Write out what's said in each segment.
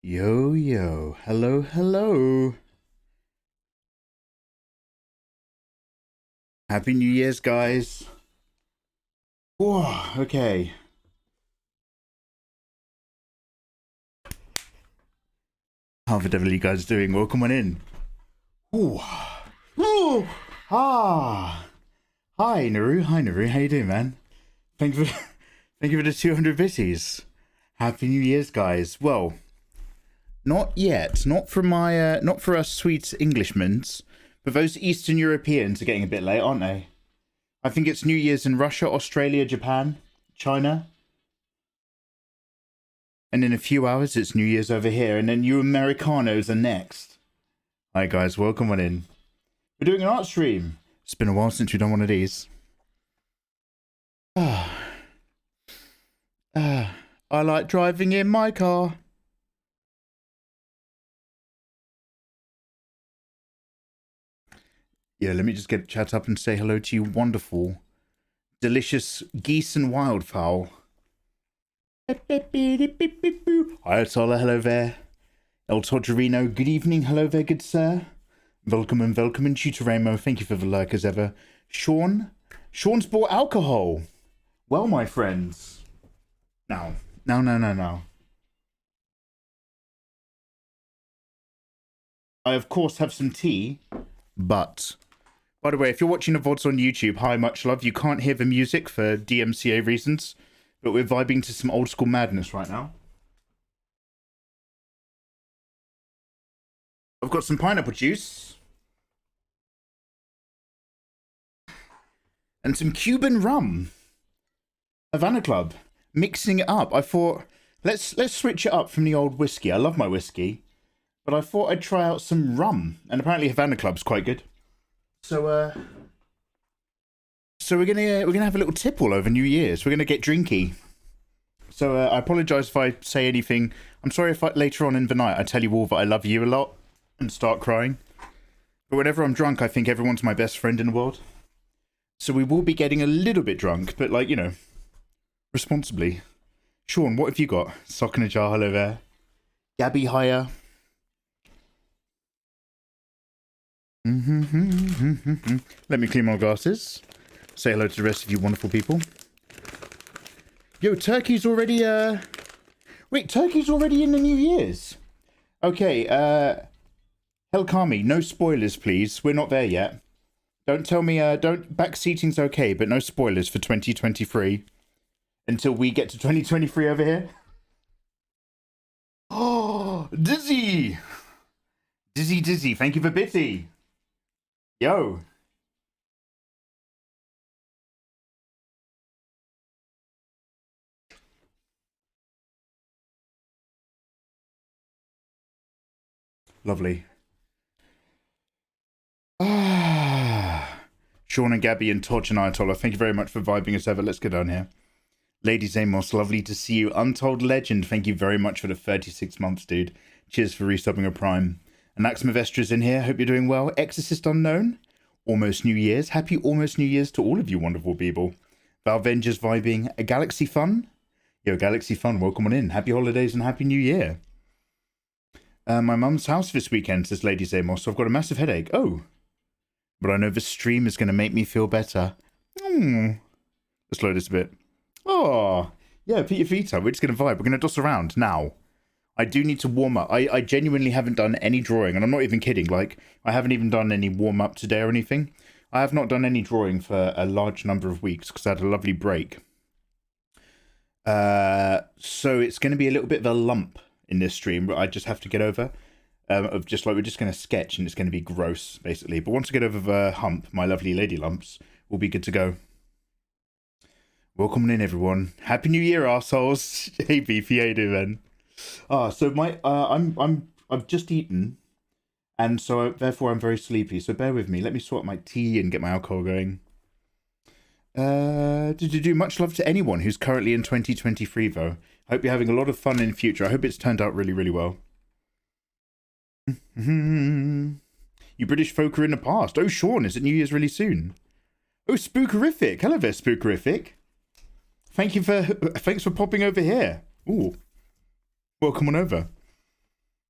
Yo, yo, hello, hello. Happy New Year's, guys. Whoa, okay. How the devil are you guys doing? Welcome on in. Ooh. Ooh. Ah. Hi, Naru. Hi, Naru. How you doing, man? Thank you for, thank you for the 200 bitties. Happy New Year's, guys. Well, not yet. Not for my, not for us sweet Englishmen. But those Eastern Europeans are getting a bit late, aren't they? I think it's New Year's in Russia, Australia, Japan, China. And in a few hours, it's New Year's over here. And then you Americanos are next. Hi, guys. Welcome on in. We're doing an art stream. It's been a while since we've done one of these. I like driving in my car. Yeah, let me just get chat up and say hello to you, wonderful, delicious geese and wildfowl. Hi, Tola, hello there. El Todgerino, good evening, hello there, good sir. Welcome and Tutoramo, thank you for the like as ever. Sean's bought alcohol. Well, my friends. No. I, of course, have some tea, but... By the way, if you're watching the VODs on YouTube, hi, much love. You can't hear the music for DMCA reasons, but we're vibing to some old school madness right now. I've got some pineapple juice. And some Cuban rum. Havana Club. Mixing it up. I thought, let's switch it up from the old whiskey. I love my whiskey. But I thought I'd try out some rum. And apparently Havana Club's quite good. So we're gonna have a little tipple over New Year's. We're gonna get drinky. So I apologise if I say anything. I'm sorry if later on in the night I tell you all that I love you a lot and start crying. But whenever I'm drunk, I think everyone's my best friend in the world. So we will be getting a little bit drunk, but like, you know, responsibly. Sean, what have you got? Sock in a jar, hello there. Gabby, hiya. Let me clean my glasses. Say hello to the rest of you wonderful people. Yo, Turkey's already, Wait, Turkey's already in the New Year's. Okay, Helkami, no spoilers, please. We're not there yet. Don't tell me, backseating's okay, but no spoilers for 2023. Until we get to 2023 over here. Oh, Dizzy! Dizzy, thank you for Bitty. Yo. Lovely. Sean and Gabby and Torch and Ayatollah, thank you very much for vibing as ever. Let's go down here. Lady Zamos, lovely to see you. Untold Legend, thank you very much for the 36 months, dude. Cheers for resubbing a Prime. Anax Mavestra's in here. Hope you're doing well. Exorcist Unknown. Almost New Year's. Happy almost New Year's to all of you wonderful people. Valvenger's vibing. A Galaxy Fun. Yo, Galaxy Fun, welcome on in. Happy holidays and Happy New Year. My mum's house this weekend, says Lady Zamos, so I've got a massive headache. Oh. But I know the stream is going to make me feel better. Let's slow this a bit. Oh. Yeah, put your feet up. We're just going to vibe. We're going to doss around now. I do need to warm up. I genuinely haven't done any drawing, and I'm not even kidding. Like, I haven't even done any warm up today or anything. I have not done any drawing for a large number of weeks because I had a lovely break. So it's going to be a little bit of a lump in this stream, but I just have to get over. Of just like, we're just going to sketch, and it's going to be gross, basically. But once I get over the hump, my lovely lady lumps, we'll be good to go. Welcome in, everyone. Happy New Year, arseholes. Hey, Beefy, how you doing? So my I've just eaten, and so therefore I'm very sleepy. So bear with me. Let me sort my tea and get my alcohol going. Did you do much love to anyone who's currently in 2023 though? I hope you're having a lot of fun in the future. I hope it's turned out really, really well. You British folk are in the past. Oh, Sean, is it New Year's really soon? Oh, Spookerific. Hello there, Spookerific. Thanks for popping over here. Ooh. Welcome on over.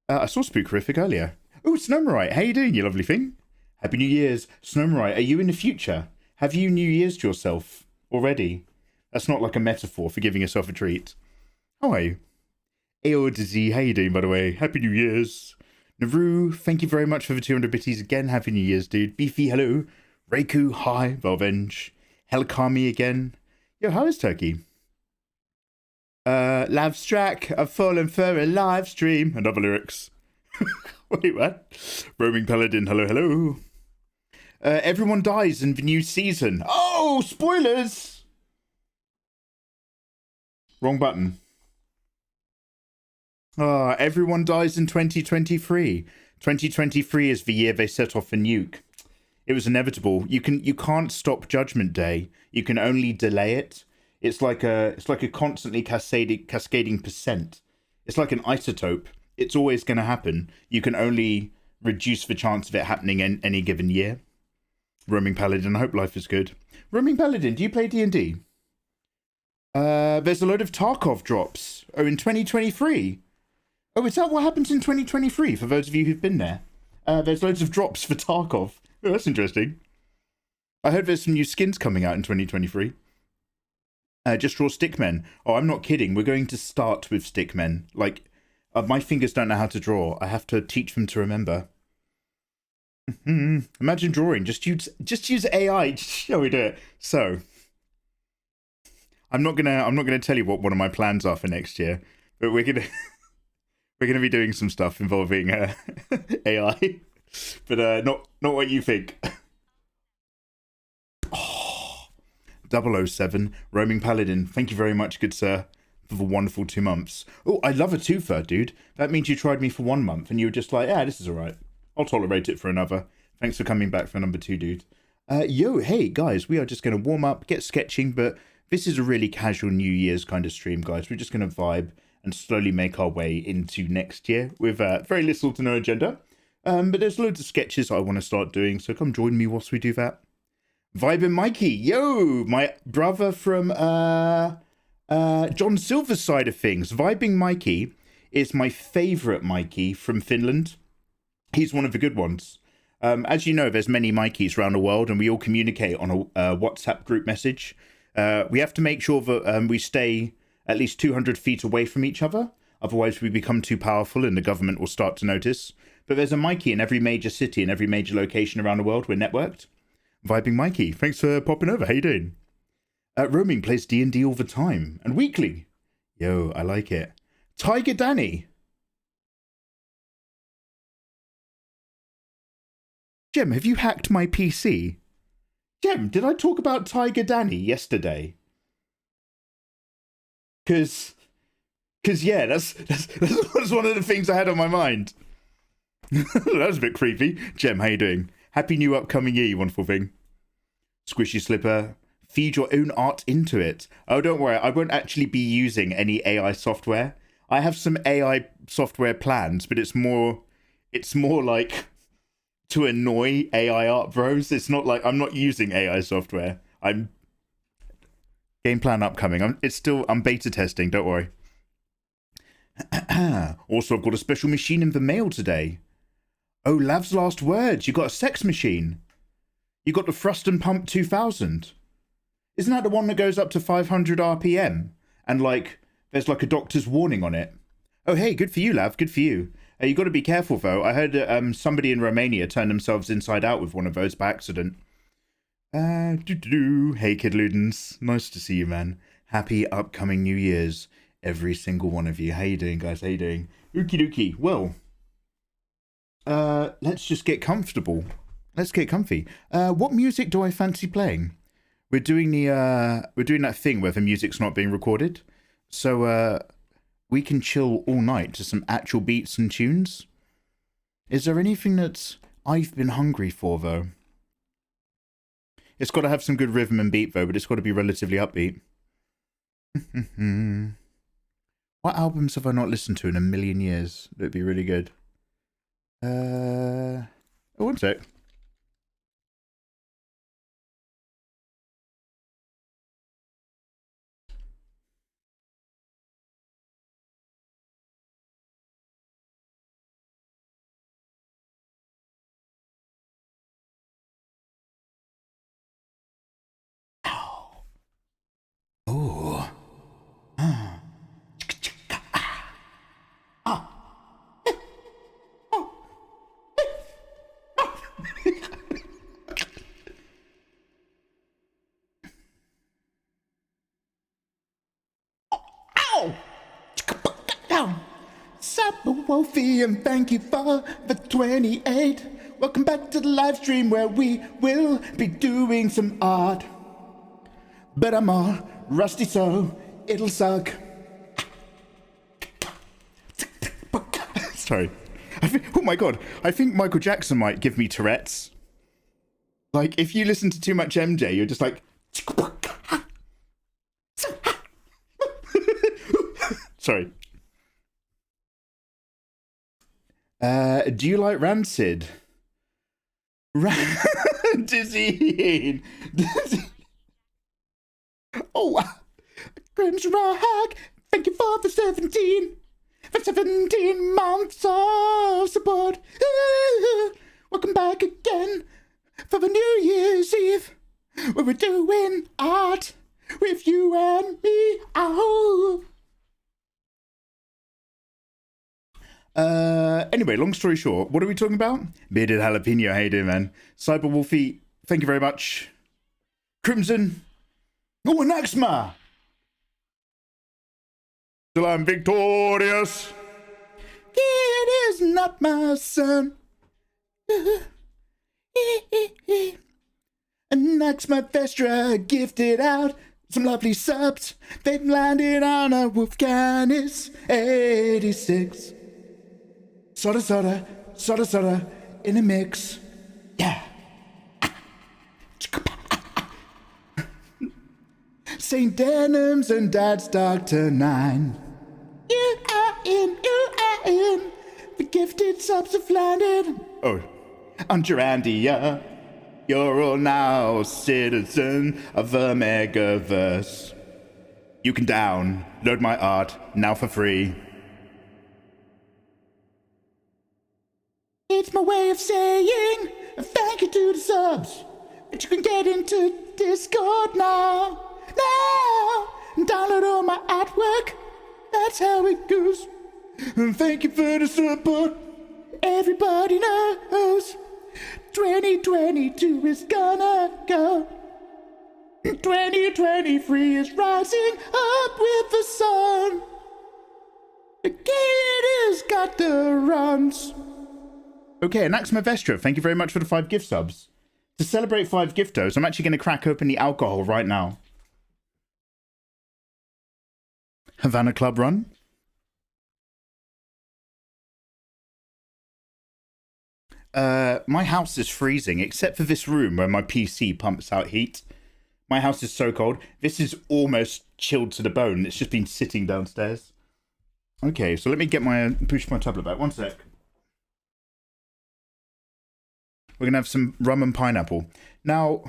I saw Spookerific earlier. Oh, Snowmarite, how you doing, you lovely thing? Happy New Year's. Snowmarite, are you in the future? Have you New Year's yourself already? That's not like a metaphor for giving yourself a treat. How are you? Ayo Dizzy, how you doing, by the way? Happy New Year's. Naru, thank you very much for the 200 bitties again. Happy New Year's, dude. Beefy, hello. Reiku, hi. Valvenge. Helkami again. Yo, how is Turkey? Lavstrack, I've fallen for a live stream. And other lyrics. Wait, what? Roaming Paladin, hello, hello. Everyone dies in the new season. Oh, spoilers! Wrong button. Everyone dies in 2023. 2023 is the year they set off a nuke. It was inevitable. You can't stop Judgment Day. You can only delay it. It's like a constantly cascading percent. It's like an isotope. It's always going to happen. You can only reduce the chance of it happening in any given year. Roaming Paladin, I hope life is good. Roaming Paladin, do you play D&D? There's a load of Tarkov drops. Oh, in 2023. Oh, is that what happens in 2023, for those of you who've been there? There's loads of drops for Tarkov. Oh, that's interesting. I heard there's some new skins coming out in 2023. Just draw stickmen. Oh, I'm not kidding. We're going to start with stickmen. Like, my fingers don't know how to draw. I have to teach them to remember. Imagine drawing. Just use AI. Shall we do it? So, I'm not gonna tell you what one of my plans are for next year, but we're gonna be doing some stuff involving AI, but not what you think. Oh, 007 Roaming Paladin. Thank you very much, good sir, for the wonderful 2 months. Oh, I love a twofer, dude. That means you tried me for 1 month and you were just like, yeah, this is all right. I'll tolerate it for another. Thanks for coming back for number 2, dude. Yo, hey guys, we are just gonna warm up, get sketching, but this is a really casual New Year's kind of stream, guys. We're just gonna vibe and slowly make our way into next year with very little to no agenda. But there's loads of sketches I want to start doing, so come join me whilst we do that. Vibin' Mikey, yo, my brother from John Silver's side of things. Vibing Mikey is my favourite Mikey from Finland. He's one of the good ones. As you know, there's many Mikeys around the world, and we all communicate on a WhatsApp group message. We have to make sure that we stay at least 200 feet away from each other. Otherwise, we become too powerful and the government will start to notice. But there's a Mikey in every major city and every major location around the world. We're networked. Vibing Mikey, thanks for popping over. How you doing? Roaming plays D&D all the time and weekly. Yo, I like it. Tiger Danny. Jem, have you hacked my PC? Jem, did I talk about Tiger Danny yesterday? Cause yeah, that's one of the things I had on my mind. That was a bit creepy. Jem, how you doing? Happy new upcoming year, you wonderful thing. Squishy Slipper, feed your own art into it. Oh, don't worry, I won't actually be using any AI software. I have some AI software plans, but it's more like to annoy AI art bros. It's not like I'm not using AI software. I'm game plan upcoming. I'm beta testing, don't worry. Also, I've got a special machine in the mail today. Oh, Lav's last words. You got a sex machine. You got the Thrust and Pump 2000. Isn't that the one that goes up to 500 RPM? And like, there's like a doctor's warning on it. Oh, hey, good for you, Lav. Good for you. You got to be careful, though. I heard somebody in Romania turned themselves inside out with one of those by accident. Hey, Kid Ludens. Nice to see you, man. Happy upcoming New Year's, every single one of you. How you doing, guys? How you doing? Ookie dookie. Well, let's just get comfortable. Let's get comfy. What music do I fancy playing? We're doing that thing where the music's not being recorded, so we can chill all night to some actual beats and tunes. Is there anything that I've been hungry for, though? It's got to have some good rhythm and beat, though, but it's got to be relatively upbeat. What albums have I not listened to in a million years? That'd be really good. Oh, one sec. Super Wolfie, and thank you for the 28. Welcome back to the live stream where we will be doing some art. But I'm all rusty, so it'll suck. Sorry. Oh my god, I think Michael Jackson might give me Tourette's. Like, if you listen to too much MJ, you're just like... Sorry. Do you like Rancid? Dizzy. Oh, Crimson Rock, thank you for the 17 months of support. Welcome back again for the New Year's Eve, where we're doing art with you and me. Oh. Anyway, long story short, what are we talking about? Bearded Jalapeno, how you doing, man? Cyber Wolfie, thank you very much. Crimson. Oh, and Axma. Till I'm victorious. It is not my son. And Axma Vestra gifted out some lovely subs. They've landed on a Wolfganis 86. Soda, in a mix. Yeah. St. Denims and Dad's Dr. 9. You are in. The gifted subs have landed. Oh, under Andy, yeah. You're all now citizen of the Megaverse. You can download my art now for free. It's my way of saying thank you to the subs. But you can get into Discord now. And download all my artwork. That's how it goes. And thank you for the support. Everybody knows 2022 is gonna go. 2023 is rising up with the sun. The kid has got the runs. Okay, and Axma Vestra, thank you very much for the 5 gift subs. To celebrate 5 giftos, I'm actually going to crack open the alcohol right now. Havana Club Run. My house is freezing, except for this room where my PC pumps out heat. My house is so cold. This is almost chilled to the bone. It's just been sitting downstairs. Okay, so let me get push my tablet back. One sec. We're going to have some rum and pineapple. Now,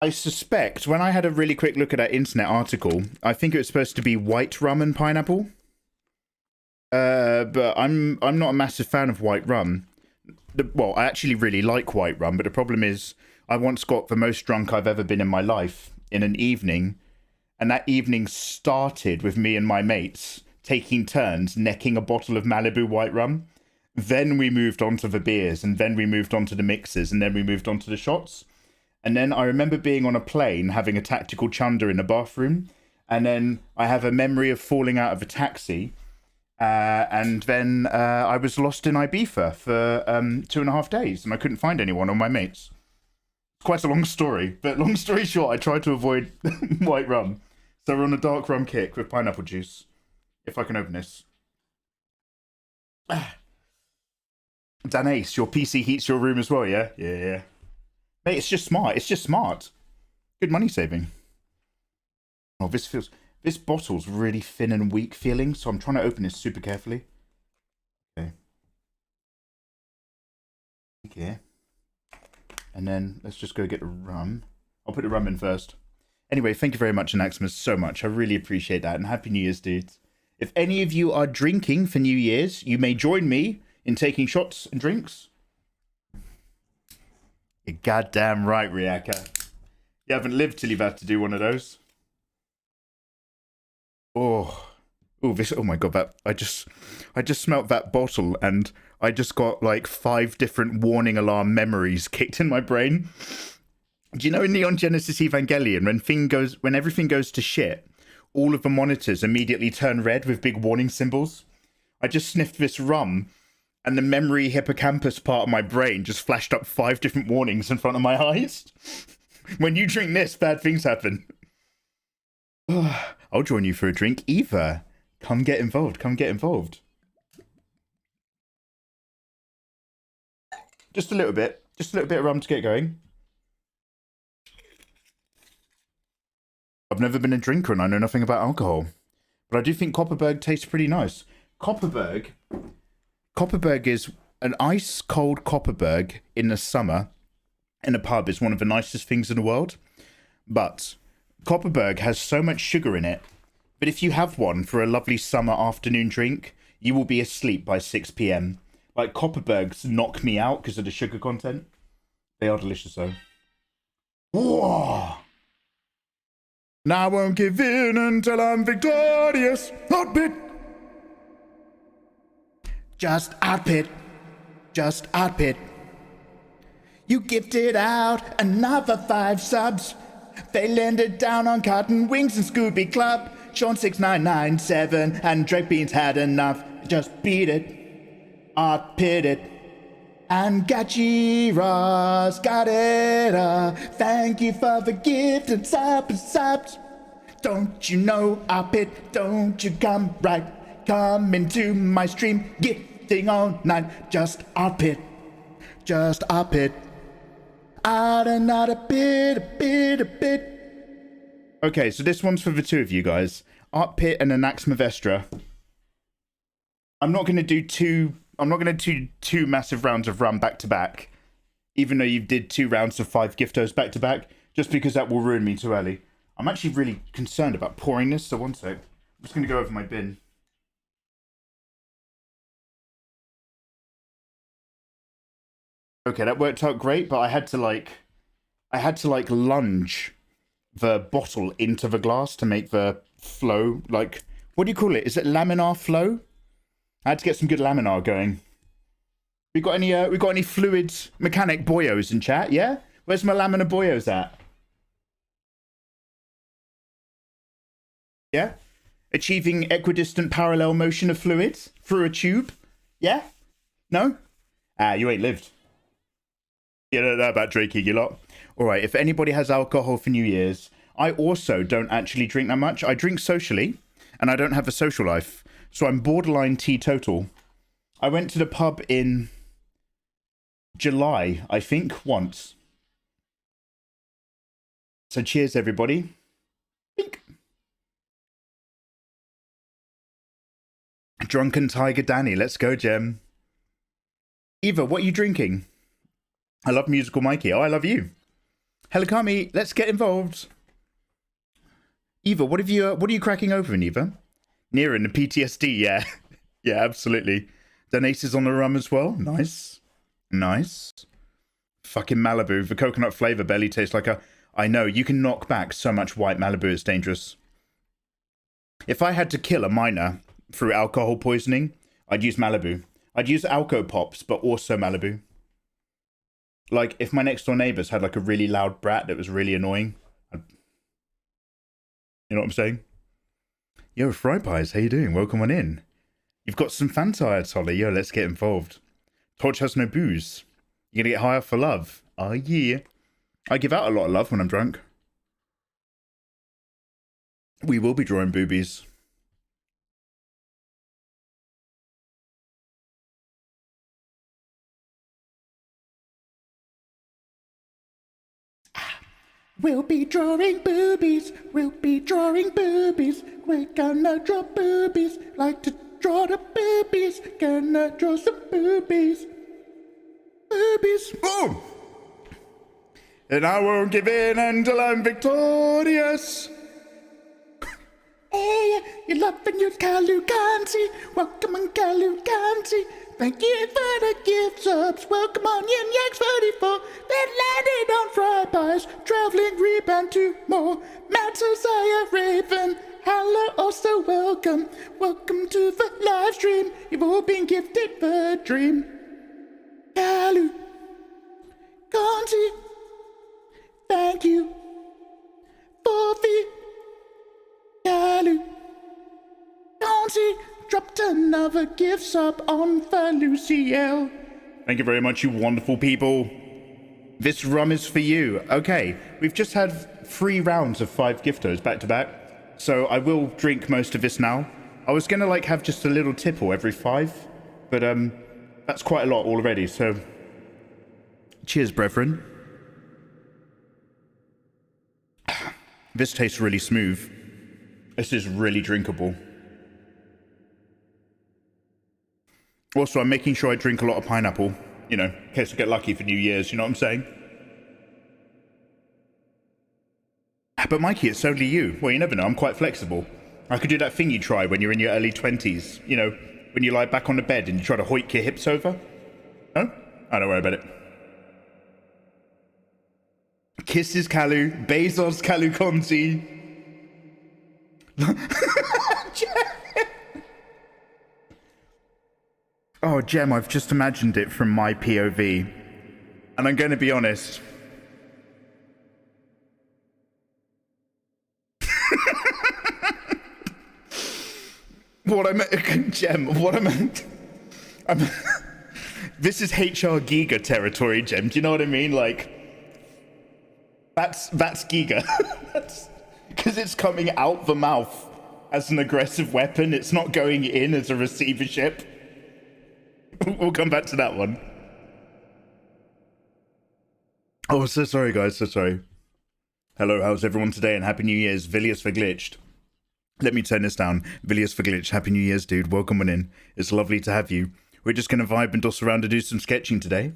I suspect, when I had a really quick look at that internet article, I think it was supposed to be white rum and pineapple. But I'm not a massive fan of white rum. Well, I actually really like white rum, but the problem is I once got the most drunk I've ever been in my life in an evening. And that evening started with me and my mates taking turns necking a bottle of Malibu white rum. Then we moved on to the beers, and then we moved on to the mixers, and then we moved on to the shots. And then I remember being on a plane, having a tactical chunder in the bathroom. And then I have a memory of falling out of a taxi. And then I was lost in Ibiza for 2.5 days, and I couldn't find anyone or my mates. Quite a long story, but long story short, I tried to avoid white rum. So we're on a dark rum kick with pineapple juice. If I can open this. Dan Ace, your PC heats your room as well, yeah? Yeah. Mate, it's just smart. It's just smart. Good money saving. Oh, this bottle's really thin and weak feeling, so I'm trying to open this super carefully. Okay. And then let's just go get the rum. I'll put the rum in first. Anyway, thank you very much, Anaximus, so much. I really appreciate that, and Happy New Year's, dudes. If any of you are drinking for New Year's, you may join me in taking shots and drinks. You're goddamn right, Riaka. You haven't lived till you've had to do one of those. Oh, my god, I just smelt that bottle, and I just got like 5 different warning alarm memories kicked in my brain. Do you know in Neon Genesis Evangelion, when everything goes to shit, all of the monitors immediately turn red with big warning symbols. I just sniffed this rum, and the memory hippocampus part of my brain just flashed up 5 different warnings in front of my eyes. When you drink this, bad things happen. I'll join you for a drink. Eva, come get involved. Come get involved. Just a little bit. Just a little bit of rum to get going. I've never been a drinker and I know nothing about alcohol. But I do think Kopparberg tastes pretty nice. Kopparberg is an ice cold Kopparberg in the summer in a pub is one of the nicest things in the world. But Kopparberg has so much sugar in it, but if you have one for a lovely summer afternoon drink, you will be asleep by 6 p.m. Like, Kopparbergs knock me out because of the sugar content. They are delicious though. Whoa! Now I won't give in until I'm victorious. Heartbeat! Just heartbeat. Just heartbeat. You gifted out another 5 subs. They landed down on Cotton Wings and Scooby Club. Sean 6997 and Drake Beans had enough. Just beat it. Art pit it. And Gachiras got it. Thank you for the gift and subs. Don't you know Art pit? Don't you come right? Come into my stream. Gifting all night. Just Art pit. Just Art pit. Out and out a bit. Okay, so this one's for the 2 of you guys. Art Pit and Anaxma Vestra. I'm not gonna do two massive rounds of rum back to back, even though you did 2 rounds of 5 giftos back to back, just because that will ruin me too early. I'm actually really concerned about pouring this, so one sec. I'm just gonna go over my bin. Okay, that worked out great, but I had to lunge the bottle into the glass to make the flow, like, what do you call it? Is it laminar flow? I had to get some good laminar going. We got any fluid mechanic boyos in chat, yeah? Where's my laminar boyos at? Yeah? Achieving equidistant parallel motion of fluids through a tube? Yeah? No? Ah, you ain't lived. You don't know about drinking, you lot. Alright, if anybody has alcohol for New Year's, I also don't actually drink that much. I drink socially, and I don't have a social life. So I'm borderline teetotal. I went to the pub in July, I think, once. So cheers, everybody. Bink. Drunken Tiger Danny, let's go, Gem. Eva, what are you drinking? I love Musical Mikey. Oh, I love you. Helikami, let's get involved. Eva, what are you cracking open, Eva? Near in the PTSD, yeah. Yeah, absolutely. Desenezi on the rum as well. Nice. Nice. Fucking Malibu. The coconut flavor barely tastes like a... I know, you can knock back so much white Malibu, it's dangerous. If I had to kill a miner through alcohol poisoning, I'd use Malibu. I'd use Alco Pops, but also Malibu. Like, if my next door neighbors had like a really loud brat that was really annoying, you know what I'm saying? Yo, Fry Pies, how you doing? Welcome on in. You've got some Fanta, Tolly. Yo, let's get involved. Torch has no booze. You're gonna get higher for love. Oh, yeah. I give out a lot of love when I'm drunk. We will be drawing boobies. We'll be drawing boobies. We'll be drawing boobies. We're gonna draw boobies. Like to draw the boobies. Gonna draw some boobies. Boobies. Boom! And I won't give in until I'm victorious. Hey, you're loving your Kalukansi. Welcome on Kalukansi. Thank you for the gift subs. Welcome on Yin Yanks 34. That landed on Fry Pies. Traveling rebound to more. Matt Josiah Raven. Hello, also welcome. Welcome to the live stream. You've all been gifted the dream. Kalu. Kansi. Thank you for the Calu. Conzi dropped another gift sub on for Luciel. Thank you very much, you wonderful people. This rum is for you. Okay, we've just had 3 rounds of 5 giftos back to back, so I will drink most of this now. I was gonna like have just a little tipple every 5, but that's quite a lot already, so cheers, brethren. This tastes really smooth. This is really drinkable. Also, I'm making sure I drink a lot of pineapple, you know, in case I get lucky for New Year's, you know what I'm saying? But Mikey, it's only you. Well, you never know, I'm quite flexible. I could do that thing you try when you're in your early 20s, you know, when you lie back on the bed and you try to hoik your hips over. No? Oh, don't worry about it. Kisses, Calu. Bezos, Calu Conzi. Oh, Jem, I've just imagined it from my POV. And I'm going to be honest. What I meant, Jem, what I meant. This is HR Giga territory, Jem. Do you know what I mean? Like, that's Giga. Because it's coming out the mouth as an aggressive weapon. It's not going in as a receivership. We'll come back to that one. Oh, so sorry, guys. So sorry. Hello, how's everyone today? And Happy New Year's. Villius for glitched. Let me turn this down. Villius for glitched. Happy New Year's, dude. Welcome on in. It's lovely to have you. We're just going to vibe and doss around and do some sketching today.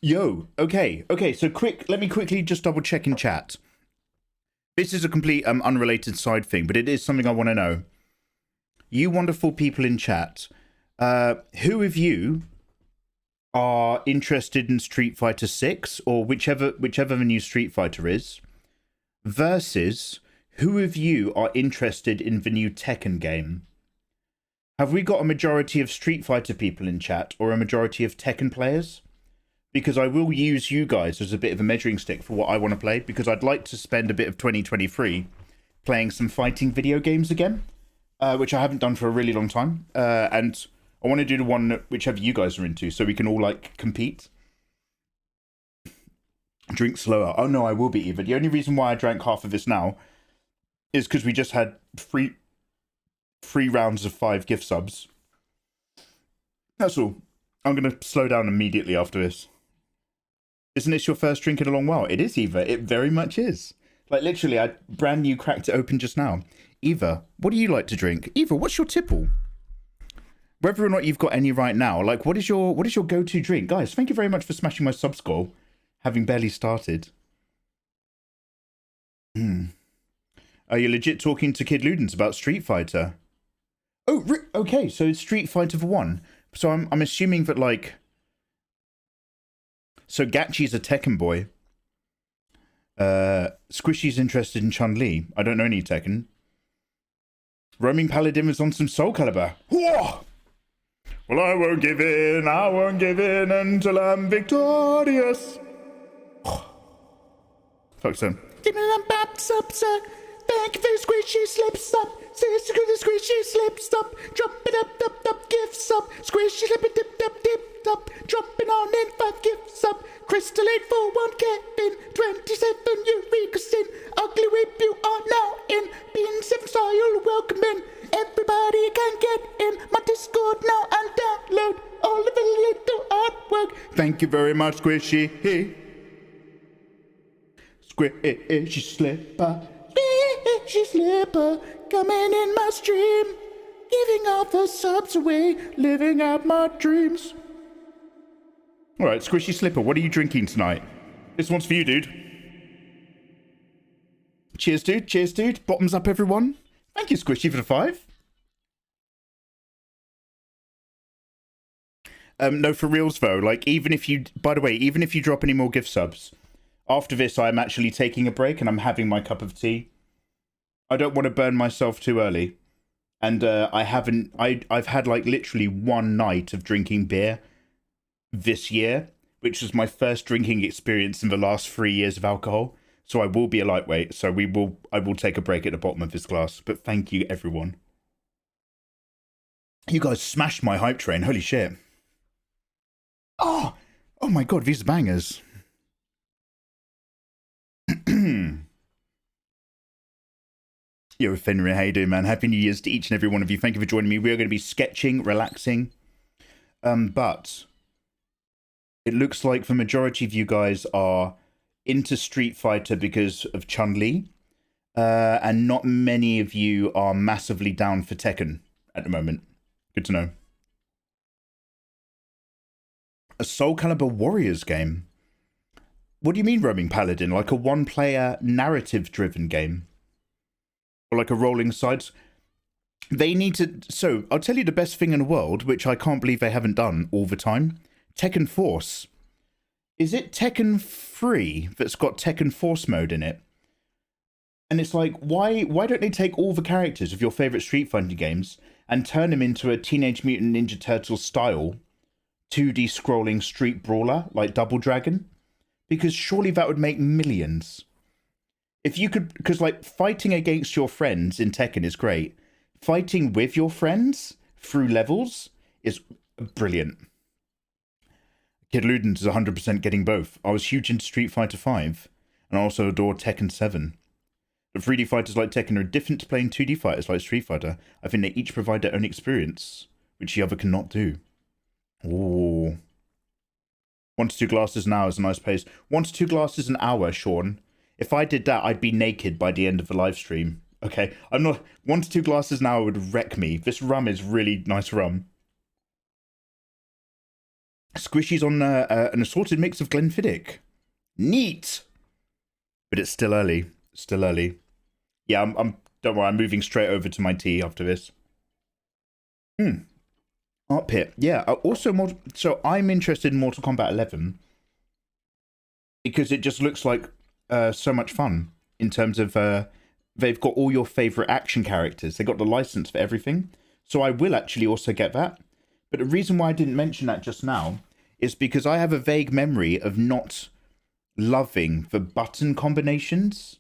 Yo, okay, so let me quickly just double check in chat. This is a complete unrelated side thing, but it is something I want to know. You wonderful people in chat, who of you are interested in Street Fighter 6 or whichever the new Street Fighter is, versus who of you are interested in the new Tekken game? Have we got a majority of Street Fighter people in chat or a majority of Tekken players? Because I will use you guys as a bit of a measuring stick for what I want to play, because I'd like to spend a bit of 2023 playing some fighting video games again, which I haven't done for a really long time. And I want to do the one that whichever you guys are into, so we can all, like, compete. Drink slower. Oh, no, I will be, Eva. The only reason why I drank half of this now is because we just had three rounds of 5 gift subs. That's all. I'm going to slow down immediately after this. Isn't this your first drink in a long while? It is, Eva. It very much is. Like, literally, I brand new cracked it open just now. Eva, what do you like to drink? Eva, what's your tipple? Whether or not you've got any right now, like, what is your go-to drink? Guys, thank you very much for smashing my sub score, having barely started. Are you legit talking to Kid Ludens about Street Fighter? Oh, okay, so it's Street Fighter 1. So I'm assuming that, like... So Gachi's a Tekken boy. Squishy's interested in Chun-Li. I don't know any Tekken. Roaming Paladin was on some Soul Calibur. Whoa! Well, I won't give in until I'm victorious. Fuck so. Thank you for the squishy slips up. The squishy slips up. Jumping up, gifts up. Squishy slip dip up. Dropping on in 5 gifts up. Crystal 8 for 1 Kevin. 27 Eureka Sin. Ugly Whip, you are now in. Being 7 star, you're welcome in. Everybody can get in my Discord now and download all of the little artwork. Thank you very much, Squishy. Squishy slipper. Squishy slipper. Coming in my stream. Giving all the subs away. Living out my dreams. Alright, Squishy Slipper, what are you drinking tonight? This one's for you, dude. Cheers, dude. Cheers, dude. Bottoms up, everyone. Thank you, Squishy, for the 5. No, for reals, though. Like, even if you... By the way, even if you drop any more gift subs, after this, I'm actually taking a break and I'm having my cup of tea. I don't want to burn myself too early. And I've had, like, literally 1 night of drinking beer this year, which was my first drinking experience in the last 3 years of alcohol. So I will be a lightweight. So I will take a break at the bottom of this class. But thank you, everyone. You guys smashed my hype train. Holy shit. Oh my god, these are bangers. Yo, Fenrir, how you doing, man? Happy New Year's to each and every one of you. Thank you for joining me. We are going to be sketching, relaxing. But it looks like the majority of you guys are into Street Fighter because of Chun-Li. And not many of you are massively down for Tekken at the moment. Good to know. A Soul Calibur Warriors game? What do you mean, Roaming Paladin? Like a one-player, narrative-driven game? Or like a rolling sides? They need to... So, I'll tell you the best thing in the world, which I can't believe they haven't done all the time. Tekken Force. Is it Tekken 3 that's got Tekken Force mode in it? And it's like, why don't they take all the characters of your favourite Street Fighter games and turn them into a Teenage Mutant Ninja Turtles style 2D scrolling street brawler like Double Dragon? Because surely that would make millions. If you could, because like fighting against your friends in Tekken is great. Fighting with your friends through levels is brilliant. Kid Ludens is 100% getting both. I was huge into Street Fighter 5 and I also adore Tekken 7. The 3D fighters like Tekken are different to playing 2D fighters like Street Fighter. I think they each provide their own experience, which the other cannot do. Ooh. 1 to 2 glasses an hour is a nice pace. 1 to 2 glasses an hour, Sean. If I did that, I'd be naked by the end of the live stream. Okay, I'm not... 1 to 2 glasses an hour would wreck me. This rum is really nice rum. Squishy's on an assorted mix of Glenfiddich. Neat! But it's still early. Still early. Yeah, I'm... Don't worry, I'm moving straight over to my tea after this. Art Pit. Yeah, also, so I'm interested in Mortal Kombat 11 because it just looks like so much fun in terms of they've got all your favorite action characters. They got the license for everything. So I will actually also get that. But the reason why I didn't mention that just now is because I have a vague memory of not loving the button combinations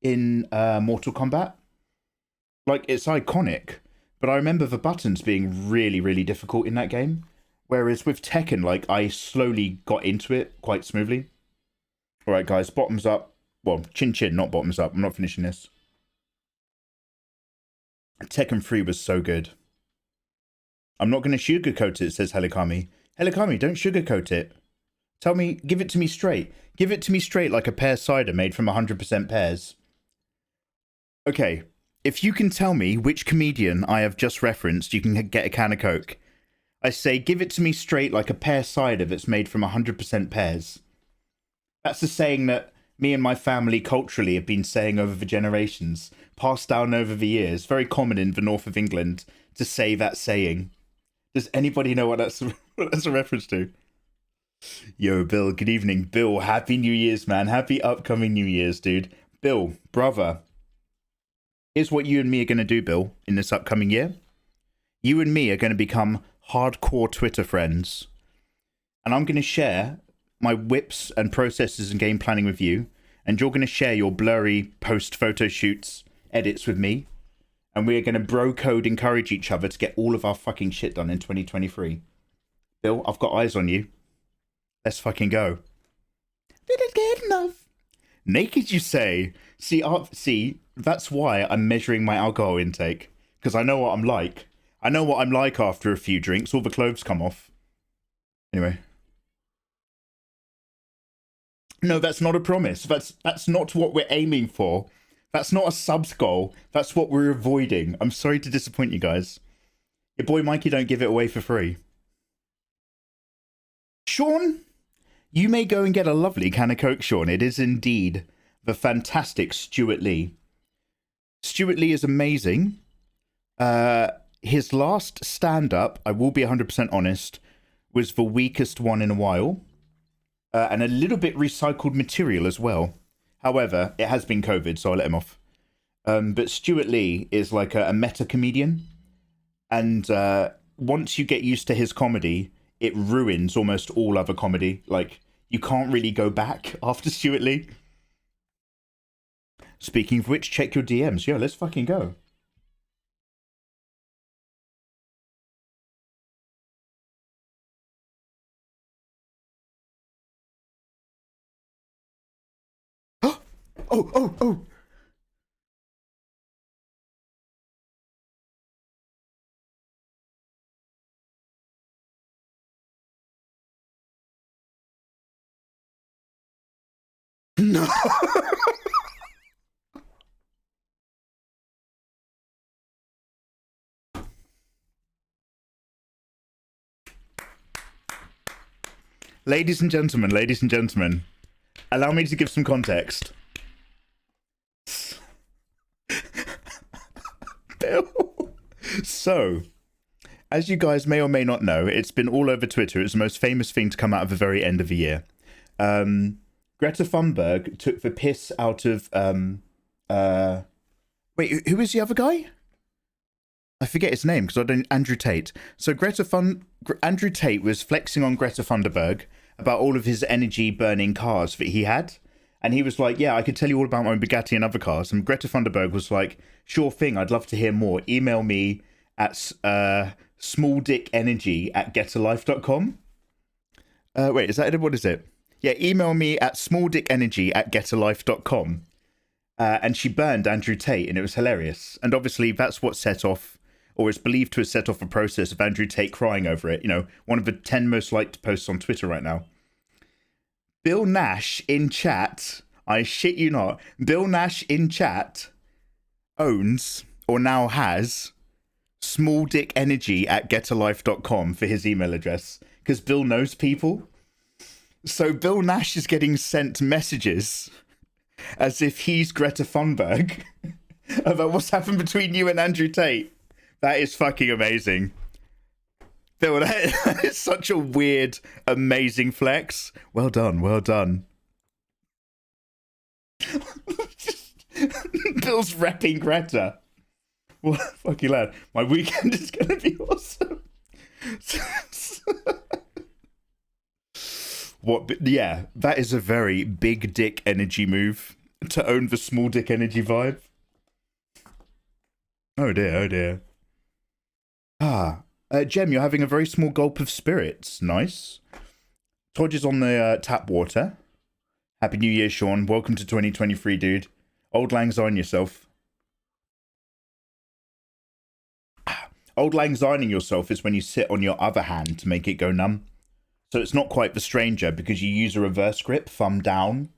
in Mortal Kombat. Like, it's iconic. But I remember the buttons being really, really difficult in that game. Whereas with Tekken, like, I slowly got into it quite smoothly. Alright, guys, bottoms up. Well, chin chin, not bottoms up. I'm not finishing this. Tekken 3 was so good. I'm not going to sugarcoat it, says Helikami. Helikami, don't sugarcoat it. Tell me, give it to me straight. Give it to me straight like a pear cider made from 100% pears. Okay. If you can tell me which comedian I have just referenced, you can get a can of Coke. I say, give it to me straight like a pear cider that's made from 100% pears. That's a saying that me and my family culturally have been saying over the generations, passed down over the years. Very common in the north of England to say that saying. Does anybody know what that's a reference to? Yo, Bill, good evening. Bill, happy New Year's, man. Happy upcoming New Year's, dude. Bill, brother. Here's what you and me are going to do, Bill, in this upcoming year. You and me are going to become hardcore Twitter friends. And I'm going to share my whips and processes and game planning with you. And you're going to share your blurry post-photo shoots, edits with me. And we are going to bro code encourage each other to get all of our fucking shit done in 2023. Bill, I've got eyes on you. Let's fucking go. Didn't get enough. Naked, you say? See, that's why I'm measuring my alcohol intake. Because I know what I'm like. I know what I'm like after a few drinks. All the clothes come off. Anyway. No, that's not a promise. That's not what we're aiming for. That's not a subs goal. That's what we're avoiding. I'm sorry to disappoint you guys. Your boy Mikey don't give it away for free. Sean, you may go and get a lovely can of Coke, Sean. It is indeed the fantastic Stuart Lee. Stuart Lee is amazing. His last stand-up, I will be 100% honest, was the weakest one in a while. And a little bit recycled material as well. However, it has been COVID, so I'll let him off. But Stuart Lee is like a meta comedian. And once you get used to his comedy, it ruins almost all other comedy. Like, you can't really go back after Stuart Lee. Speaking of which, check your DMs. Yo, let's fucking go. Oh. No. Ladies and gentlemen, allow me to give some context. So, as you guys may or may not know, it's been all over Twitter. It's the most famous thing to come out of the very end of the year. Greta Thunberg took the piss out of wait, who is the other guy? I forget his name because I don't. Andrew Tate. So Andrew Tate was flexing on Greta Thunberg about all of his energy burning cars that he had. And he was like, yeah, I could tell you all about my Bugatti and other cars. And Greta Thunberg was like, sure thing, I'd love to hear more. Email me at smalldickenergy@getalife.com. Wait, is that it? What is it? Yeah, email me at smalldickenergy@getalife.com. And she burned Andrew Tate, and it was hilarious. And obviously, that's what set off, or is believed to have set off a process of Andrew Tate crying over it. You know, one of the 10 most liked posts on Twitter right now. Bill Nash in chat, I shit you not, Bill Nash in chat owns, or now has, smalldickenergy@getalife.com for his email address. Because Bill knows people. So Bill Nash is getting sent messages as if he's Greta Thunberg about what's happened between you and Andrew Tate. That is fucking amazing. Bill, that is such a weird, amazing flex. Well done, well done. Bill's repping Greta. What a fucking lad. My weekend is going to be awesome. Yeah, that is a very big dick energy move to own the small dick energy vibe. Oh dear. Jem, you're having a very small gulp of spirits. Nice. Todge is on the tap water. Happy New Year, Sean. Welcome to 2023, dude. Old Lang Syne yourself. Old Lang Syning yourself is when you sit on your other hand to make it go numb. So it's not quite the stranger because you use a reverse grip, thumb down.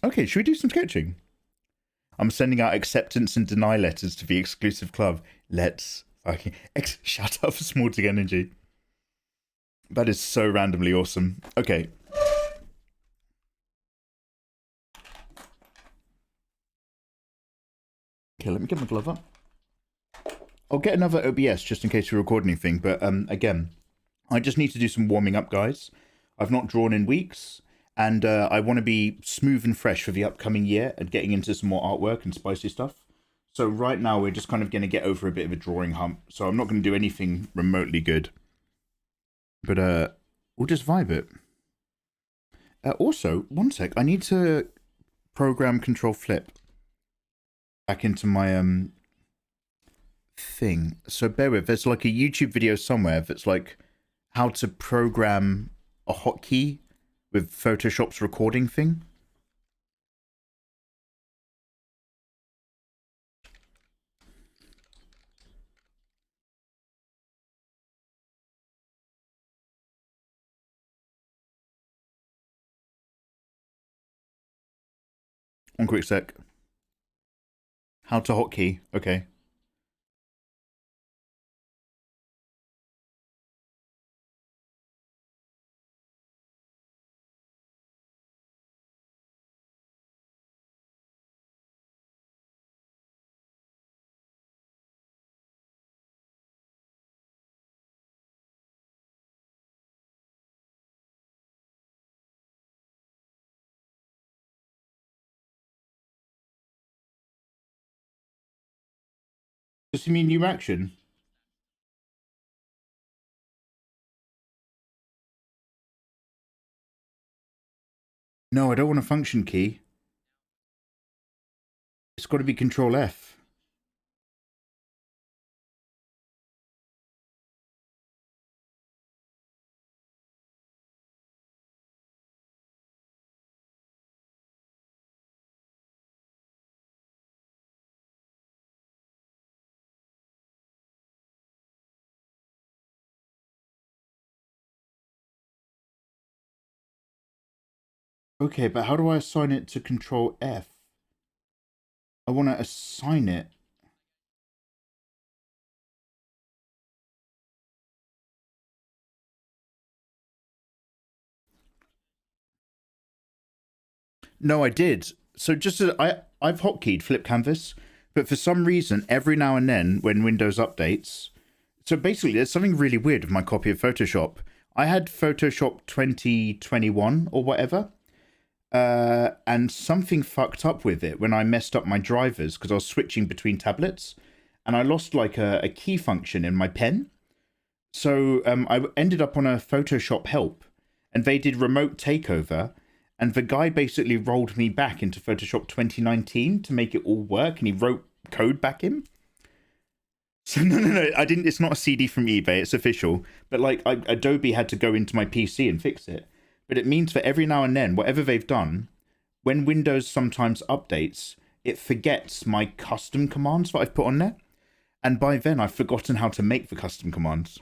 Okay, should we do some sketching? I'm sending out acceptance and deny letters to the exclusive club. Let's fucking shout out for small dick energy. That is so randomly awesome. Okay. Okay, let me get my glove up. I'll get another OBS just in case we record anything. But again, I just need to do some warming up, guys. I've not drawn in weeks. And I want to be smooth and fresh for the upcoming year and getting into some more artwork and spicy stuff. So right now we're just kind of going to get over a bit of a drawing hump. So I'm not going to do anything remotely good. But we'll just vibe it. Also, one sec. I need to program Control Flip back into my thing. So bear with. There's like a YouTube video somewhere that's like how to program a hotkey with Photoshop's recording thing. One quick sec. How to hotkey. Okay. Does he mean new action? No, I don't want a function key. It's got to be Control F. Okay, but how do I assign it to Control F? I want to assign it. No, I did. So just as I've hotkeyed flip canvas, but for some reason, every now and then when Windows updates, so basically there's something really weird with my copy of Photoshop. I had Photoshop 2021 or whatever, and something fucked up with it when I messed up my drivers because I was switching between tablets, and I lost like a key function in my pen. So I ended up on a Photoshop help, and they did remote takeover, and the guy basically rolled me back into Photoshop 2019 to make it all work, and he wrote code back in. So no, I didn't. It's not a CD from eBay. It's official. But like, Adobe had to go into my PC and fix it. But it means that every now and then, whatever they've done, when Windows sometimes updates, it forgets my custom commands that I've put on there, and by then I've forgotten how to make the custom commands.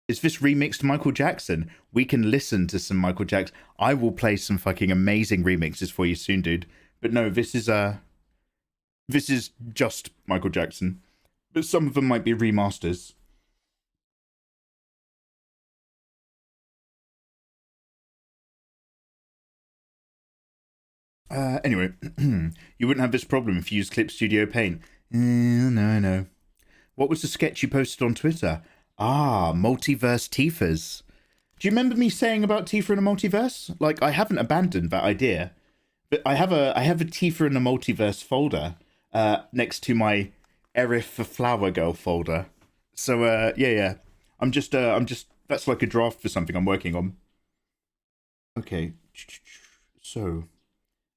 Is this remixed Michael Jackson? We can listen to some Michael Jackson. I will play some fucking amazing remixes for you soon, dude. But no, this is just Michael Jackson. But some of them might be remasters. Anyway, you wouldn't have this problem if you used Clip Studio Paint. No. What was the sketch you posted on Twitter? Ah, multiverse Tifas. Do you remember me saying about Tifa in a multiverse? Like, I haven't abandoned that idea, but I have a Tifa in a multiverse folder next to my Erif for Flower Girl folder. So yeah. I'm just that's like a draft for something I'm working on. Okay, so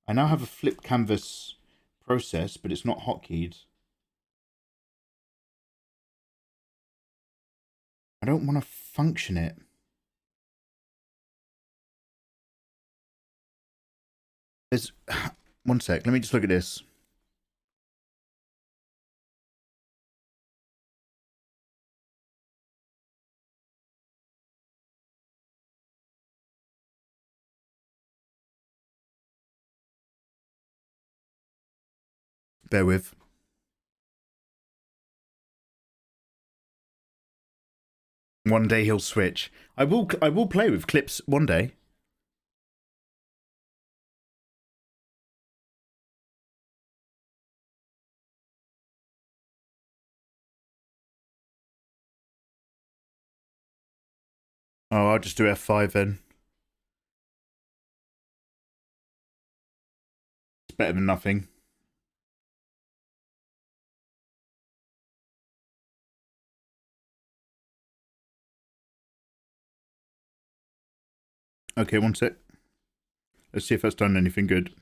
I now have a flip canvas process, but it's not hotkeyed. I don't want to function it. There's one sec. Let me just look at this. Bear with. One day he'll switch. I will play with clips one day. Oh, I'll just do F5 then. It's better than nothing. Okay, one sec. Let's see if that's done anything good.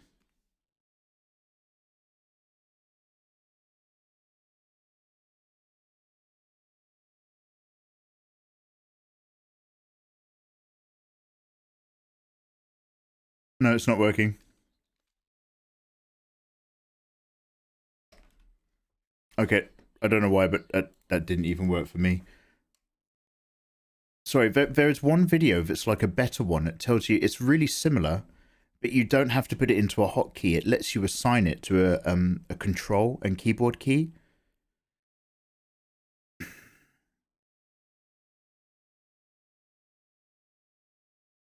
No, it's not working. Okay, I don't know why, but that didn't even work for me. Sorry, there is one video that's like a better one. It tells you it's really similar, but you don't have to put it into a hotkey. It lets you assign it to a control and keyboard key.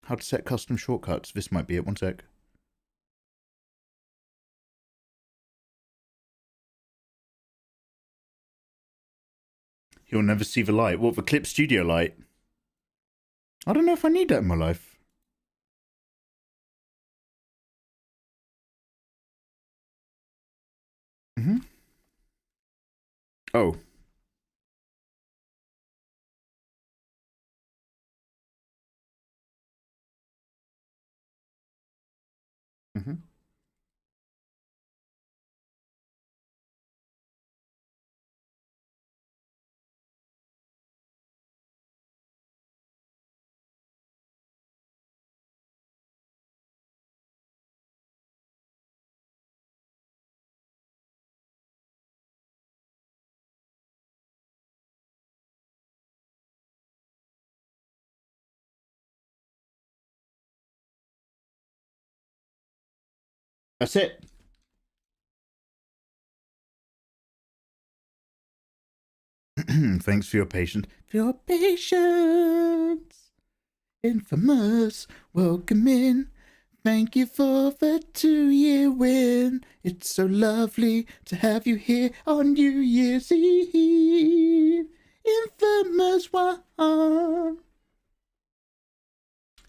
How to set custom shortcuts. This might be it. One sec. You'll never see the light. What, the Clip Studio light? I don't know if I need that in my life. Oh. That's it. Thanks for your patience. For your patience. Infamous, welcome in. Thank you for the 2-year win. It's so lovely to have you here on New Year's Eve. Infamous one.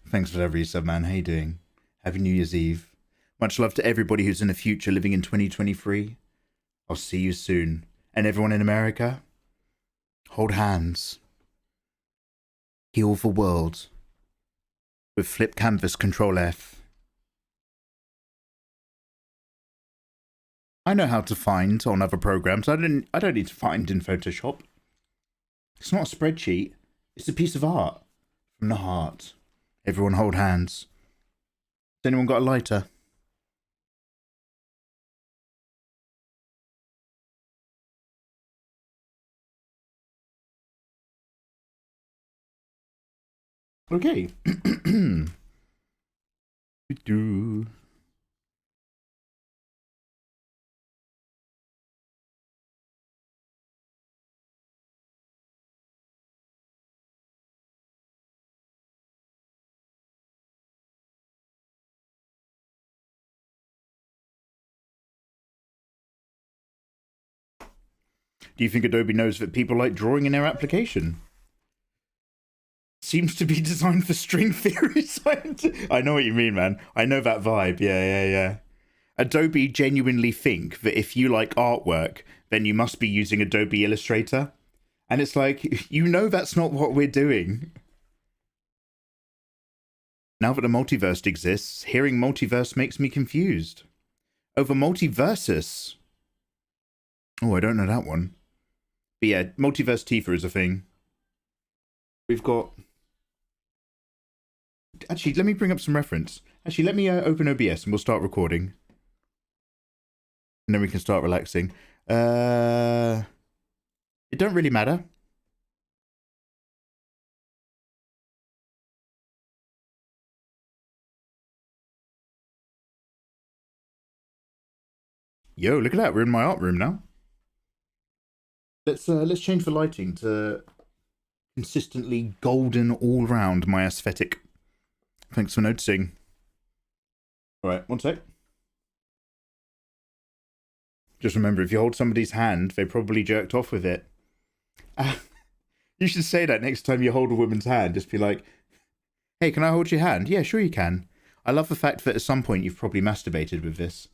Thanks for that resub, man. How you doing? Happy New Year's Eve. Much love to everybody who's in the future living in 2023. I'll see you soon. And everyone in America, hold hands. Heal the world. With flip canvas, Control F. I know how to find on other programs. I don't need to find in Photoshop. It's not a spreadsheet. It's a piece of art. From the heart. Everyone hold hands. Has anyone got a lighter? Okay. Do you think Adobe knows that people like drawing in their application? Seems to be designed for string theory. I know what you mean, man. I know that vibe. Yeah. Adobe genuinely think that if you like artwork, then you must be using Adobe Illustrator. And it's like, you know that's not what we're doing. Now that the multiverse exists, hearing multiverse makes me confused. Over multiversus. Oh, I don't know that one. But yeah, multiverse Tifa is a thing. We've got... Actually, let me bring up some reference. Actually, let me open OBS and we'll start recording. And then we can start relaxing. It don't really matter. Yo, look at that. We're in my art room now. Let's change the lighting to consistently golden all round my aesthetic. Thanks for noticing. All right, one sec. Just remember, if you hold somebody's hand, they probably jerked off with it. You should say that next time you hold a woman's hand. Just be like, hey, can I hold your hand? Yeah, sure you can. I love the fact that at some point you've probably masturbated with this.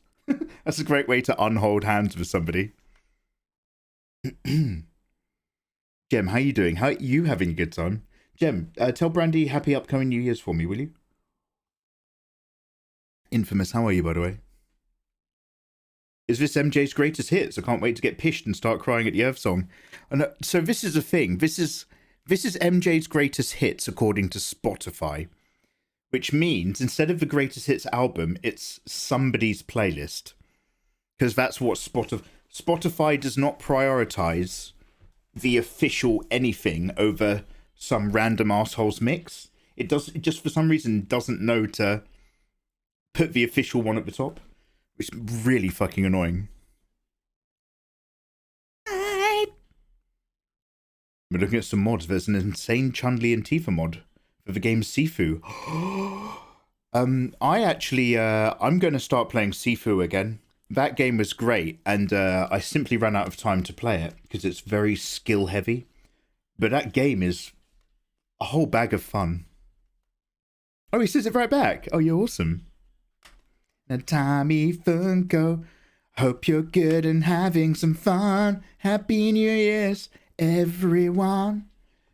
That's a great way to unhold hands with somebody. Jem, how you doing? How are you having a good time? Jem, tell Brandy happy upcoming New Year's for me, will you? Infamous, how are you, by the way? Is this MJ's greatest hits? I can't wait to get pissed and start crying at the Earth song. And so this is a thing. This is MJ's greatest hits according to Spotify, which means instead of the greatest hits album, it's somebody's playlist, because that's what Spotify does not prioritize the official anything over some random asshole's mix. It just for some reason doesn't know to put the official one at the top, which is really fucking annoying. We're looking at some mods. There's an insane Chun-Li and Tifa mod for the game Sifu. I actually I'm going to start playing Sifu again. That game was great, and I simply ran out of time to play it because it's very skill heavy. But that game is a whole bag of fun. Oh, he says it right back. Oh, you're awesome. Now, Tommy Funko, hope you're good and having some fun. Happy New Year's, everyone.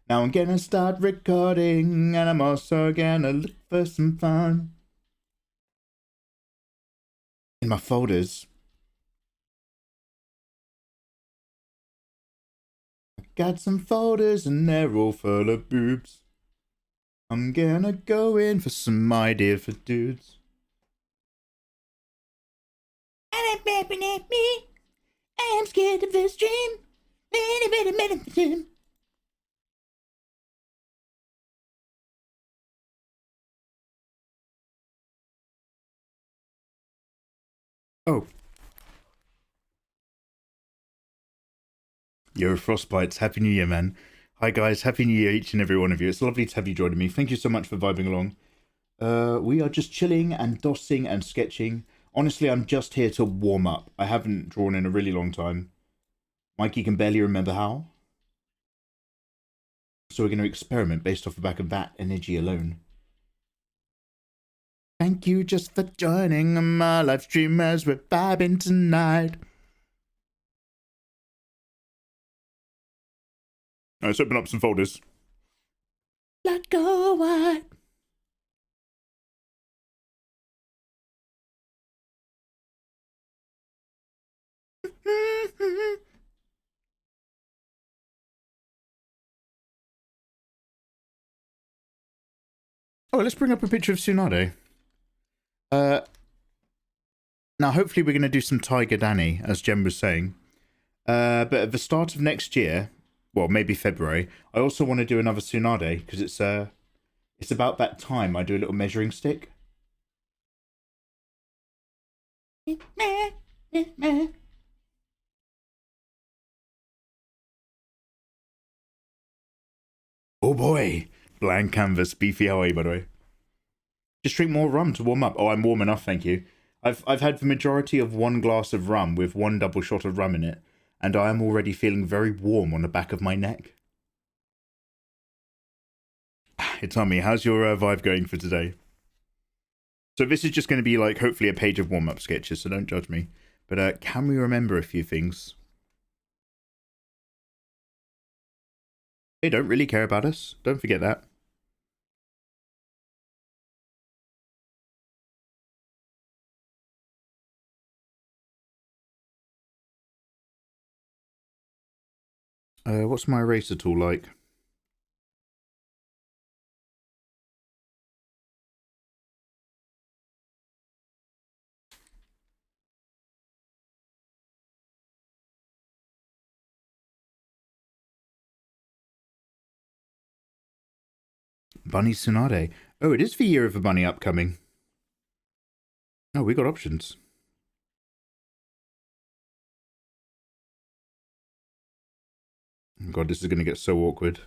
Now I'm gonna start recording, and I'm also gonna look for some fun. In my folders, I got some folders and they're all full of boobs. I'm gonna go in for some idea for dudes. I'm scared of this dream. Oh. Yo, Frostbites. Happy New Year, man. Hi, guys. Happy New Year, each and every one of you. It's lovely to have you joining me. Thank you so much for vibing along. We are just chilling and dossing and sketching. Honestly, I'm just here to warm up. I haven't drawn in a really long time. Mikey can barely remember how. So we're going to experiment based off the back of that energy alone. Thank you just for joining my live stream as we're vibing tonight. Let's open up some folders. Let go wide. Oh, let's bring up a picture of Tsunade. Now, hopefully we're going to do some Tiger Danny, as Jem was saying. But at the start of next year, well, maybe February, I also want to do another Tsunade, because it's about that time I do a little measuring stick. Oh boy! Blank canvas, beefy, how are you, by the way? Just drink more rum to warm up. Oh, I'm warm enough, thank you. I've had the majority of one glass of rum with one double shot of rum in it, and I am already feeling very warm on the back of my neck. Hey Tommy, how's your vibe going for today? So this is just going to be like hopefully a page of warm-up sketches, so don't judge me. But can we remember a few things? They don't really care about us. Don't forget that. What's my eraser tool like? Bunny Tsunade. Oh, it is the year of the bunny upcoming. Oh, we got options. Oh God, this is going to get so awkward.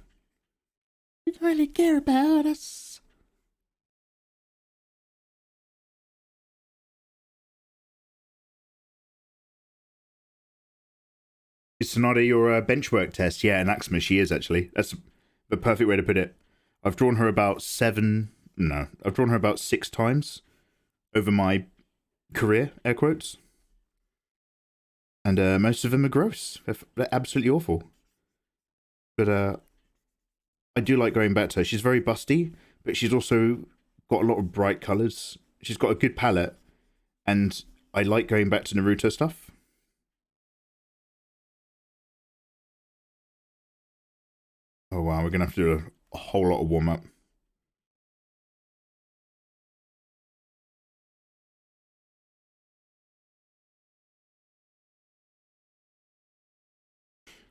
You don't really care about us. Is Tsunade your benchwork test? Yeah, in Axma she is actually. That's the perfect way to put it. I've drawn her about 6 times over my career, air quotes. And most of them are gross. They're absolutely awful. But I do like going back to her. She's very busty, but she's also got a lot of bright colours. She's got a good palette, and I like going back to Naruto stuff. Oh wow, we're going to have to do a whole lot of warm-up.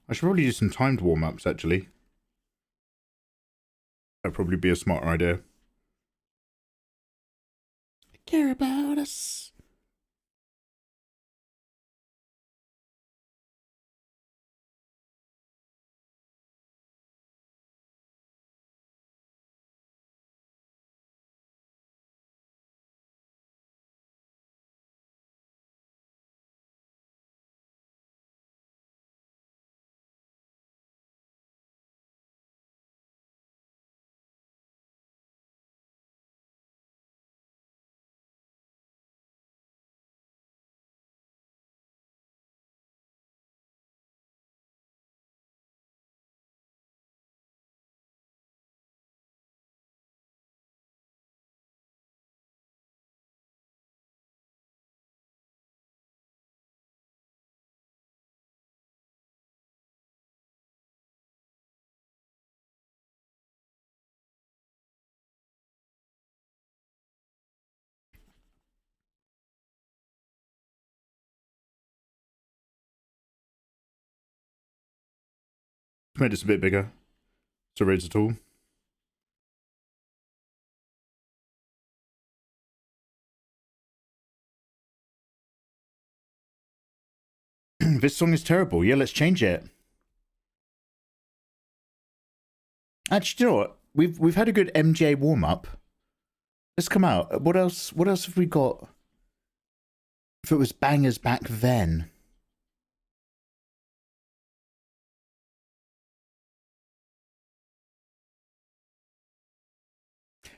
I should probably do some timed warm-ups, actually. That'd probably be a smarter idea. Care about us. Made this a bit bigger. So raise the tool. This song is terrible. Yeah, let's change it. Actually, you know what? We've had a good MJ warm-up. Let's come out. What else have we got? If it was bangers back then.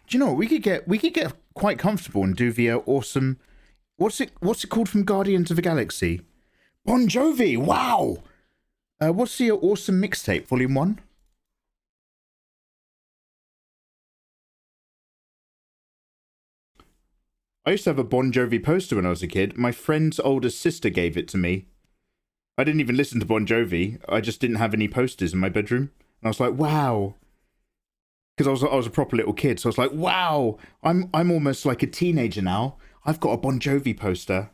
Do you know what? We could get quite comfortable and do the awesome. What's it called from Guardians of the Galaxy? Bon Jovi. Wow. What's the awesome mixtape? Volume 1. I used to have a Bon Jovi poster when I was a kid. My friend's older sister gave it to me. I didn't even listen to Bon Jovi. I just didn't have any posters in my bedroom. And I was like, wow. Because I was a proper little kid. So I was like, wow. I'm almost like a teenager now. I've got a Bon Jovi poster.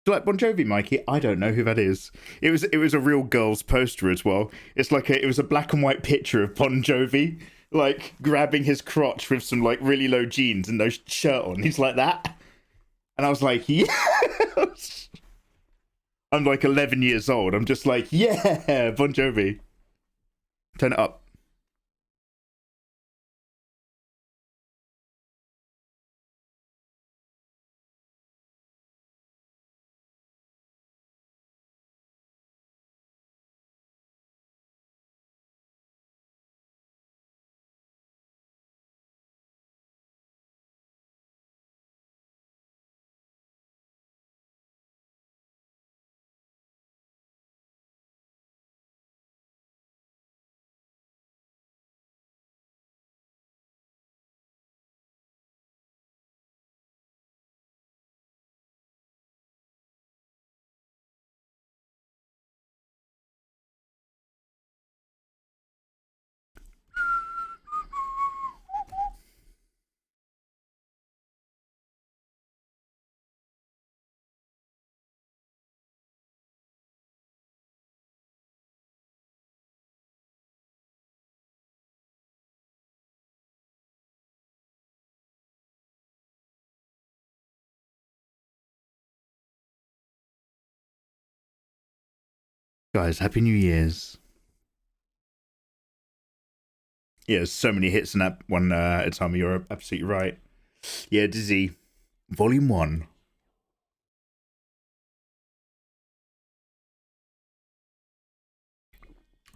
Do you like Bon Jovi, Mikey? I don't know who that is. It was a real girl's poster as well. It was a black and white picture of Bon Jovi, like grabbing his crotch with some like really low jeans and no shirt on. He's like that. And I was like, yes. I'm like 11 years old. I'm just like, yeah, Bon Jovi. Turn it up. Guys, Happy New Year's. Yeah, there's so many hits in that one at a time. You're absolutely right. Yeah, Dizzy. Volume 1.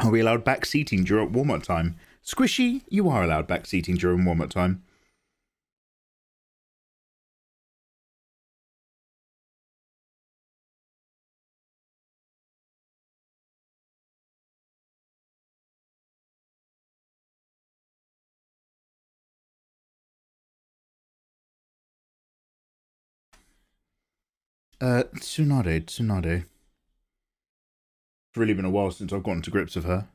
Are we allowed back seating during warm-up time? Squishy, you are allowed back seating during warm-up time. Tsunade. It's really been a while since I've gotten to grips with her.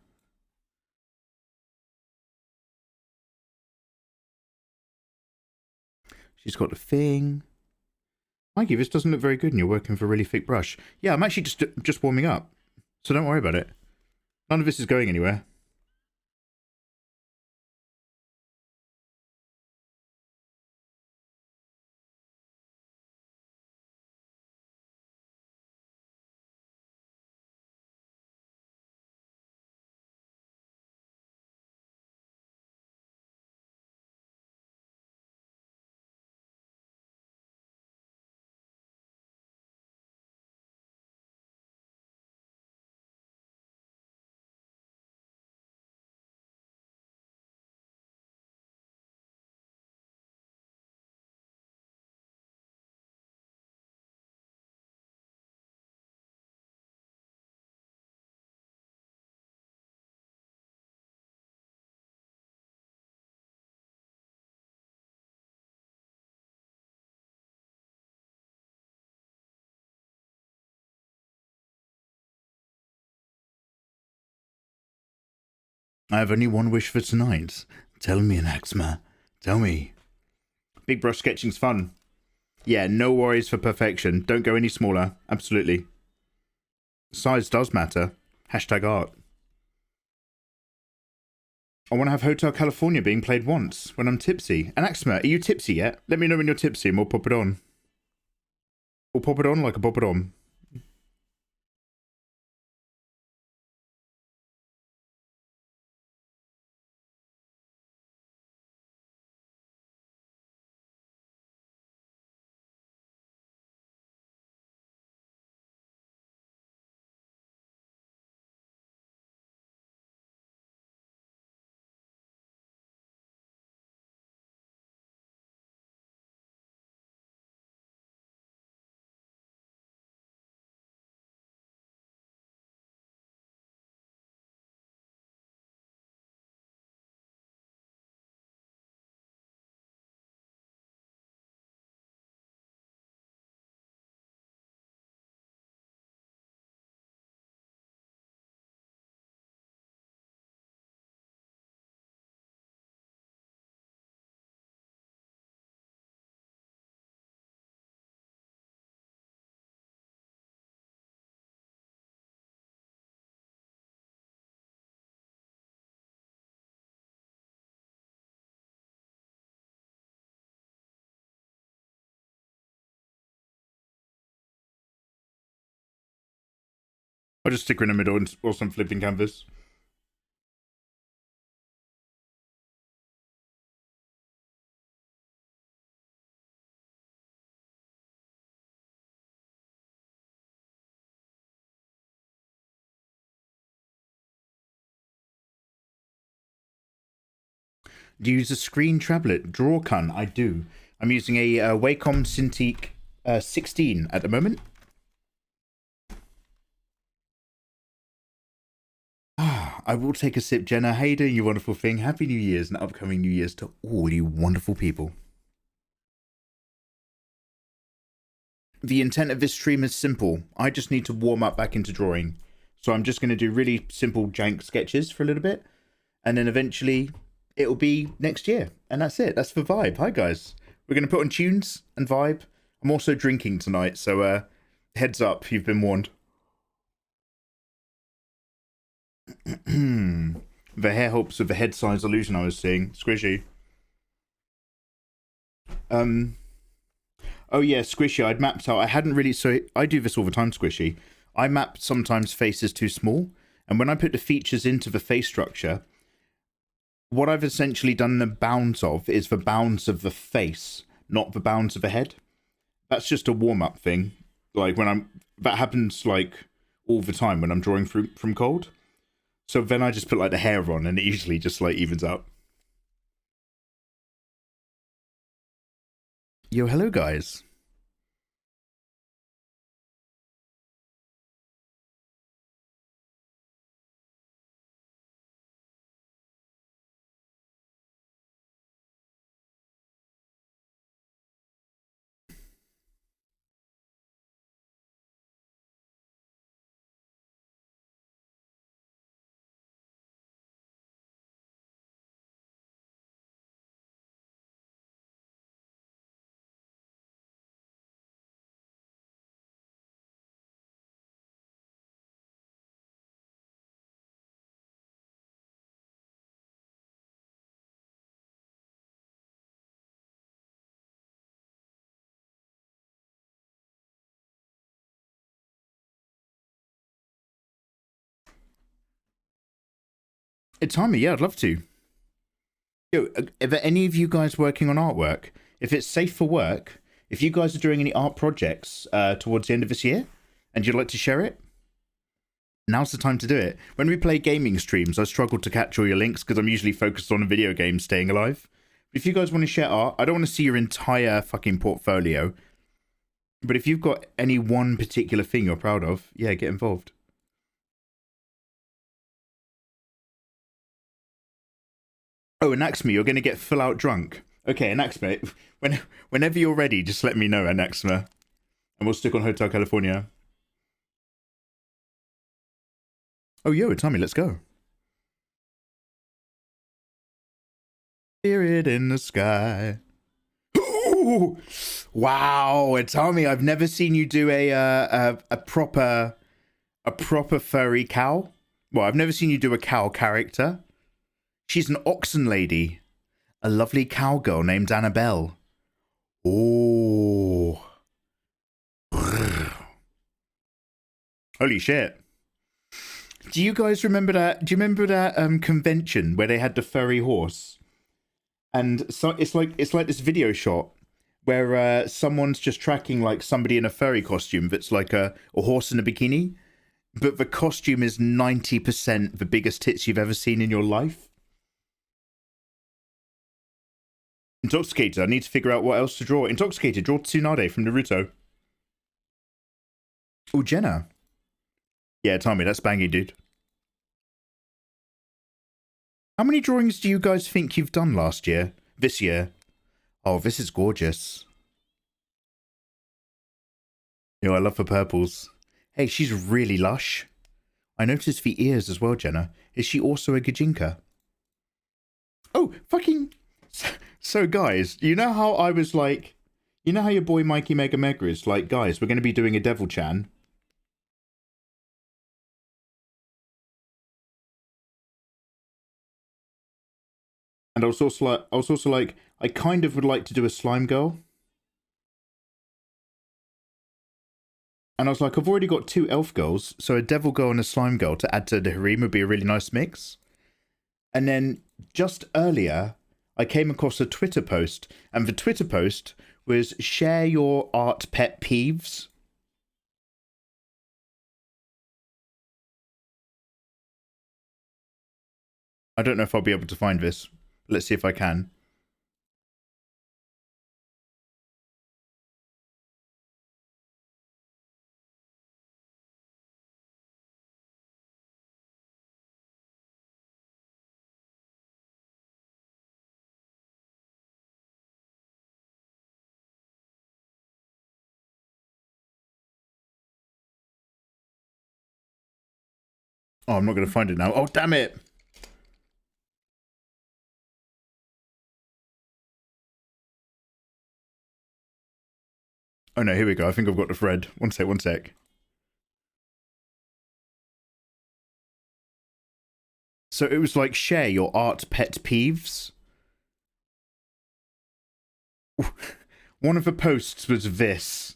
She's got a thing. Mikey, this doesn't look very good and you're working with a really thick brush. Yeah, I'm actually just warming up. So don't worry about it. None of this is going anywhere. I have only one wish for tonight. Tell me, Anaxma. Tell me. Big brush sketching's fun. Yeah, no worries for perfection. Don't go any smaller. Absolutely. Size does matter. Hashtag art. I want to have Hotel California being played once when I'm tipsy. Anaxma, are you tipsy yet? Let me know when you're tipsy and we'll pop it on. We'll pop it on like a pop it on. I'll just stick her in the middle and whilst I'm flipping canvas. Do you use a screen tablet? Drawcun, I do. I'm using a Wacom Cintiq 16 at the moment. I will take a sip, Jenna. How you doing, you wonderful thing? Happy New Year's and upcoming New Year's to all you wonderful people. The intent of this stream is simple. I just need to warm up back into drawing. So I'm just going to do really simple jank sketches for a little bit. And then eventually it'll be next year. And that's it. That's the vibe. Hi, guys. We're going to put on tunes and vibe. I'm also drinking tonight. So heads up. You've been warned. The hair helps with the head size illusion I was seeing. Squishy. Oh yeah, Squishy. I'd mapped out. I hadn't really. So I do this all the time, Squishy. I map sometimes faces too small, and when I put the features into the face structure, what I've essentially done the bounds of is the bounds of the face, not the bounds of the head. That's just a warm up thing. Like that happens like all the time when I'm drawing from cold. So then I just put like the hair on and it usually just like evens out. Yo, hello guys. It's time, yeah, I'd love to. Yo, are there any of you guys working on artwork? If it's safe for work, if you guys are doing any art projects towards the end of this year, and you'd like to share it, now's the time to do it. When we play gaming streams, I struggle to catch all your links because I'm usually focused on a video game staying alive. If you guys want to share art, I don't want to see your entire fucking portfolio. But if you've got any one particular thing you're proud of, yeah, get involved. Oh, Anaxma, you're going to get full out drunk. Okay, Anaxma, whenever you're ready, just let me know, Anaxma. And we'll stick on Hotel California. Oh, yo, Tommy, let's go. Spirit in the sky. Ooh, wow, Tommy, I've never seen you do a proper furry cow. Well, I've never seen you do a cow character. She's an oxen lady. A lovely cowgirl named Annabelle. Oh. Holy shit. Do you guys remember that? Do you remember that convention where they had the furry horse? And so it's like this video shot where someone's just tracking like somebody in a furry costume that's like a horse in a bikini, but the costume is 90% the biggest tits you've ever seen in your life. Intoxicated, I need to figure out what else to draw. Intoxicated, draw Tsunade from Naruto. Oh, Jenna. Yeah, Tommy, that's banging, dude. How many drawings do you guys think you've done last year? This year? Oh, this is gorgeous. Yo, I love the purples. Hey, she's really lush. I noticed the ears as well, Jenna. Is she also a Gajinka? Oh, fucking... So, guys, you know how I was like... You know how your boy mikeymegamega is like, guys, we're going to be doing a Devil Chan. And I was also like, I kind of would like to do a slime girl. And I was like, I've already got 2 elf girls, so a devil girl and a slime girl to add to the harem would be a really nice mix. And then just earlier, I came across a Twitter post, and the Twitter post was share your art pet peeves. I don't know if I'll be able to find this. Let's see if I can. Oh, I'm not going to find it now. Oh, damn it. Oh, no, here we go. I think I've got the thread. One sec. So it was like, share your art pet peeves. One of the posts was this.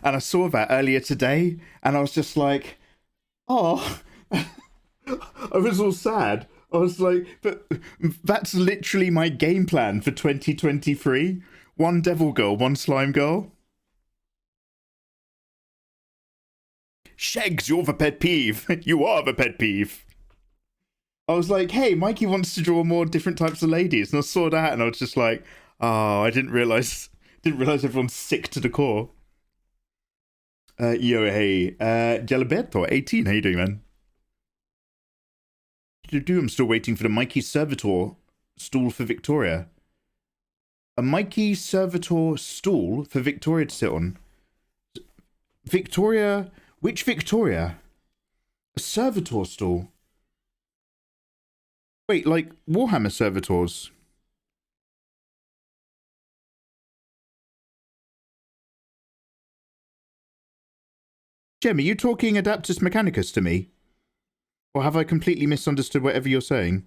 And I saw that earlier today, and I was just like, oh. I was all sad. I was like, but that's literally my game plan for 2023. 1 devil girl, 1 slime girl. Shegs, you're the pet peeve. You are the pet peeve. I was like, hey, Mikey wants to draw more different types of ladies. And I saw that, and I was just like, oh, I didn't realize everyone's sick to the core. Yo, hey, Gelaberto, 18, how you doing, man? I'm still waiting for the Mikey Servitor stool for Victoria. A Mikey Servitor stool for Victoria to sit on. Victoria? Which Victoria? A Servitor stool? Wait, like Warhammer Servitors? Jem, are you talking Adaptus Mechanicus to me? Or have I completely misunderstood whatever you're saying?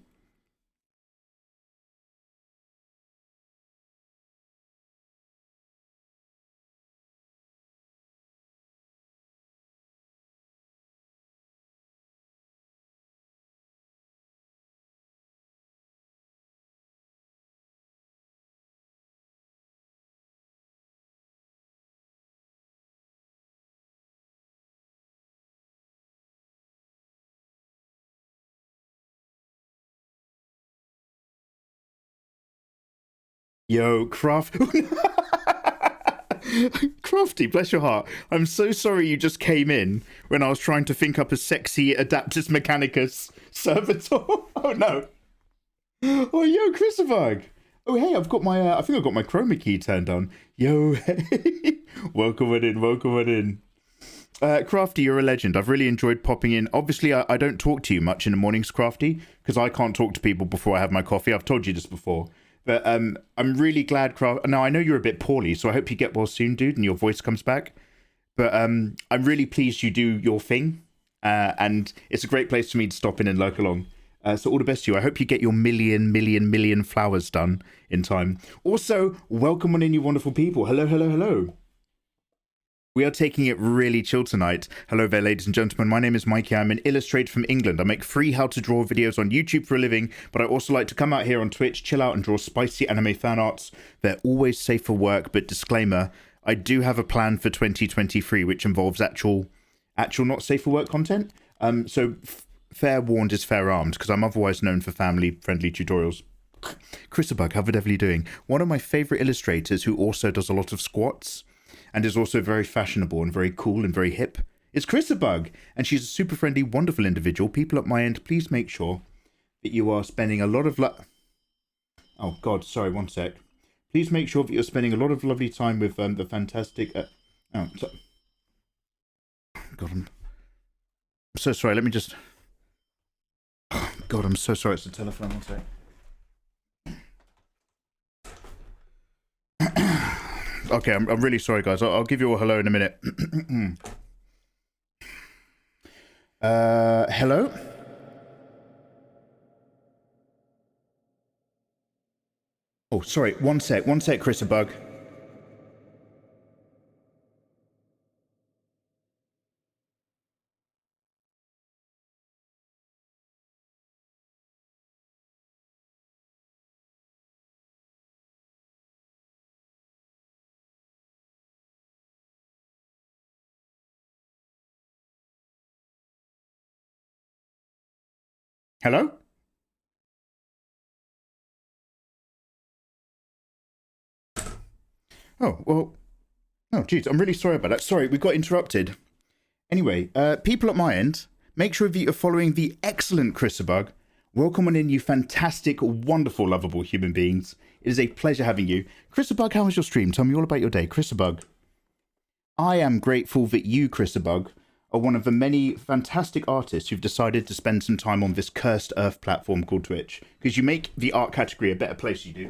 Yo, Crafty, bless your heart. I'm so sorry you just came in when I was trying to think up a sexy Adaptus Mechanicus servitor. Oh no. Oh, yo, Christopher. Oh, hey, I've got my, I think I've got my chroma key turned on. Yo, hey. Welcome in. Crafty, you're a legend. I've really enjoyed popping in. Obviously, I don't talk to you much in the mornings, Crafty, because I can't talk to people before I have my coffee. I've told you this before. But I'm really glad, now, I know you're a bit poorly, so I hope you get well soon, dude, and your voice comes back. But I'm really pleased you do your thing, and it's a great place for me to stop in and lurk along. So all the best to you. I hope you get your million flowers done in time. Also, welcome on in, you wonderful people. Hello. We are taking it really chill tonight. Hello there, ladies and gentlemen. My name is Mikey. I'm an illustrator from England. I make free how to draw videos on YouTube for a living, but I also like to come out here on Twitch, chill out and draw spicy anime fan arts. They're always safe for work, but disclaimer, I do have a plan for 2023, which involves actual not safe for work content. So fair warned is fair armed, because I'm otherwise known for family-friendly tutorials. Chrisabug, how the devil are you doing? One of my favorite illustrators who also does a lot of squats and is also very fashionable and very cool and very hip is Chrisabug, and she's a super friendly, wonderful individual. People at my end, please make sure that you are spending a lot of oh god, sorry, one sec. Please make sure that you're spending a lot of lovely time with the fantastic God, I'm so sorry. Let me just God, I'm so sorry. It's the telephone. One sec. Okay, I'm really sorry, guys. I'll give you a hello in a minute. Hello? Oh, sorry. One sec, Chrisabug. Hello? Oh, well, oh, geez, I'm really sorry about that. Sorry, we got interrupted. Anyway, people at my end, make sure that you're following the excellent Chrisabug. Welcome on in, you fantastic, wonderful, lovable human beings. It is a pleasure having you. Chrisabug, how was your stream? Tell me all about your day. Chrisabug, I am grateful that you, Chrisabug, are one of the many fantastic artists who've decided to spend some time on this cursed earth platform called Twitch, because you make the art category a better place, you do.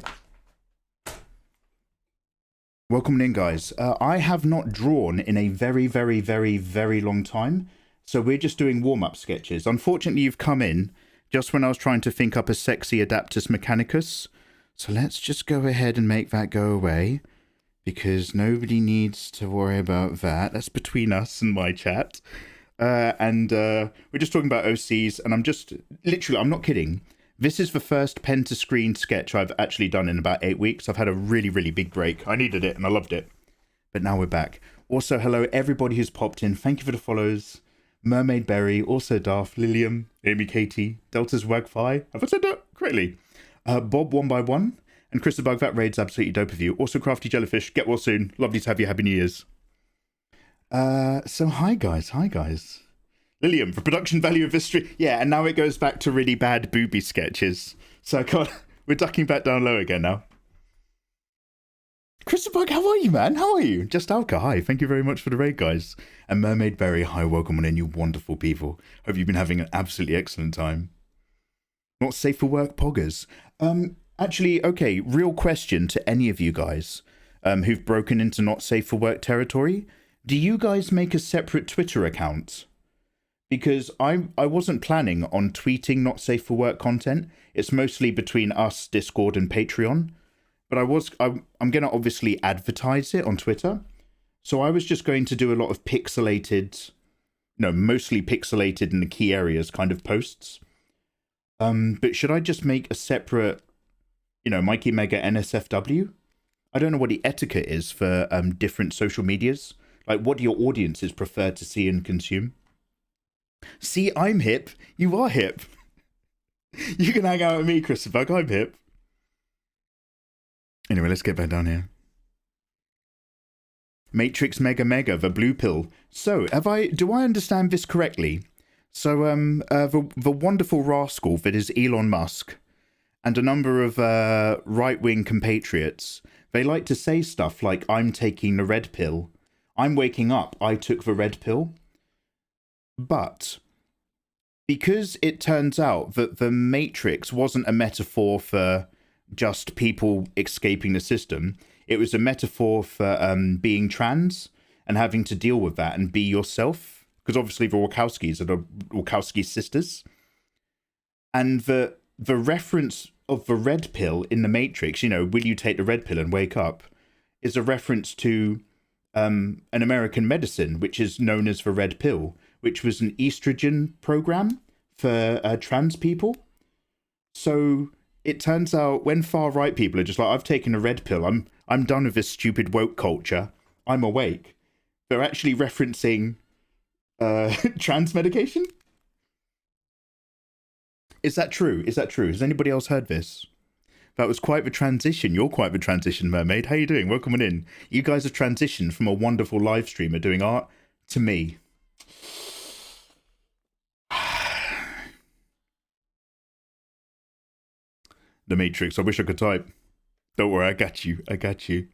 Welcome in, guys. I have not drawn in a very, very, very, very long time, so we're just doing warm-up sketches. Unfortunately, you've come in just when I was trying to think up a sexy Adaptus Mechanicus, so let's just go ahead and make that go away, because nobody needs to worry about that. That's between us and my chat. We're just talking about OCs, and I'm just, literally, I'm not kidding. This is the first pen-to-screen sketch I've actually done in about 8 weeks. I've had a really, really big break. I needed it, and I loved it. But now we're back. Also, hello, everybody who's popped in. Thank you for the follows. Mermaid Berry, also Darth, Lilium, Amy Katie, Delta's Wagfi. Have I said that correctly? Bob 1x1, and Chrisabug, that raid's absolutely dope of you. Also, Crafty Jellyfish, get well soon. Lovely to have you. Happy New Year's. So hi guys. Lilium, for production value of this stream. Yeah, and now it goes back to really bad booby sketches. So we're ducking back down low again now. Chrisabug, how are you, man? How are you? Just Alka, hi. Thank you very much for the raid, guys. And Mermaid Berry, hi. Welcome on in, you wonderful people. Hope you've been having an absolutely excellent time. Not safe for work, poggers. Actually, okay, real question to any of you guys who've broken into not safe for work territory. Do you guys make a separate Twitter account? Because I wasn't planning on tweeting not safe for work content. It's mostly between us, Discord, and Patreon. But I'm going to obviously advertise it on Twitter. So I was just going to do a lot of pixelated, mostly pixelated in the key areas kind of posts. But should I just make a separate, mikeymegamega NSFW? I don't know what the etiquette is for different social medias. Like, what do your audiences prefer to see and consume? See, I'm hip. You are hip. You can hang out with me, Chrisabug. I'm hip. Anyway, let's get back down here. Matrix Mega Mega, the blue pill. So, do I understand this correctly? So, the wonderful rascal that is Elon Musk and a number of right-wing compatriots, they like to say stuff like, I'm taking the red pill. I'm waking up. I took the red pill. But because it turns out that the Matrix wasn't a metaphor for just people escaping the system, it was a metaphor for being trans and having to deal with that and be yourself. Because obviously the Wachowskis are the Wachowski sisters. And the reference of the red pill in the Matrix, will you take the red pill and wake up, is a reference to an American medicine, which is known as the red pill, which was an estrogen program for trans people. So it turns out when far right people are just like, I've taken a red pill, I'm done with this stupid woke culture, I'm awake, they're actually referencing trans medication. Is that true? Has anybody else heard this? That was quite the transition. You're quite the transition, Mermaid. How you doing? Welcome on in. You guys have transitioned from a wonderful live streamer doing art to me. The Matrix. I wish I could type. Don't worry, I got you.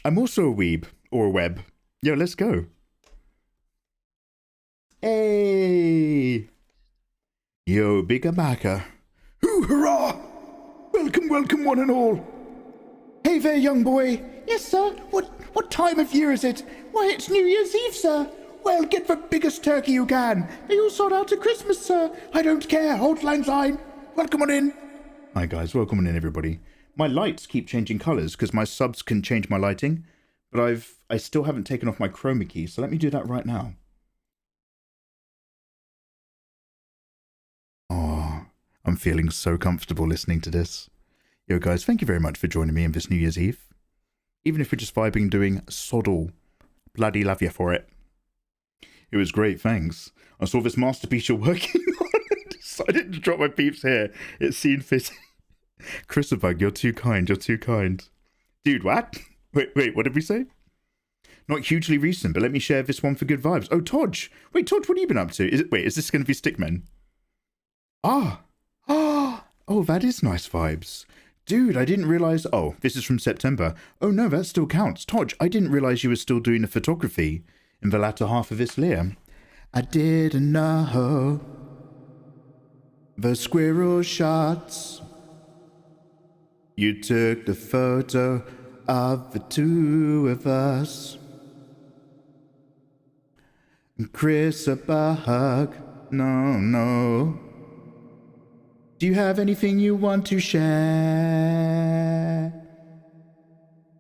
I'm also a weeb. Or a web. Yo, let's go. Hey! Yo, bigger backer. Hoo, hurrah! Welcome one and all. Hey there, young boy. Yes, sir. What time of year is it? Why, it's New Year's Eve, sir. Well, get the biggest turkey you can. They all sold out to Christmas, sir. I don't care. Hold line. Welcome on in. Hi, guys. Welcome on in, everybody. My lights keep changing colours because my subs can change my lighting, but I still haven't taken off my chroma key, so let me do that right now. Oh, I'm feeling so comfortable listening to this. Yo, guys, thank you very much for joining me on this New Year's Eve. Even if we're just vibing doing sod all. Bloody love you for it. It was great, thanks. I saw this masterpiece you're working on. I didn't drop my peeps here. It seemed fitting. Chrisabug, you're too kind. You're too kind. Dude, what? Wait, what did we say? Not hugely recent, but let me share this one for good vibes. Oh, Todge. Wait, Todge, what have you been up to? Is this going to be Stickmen? Oh, that is nice vibes. Dude, I didn't realize. Oh, this is from September. Oh, no, that still counts. Todge, I didn't realize you were still doing the photography in the latter half of this year. I didn't know the squirrel shots. You took the photo of the two of us. Chris a bug. No. Do you have anything you want to share?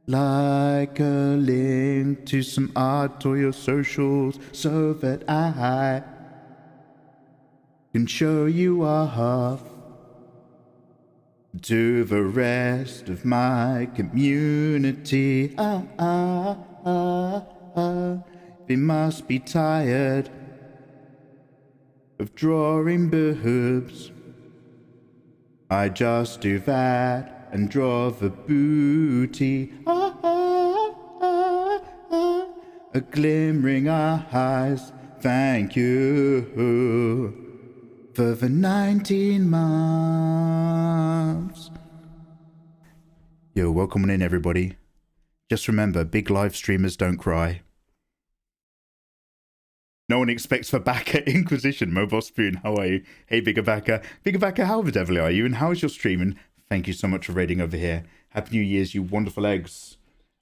Like a link to some art or your socials so that I can show you off to the rest of my community. They must be tired of drawing boobs. I just do that and draw the booty. A glimmering eyes. Thank you for the 19 months. Yo, welcome in everybody. Just remember, big live streamers don't cry. No one expects the Baka Inquisition. Mobile Spoon, how are you? Hey, Bigger Baka. Bigger Baka, how the devil are you? And how is your stream? And thank you so much for raiding over here. Happy New Year's, you wonderful eggs.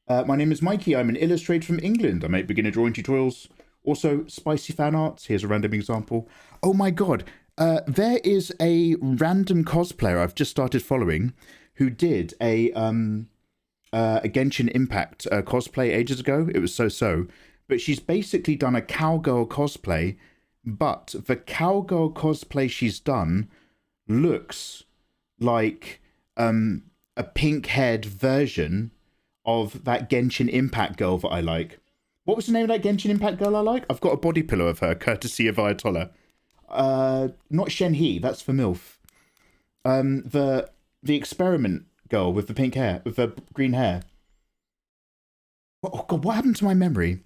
My name is Mikey. I'm an illustrator from England. I make beginner drawing tutorials. Also, spicy fan arts. Here's a random example. Oh my god. There is a random cosplayer I've just started following who did a Genshin Impact cosplay ages ago. It was so. But she's basically done a cowgirl cosplay, but the cowgirl cosplay she's done looks like a pink-haired version of that Genshin Impact girl that I like. What was the name of that Genshin Impact girl I like? I've got a body pillow of her, courtesy of Ayatollah. Not Shenhe, that's for MILF. The experiment girl with the pink hair, with the green hair. Oh god, what happened to my memory?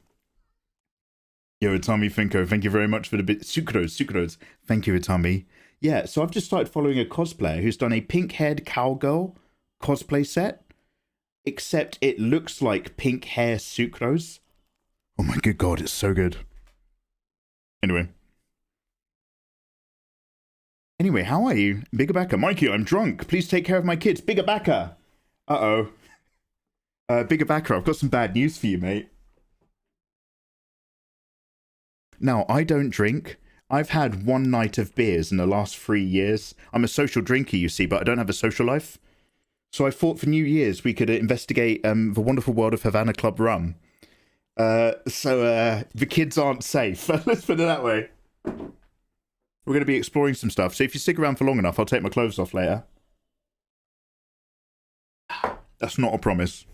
Yo, Itami Finko, thank you very much for the bit. Sucrose. Thank you, Itami. Yeah, so I've just started following a cosplayer who's done a pink-haired cowgirl cosplay set, except it looks like pink hair Sucrose. Oh my good god, it's so good. Anyway, how are you? Bigger Backer. Mikey, I'm drunk. Please take care of my kids. Bigger Backer. Uh-oh. Bigger Backer, I've got some bad news for you, mate. Now, I don't drink. I've had one night of beers in the last 3 years. I'm a social drinker, you see, but I don't have a social life. So I thought for New Year's we could investigate the wonderful world of Havana Club rum. So the kids aren't safe. Let's put it that way. We're going to be exploring some stuff. So if you stick around for long enough, I'll take my clothes off later. That's not a promise.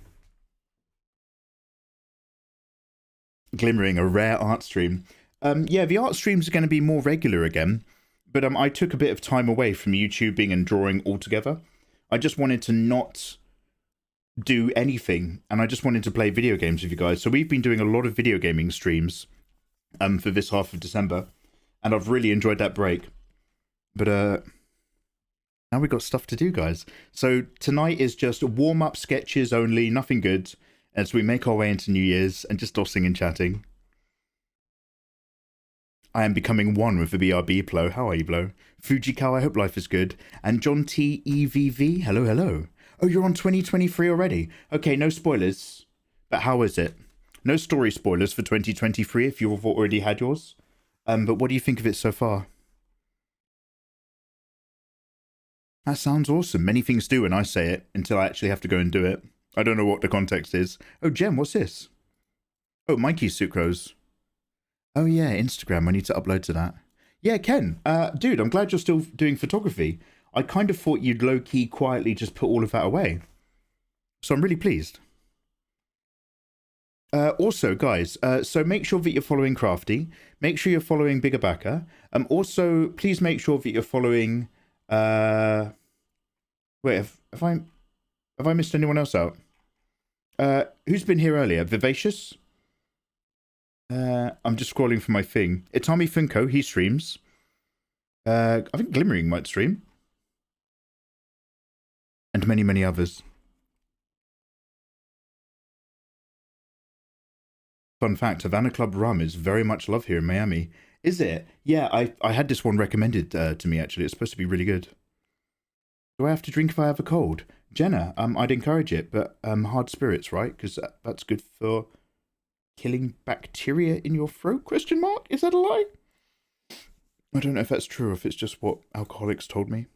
Glimmering, a rare art stream. Yeah, the art streams are going to be more regular again, but I took a bit of time away from YouTubing and drawing altogether. I just wanted to not do anything, and I just wanted to play video games with you guys. So we've been doing a lot of video gaming streams for this half of December, and I've really enjoyed that break. But now we've got stuff to do, guys. So tonight is just warm-up sketches only, nothing good, as we make our way into New Year's and just dossing and chatting. I am becoming one with the BRB Plo. How are you, Blo? Fujikawa, I hope life is good. And John T. EVV, hello. Oh, you're on 2023 already? Okay, no spoilers. But how is it? No story spoilers for 2023 if you've already had yours. But what do you think of it so far? That sounds awesome. Many things do when I say it, until I actually have to go and do it. I don't know what the context is. Oh, Jem, what's this? Oh, Mikey's Sucrose. Oh yeah, Instagram. I need to upload to that. Yeah, Ken. Dude, I'm glad you're still doing photography. I kind of thought you'd low-key quietly just put all of that away. So I'm really pleased. Also, guys, so make sure that you're following Crafty. Make sure you're following Bigger Backer. Also, please make sure that you're following. Wait, have I missed anyone else out? Who's been here earlier? Vivacious. I'm just scrolling for my thing. Itami Funko, he streams. I think Glimmering might stream. And many, many others. Fun fact, Havana Club rum is very much loved here in Miami. Is it? Yeah, I had this one recommended to me, actually. It's supposed to be really good. Do I have to drink if I have a cold? Jenna, I'd encourage it, but hard spirits, right? Because that's good for killing bacteria in your throat, question mark? Is that a lie? I don't know if that's true or if it's just what alcoholics told me.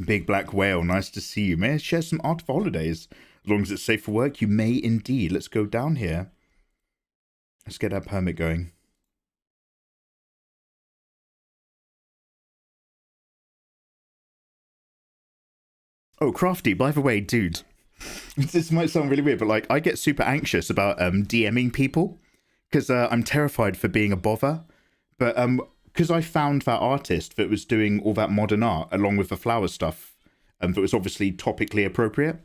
Big Black Whale, nice to see you. May I share some art for holidays? As long as it's safe for work, you may indeed. Let's go down here. Let's get our permit going. Oh, Crafty, by the way, dude. This might sound really weird, but like I get super anxious about DMing people because I'm terrified for being a bother. But because I found that artist that was doing all that modern art along with the flower stuff that was obviously topically appropriate,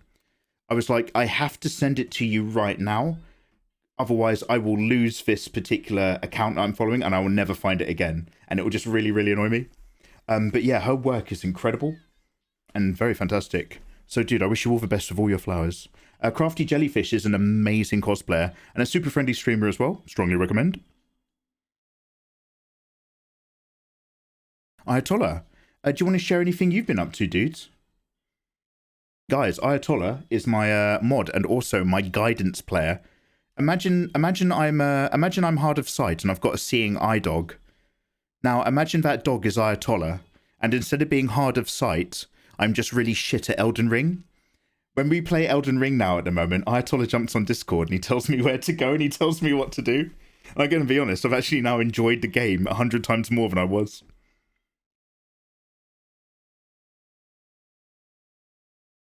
I was like, I have to send it to you right now. Otherwise, I will lose this particular account I'm following and I will never find it again. And it will just really, really annoy me. But yeah, her work is incredible and very fantastic. So, dude, I wish you all the best of all your flowers. Crafty Jellyfish is an amazing cosplayer and a super friendly streamer as well. Strongly recommend. Ayatollah, do you want to share anything you've been up to, dudes? Guys, Ayatollah is my mod and also my guidance player. Imagine I'm hard of sight and I've got a seeing eye dog. Now, imagine that dog is Ayatollah, and instead of being hard of sight, I'm just really shit at Elden Ring. When we play Elden Ring now at the moment, Ayatollah jumps on Discord and he tells me where to go and he tells me what to do. And I'm going to be honest, I've actually now enjoyed the game 100 times more than I was.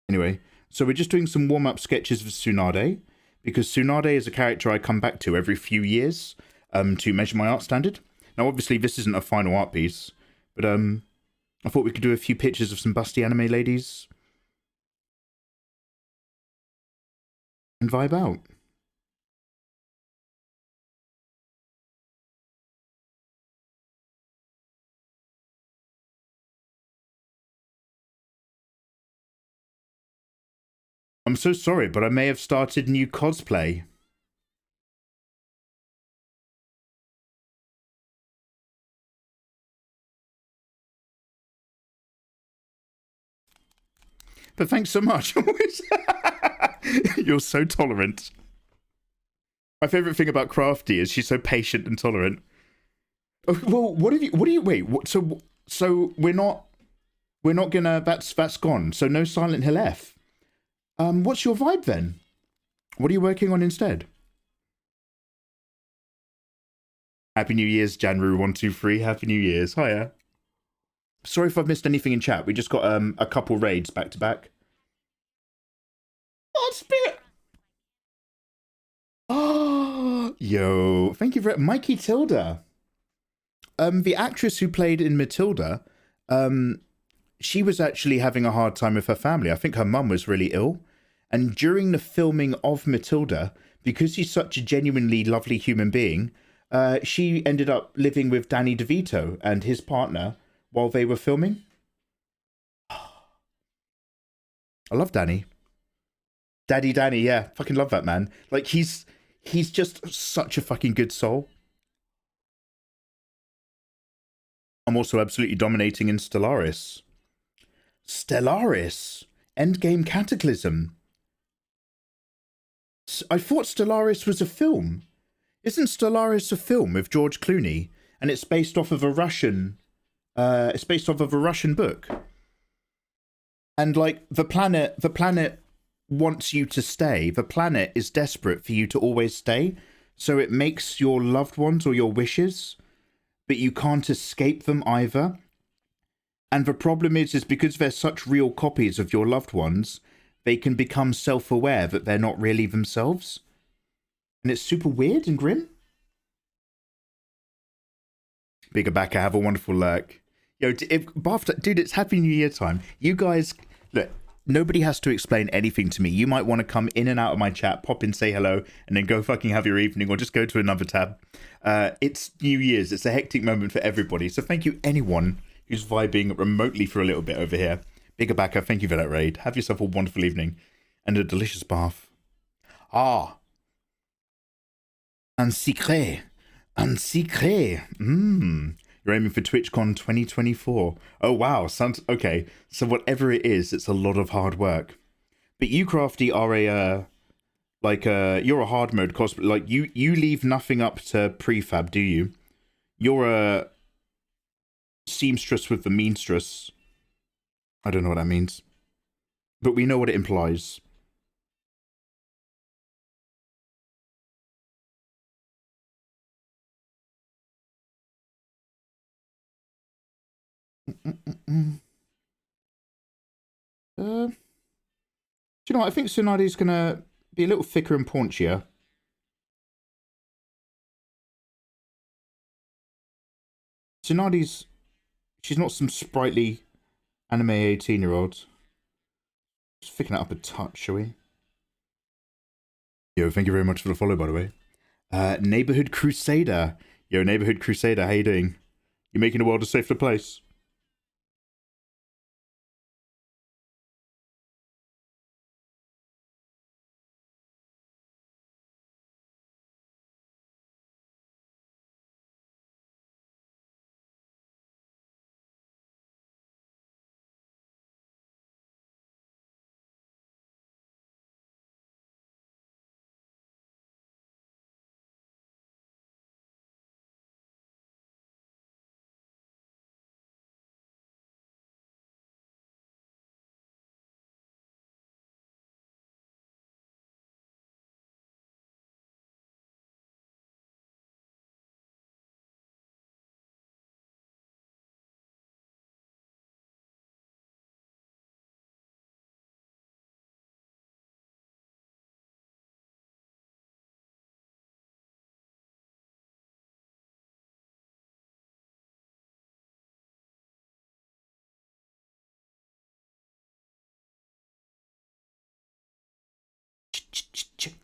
Anyway, so we're just doing some warm-up sketches of Tsunade, because Tsunade is a character I come back to every few years to measure my art standard. Now, obviously, this isn't a final art piece, but I thought we could do a few pictures of some busty anime ladies and vibe out. I'm so sorry, but I may have started new cosplay. But thanks so much. You're so tolerant. My favorite thing about Crafty is she's so patient and tolerant. Oh, well, what do you wait? So we're not gonna. That's gone. So no Silent Hill F. What's your vibe then? What are you working on instead? Happy New Year's, January 123. Happy New Year's. Hiya. Sorry if I've missed anything in chat. We just got a couple raids back to back. Oh, Spirit. Oh, yo. Thank you for Mikey Tilda. The actress who played in Matilda, she was actually having a hard time with her family. I think her mum was really ill. And during the filming of Matilda, because she's such a genuinely lovely human being, she ended up living with Danny DeVito and his partner while they were filming. I love Danny. Daddy Danny, yeah. Fucking love that man. Like, he's just such a fucking good soul. I'm also absolutely dominating in Stellaris. Stellaris? Endgame Cataclysm. I thought Stellaris was a film. Isn't Stellaris a film with George Clooney? And it's based off of a Russian... it's based off of a Russian book. And, like, the planet wants you to stay. The planet is desperate for you to always stay. So it makes your loved ones or your wishes, but you can't escape them either. And the problem is because they're such real copies of your loved ones, they can become self-aware that they're not really themselves. And it's super weird and grim. Bigger backer, have a wonderful lurk. Yo, dude, it's Happy New Year time. You guys, look, nobody has to explain anything to me. You might want to come in and out of my chat, pop in, say hello, and then go fucking have your evening, or just go to another tab. It's New Year's. It's a hectic moment for everybody. So thank you, anyone who's vibing remotely for a little bit over here. Bigger backer, thank you for that raid. Have yourself a wonderful evening and a delicious bath. Ah. Un secret. Un secret. You're aiming for TwitchCon 2024. Oh, wow. Sounds okay. So whatever it is, it's a lot of hard work. But you, Crafty, are you're a hard mode cosplayer. Like, you leave nothing up to prefab, do you? You're a seamstress with the meanstress. I don't know what that means. But we know what it implies. Do you know what? I think Tsunadi's gonna be a little thicker and paunchier. Tsunadi's... She's not some sprightly anime 18-year-old. Just thicken it up a touch, shall we? Yo, thank you very much for the follow, by the way. Neighborhood Crusader. Yo, Neighborhood Crusader, how you doing? You making the world a safer place?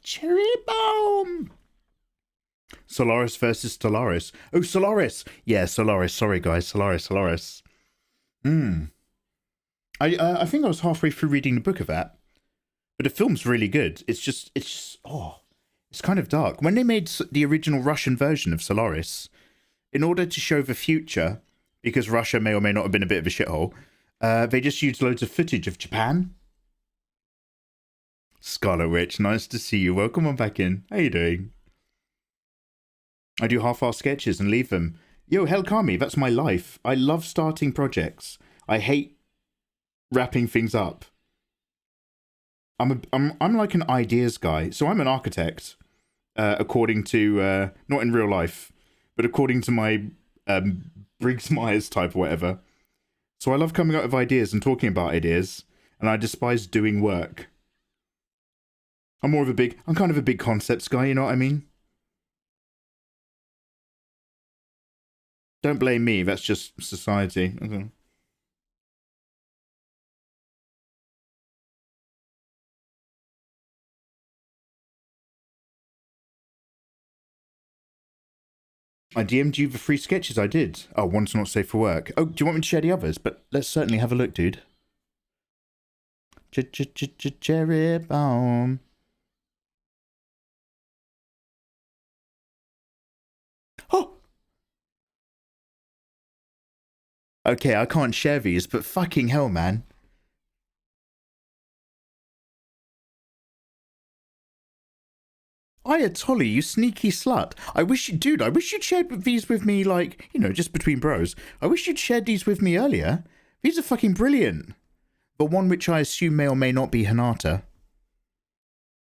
Cherry bomb. Solaris versus Stellaris. Oh, Solaris. Yeah, Solaris. Sorry, guys. Solaris. I think I was halfway through reading the book of that, but the film's really good. It's just it's kind of dark. When they made the original Russian version of Solaris, in order to show the future, because Russia may or may not have been a bit of a shithole, they just used loads of footage of Japan. Scarlet Witch, nice to see you. Welcome on back in. How you doing? I do half-assed sketches and leave them. Yo, Hellkami, that's my life. I love starting projects. I hate wrapping things up. I'm like an ideas guy. So I'm an architect, according to not in real life, but according to my Briggs Myers type or whatever. So I love coming up with ideas and talking about ideas, and I despise doing work. I'm kind of a big concepts guy, you know what I mean? Don't blame me, that's just society. Okay. I DM'd you the 3 sketches I did. Oh, one's not safe for work. Oh, do you want me to share the others? But let's certainly have a look, dude. Cherry bomb. Oh! Okay, I can't share these, but fucking hell, man. Ayatollah, you sneaky slut. I wish you'd shared these with me, like, you know, just between bros. I wish you'd shared these with me earlier. These are fucking brilliant. But one which I assume may or may not be Hinata.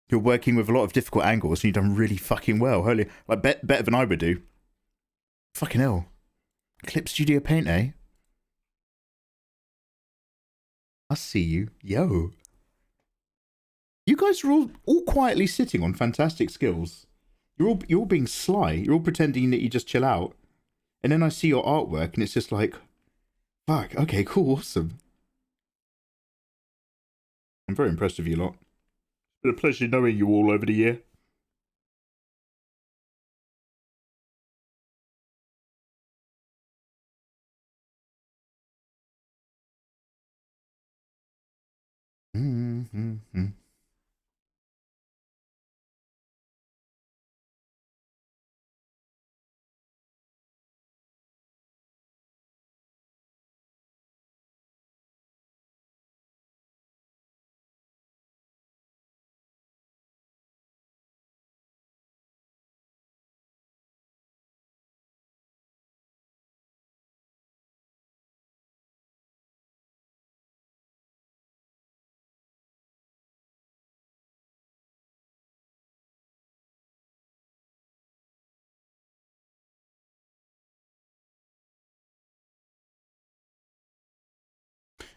You're working with a lot of difficult angles and you've done really fucking well. Holy, like, better than I would do. Fucking hell. Clip Studio Paint, eh? I see you. Yo. You guys are all quietly sitting on fantastic skills. You're all being sly. You're all pretending that you just chill out. And then I see your artwork and it's just like, fuck, okay, cool, awesome. I'm very impressed with you lot. It's been a pleasure knowing you all over the year. Mm-hmm.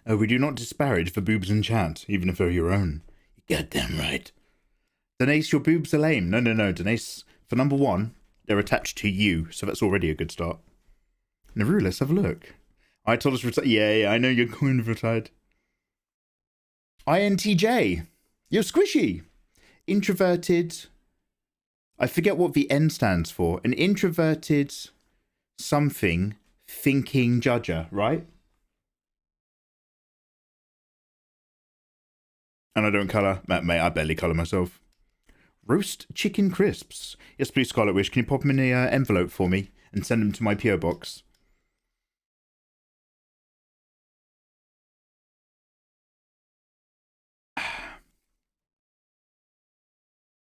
We do not disparage for boobs in chat, even if they're your own. You goddamn right. Denace, your boobs are lame. No, Denace, for number one, they're attached to you, so that's already a good start. Naru, let's have a look. I told us retired. Yeah, I know you're kind of retired. INTJ, you're squishy. Introverted. I forget what the N stands for. An introverted something thinking judger, right? And I don't colour. Mate, I barely colour myself. Roast chicken crisps. Yes, please, Scarlet Wish. Can you pop them in the envelope for me and send them to my PO box?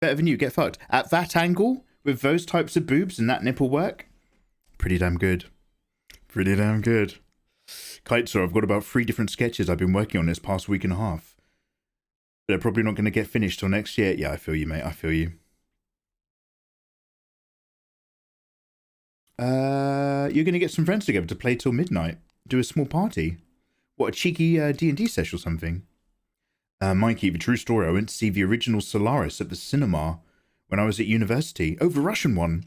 Better than you, get fucked. At that angle, with those types of boobs and that nipple work, pretty damn good. Pretty damn good. Kitesaw, I've got about 3 different sketches I've been working on this past week and a half. They're probably not going to get finished till next year. Yeah, I feel you, mate. I feel you. You're going to get some friends together to play till midnight. Do a small party. What, a cheeky D&D sesh or something? Mikey, the true story, I went to see the original Solaris at the cinema when I was at university. Oh, the Russian one.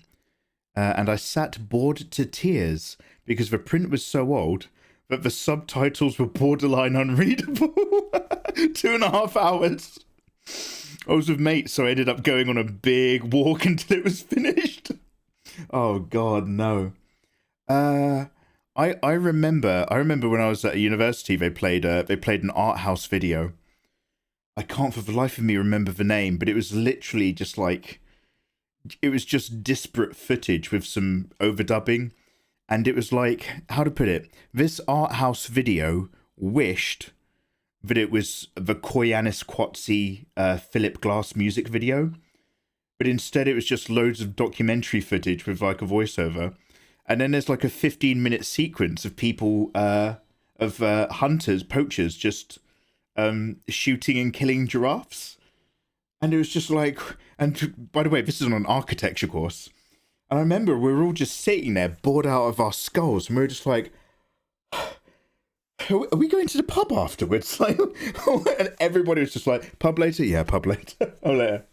And I sat bored to tears because the print was so old that the subtitles were borderline unreadable. 2.5 hours. I was with mates, so I ended up going on a big walk until it was finished. Oh God, no. I remember when I was at university, they played an art house video. I can't for the life of me remember the name, but it was literally just like, it was just disparate footage with some overdubbing. And it was like, how to put it, this art house video wished that it was the Koyanis Quatsi Philip Glass music video. But instead it was just loads of documentary footage with like a voiceover. And then there's like a 15-minute sequence of people, hunters, poachers, just shooting and killing giraffes. And it was just like, and by the way, this is on an architecture course. And I remember we were all just sitting there, bored out of our skulls, and we were just like, are we going to the pub afterwards? Like, and everybody was just like, pub later? Yeah, pub later. Oh, later.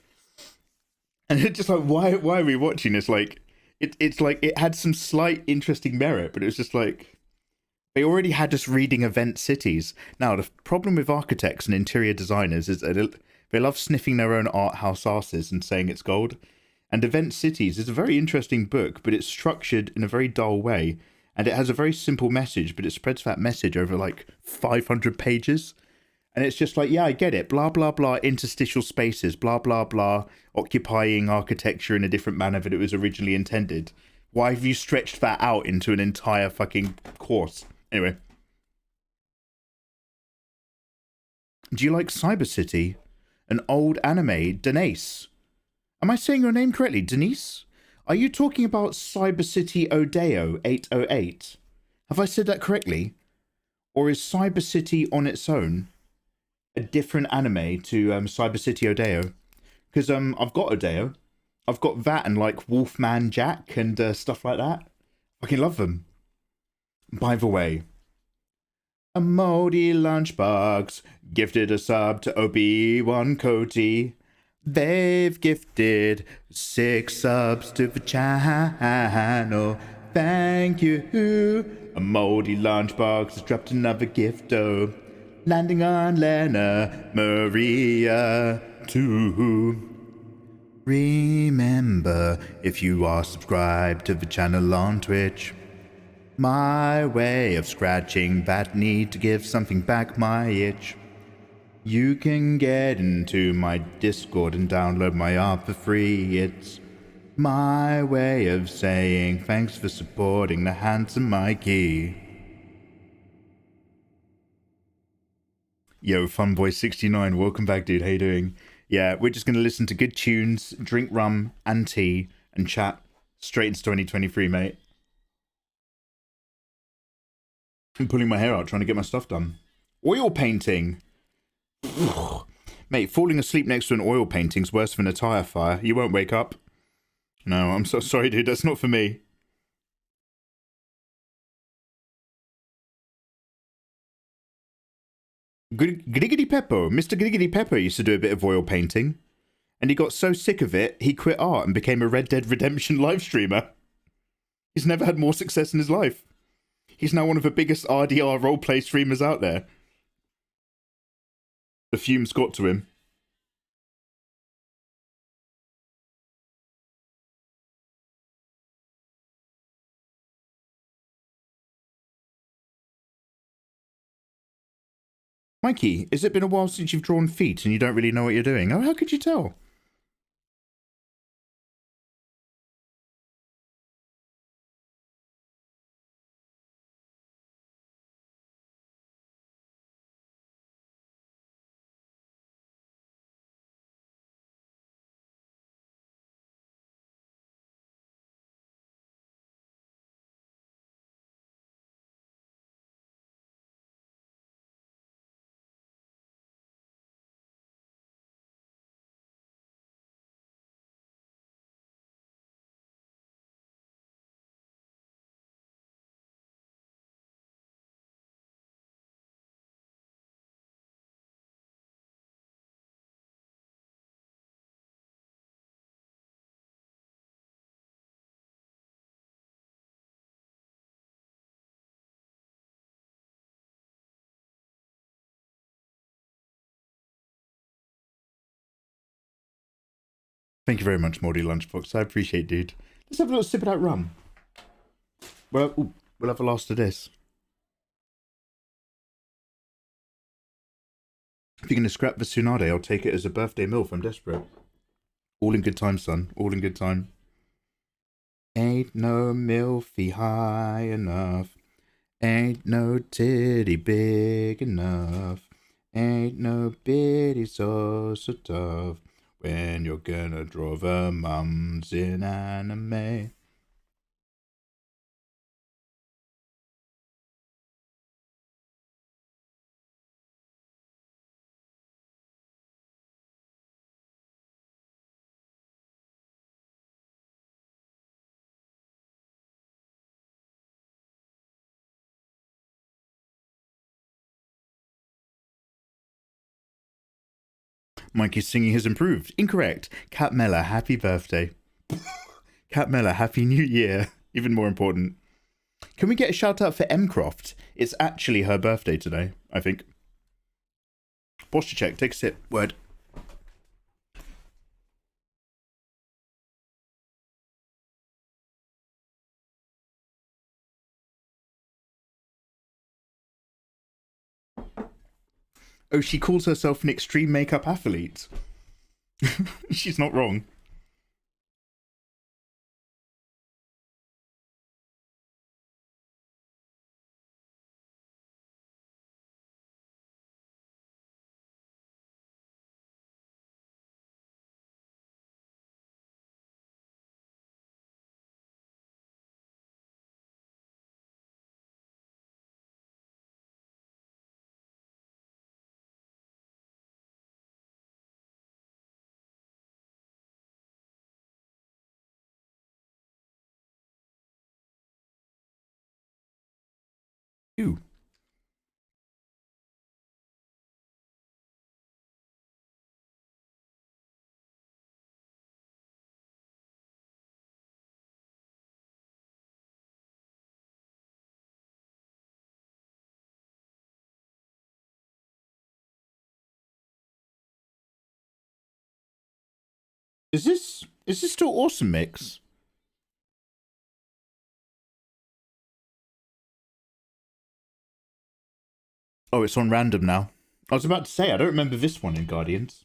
And it's just like, why are we watching this? Like, it's like, it had some slight interesting merit, but it was just like, they already had us reading event cities. Now, the problem with architects and interior designers is that they love sniffing their own art house asses and saying it's gold. And Event Cities is a very interesting book, but it's structured in a very dull way. And it has a very simple message, but it spreads that message over like 500 pages. And it's just like, yeah, I get it. Blah, blah, blah, interstitial spaces, blah, blah, blah, occupying architecture in a different manner than it was originally intended. Why have you stretched that out into an entire fucking course? Anyway. Do you like Cyber City? An old anime, Denise. Am I saying your name correctly, Denise? Are you talking about Cyber City Odeo 808? Have I said that correctly? Or is Cyber City on its own a different anime to Cyber City Odeo? Because I've got Odeo. I've got that and like Wolfman Jack and stuff like that. I fucking love them. By the way, A moldy lunchbox gifted a sub to Obi-Wan Cody. They've gifted 6 subs to the channel. Thank you. A moldy lunchbox has dropped another gifto, landing on Lena Maria too. Remember, if you are subscribed to the channel on Twitch, my way of scratching that need to give something back my itch. You can get into my Discord and download my art for free. It's my way of saying thanks for supporting the handsome Mikey. Yo, Funboy69, welcome back, dude. How you doing? Yeah, we're just going to listen to good tunes, drink rum and tea, and chat straight into 2023, mate. I'm pulling my hair out, trying to get my stuff done. Oil painting! Mate, falling asleep next to an oil painting's worse than a tire fire. You won't wake up. No, I'm so sorry, dude. That's not for me. Griggity Peppo. Mr. Griggity Peppo used to do a bit of oil painting. And he got so sick of it, he quit art and became a Red Dead Redemption live streamer. He's never had more success in his life. He's now one of the biggest RDR roleplay streamers out there. The fumes got to him. Mikey, has it been a while since you've drawn feet and you don't really know what you're doing? Oh, how could you tell? Thank you very much, Morty Lunchbox. I appreciate it, dude. Let's have a little sip of that rum. Well, we'll have a last of this. If you're going to scrap the Tsunade, I'll take it as a birthday meal if I'm desperate. All in good time, son. All in good time. Ain't no milfy high enough. Ain't no titty big enough. Ain't no bitty so tough. When you're gonna draw the mums in anime. Mikey's singing has improved. Incorrect. Cat Mella, happy birthday. Cat Mella, happy new year. Even more important. Can we get a shout out for Mcroft? It's actually her birthday today, I think. Posture check, take a sip. Word. Oh, she calls herself an extreme makeup athlete. She's not wrong. Ooh. Is this still Awesome Mix? Oh, it's on random now. I was about to say, I don't remember this one in Guardians.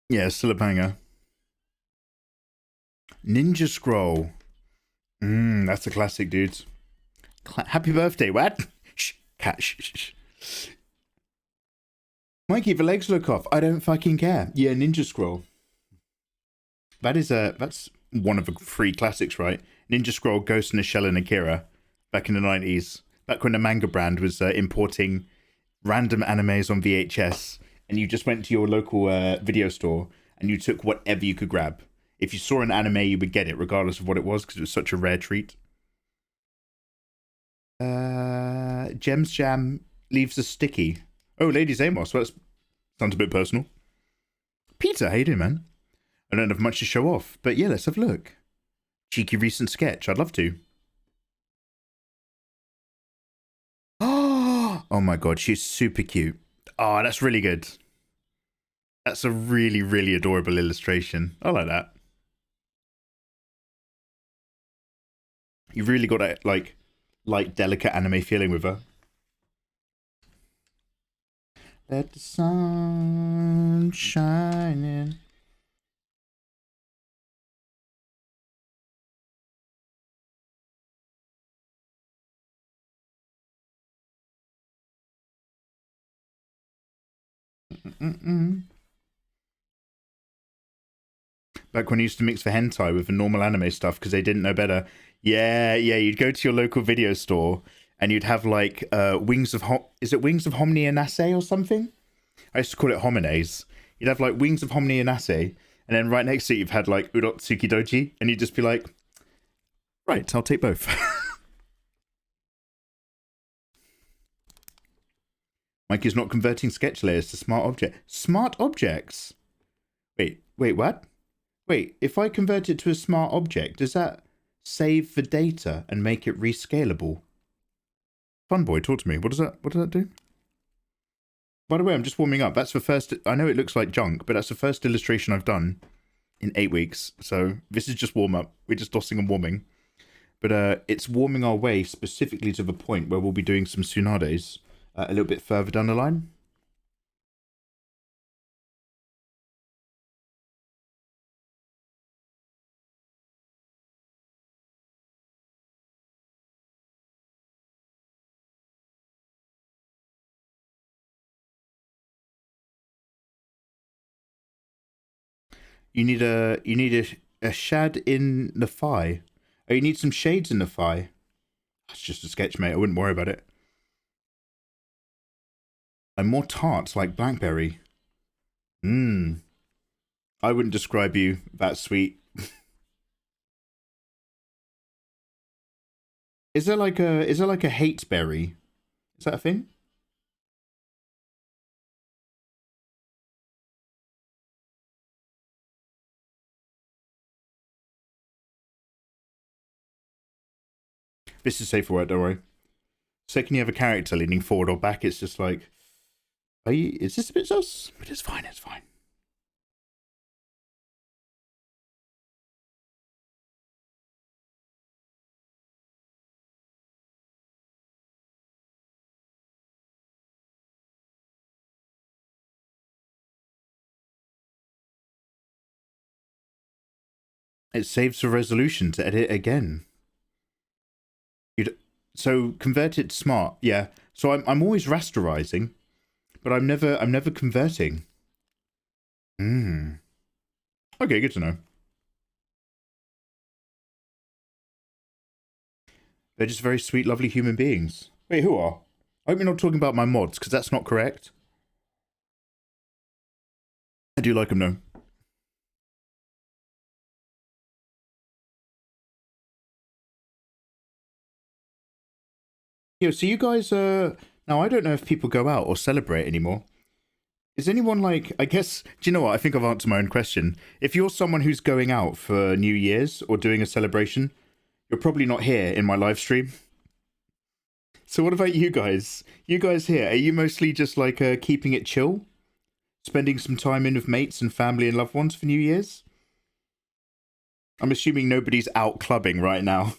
Yeah, still a banger. Ninja Scroll. That's a classic, dudes. Happy birthday, what? Shh, cat, shh. Mikey, the legs look off. I don't fucking care. Yeah, Ninja Scroll. That's one of the three classics, right? Ninja Scroll, Ghost in the Shell, and Akira. Back in the 90s. Back when the manga brand was importing random animes on VHS, and you just went to your local video store and you took whatever you could grab. If you saw an anime, you would get it, regardless of what it was, because it was such a rare treat. Gems Jam leaves a sticky. Oh, Ladies Amos. Well, that sounds a bit personal. Peter, how you doing, man? I don't have much to show off, but yeah, let's have a look. Cheeky recent sketch. I'd love to. Oh my god, she's super cute. Oh, that's really good. That's a really, really adorable illustration. I like that. You've really got that, like, light, delicate anime feeling with her. Let the sun shine in. Back when I used to mix the hentai with the normal anime stuff because they didn't know better. Yeah, you'd go to your local video store and you'd have like wings of is it wings of Homini Anase or something? I used to call it homines. You'd have like wings of Homini Anase, and then right next to it you've had like Urotsuki Doji, and you'd just be like, right, I'll take both. Mikey's not converting sketch layers to smart objects. Smart objects? Wait, what? Wait, if I convert it to a smart object, does that save the data and make it rescalable? Funboy, talk to me. What does that do? By the way, I'm just warming up. That's the first. I know it looks like junk, but that's the first illustration I've done in 8 weeks. So this is just warm up. We're just tossing and warming. But it's warming our way specifically to the point where we'll be doing some tsunades a little bit further down the line. You need a shad in the thigh. Oh, you need some shades in the thigh. That's just a sketch, mate. I wouldn't worry about it. I'm more tart, like blackberry. Mmm. I wouldn't describe you that sweet. Is there like a hate berry? Is that a thing? This is safe for work, don't worry. Second you have a character leaning forward or back, it's just like, is this a bit sus? But it's fine, it's fine. It saves the resolution to edit again. So convert it to smart. Yeah. So I'm always rasterizing, but I'm never converting. Okay, good to know. They're just very sweet, lovely human beings. Wait, who are? I hope you're not talking about my mods, because that's not correct. I do like them though. Yo, so you guys, now I don't know if people go out or celebrate anymore. Is anyone like, I guess, do you know what? I think I've answered my own question. If you're someone who's going out for New Year's or doing a celebration, you're probably not here in my live stream. So what about you guys? You guys here, are you mostly just like keeping it chill? Spending some time in with mates and family and loved ones for New Year's? I'm assuming nobody's out clubbing right now.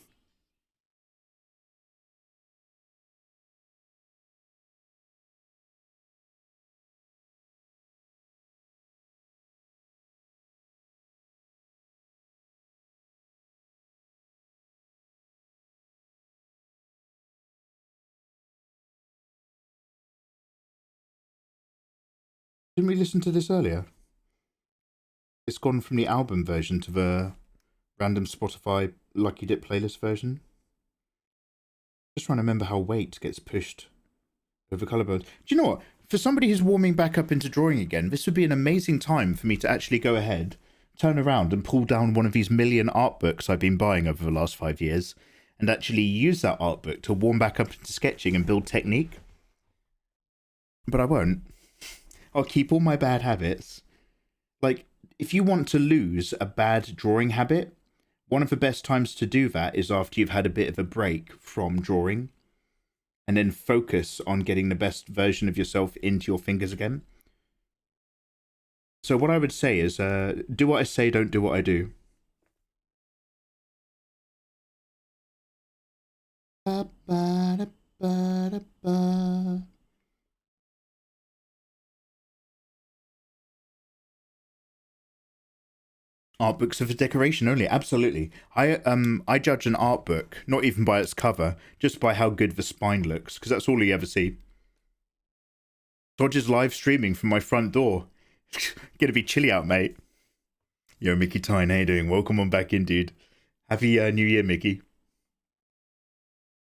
Didn't we listen to this earlier? It's gone from the album version to the random Spotify Lucky Dip playlist version. Just trying to remember how weight gets pushed over collarbones. Do you know what? For somebody who's warming back up into drawing again, this would be an amazing time for me to actually go ahead, turn around and pull down one of these million art books I've been buying over the last 5 years and actually use that art book to warm back up into sketching and build technique. But I won't. I'll keep all my bad habits. Like, if you want to lose a bad drawing habit, one of the best times to do that is after you've had a bit of a break from drawing and then focus on getting the best version of yourself into your fingers again. So what I would say is, do what I say, don't do what I do. Ba, ba, da, ba, da, ba. Art books are for decoration only. Absolutely. I judge an art book not even by its cover, just by how good the spine looks, because that's all you ever see. Dodger's live streaming from my front door. Gonna be chilly out, mate. Yo, Mickey Tyne, how you doing? Welcome on back in, dude. Happy New Year, Mickey.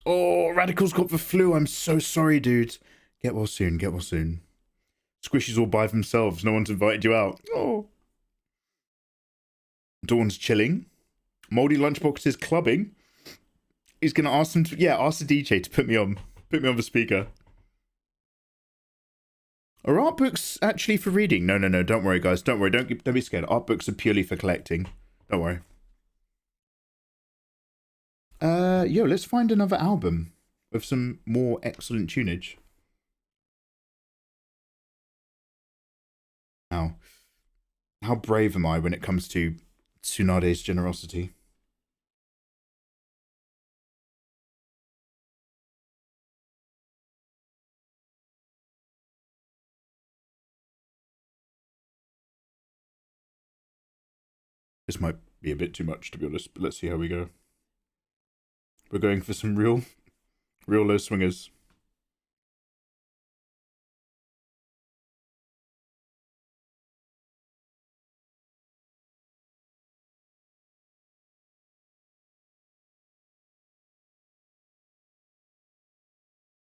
Oh, Radical's got the flu. I'm so sorry, dude. Get well soon. Get well soon. Squishy's all by themselves. No one's invited you out. Oh. Dawn's chilling. Moldy Lunchbox is clubbing. He's gonna ask them to, yeah, ask the DJ to put me on the speaker. Are art books actually for reading? No. Don't worry, guys. Don't worry. Don't be scared. Art books are purely for collecting. Don't worry. Yo, let's find another album with some more excellent tunage. How brave am I when it comes to Tsunade's generosity? This might be a bit too much, to be honest, but let's see how we go. We're going for some real low swingers.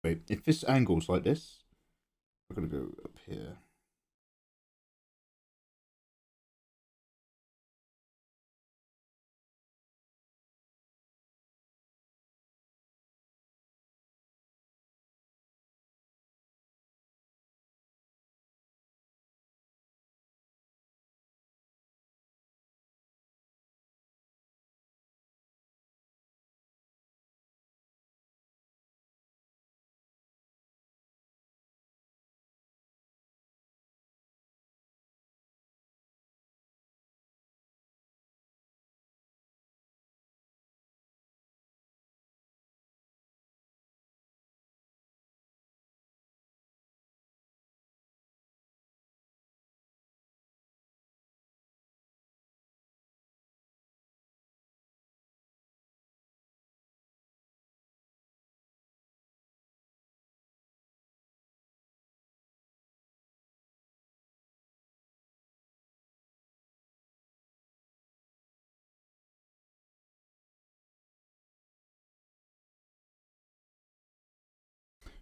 Wait, if this angle's like this, we're gonna go up here.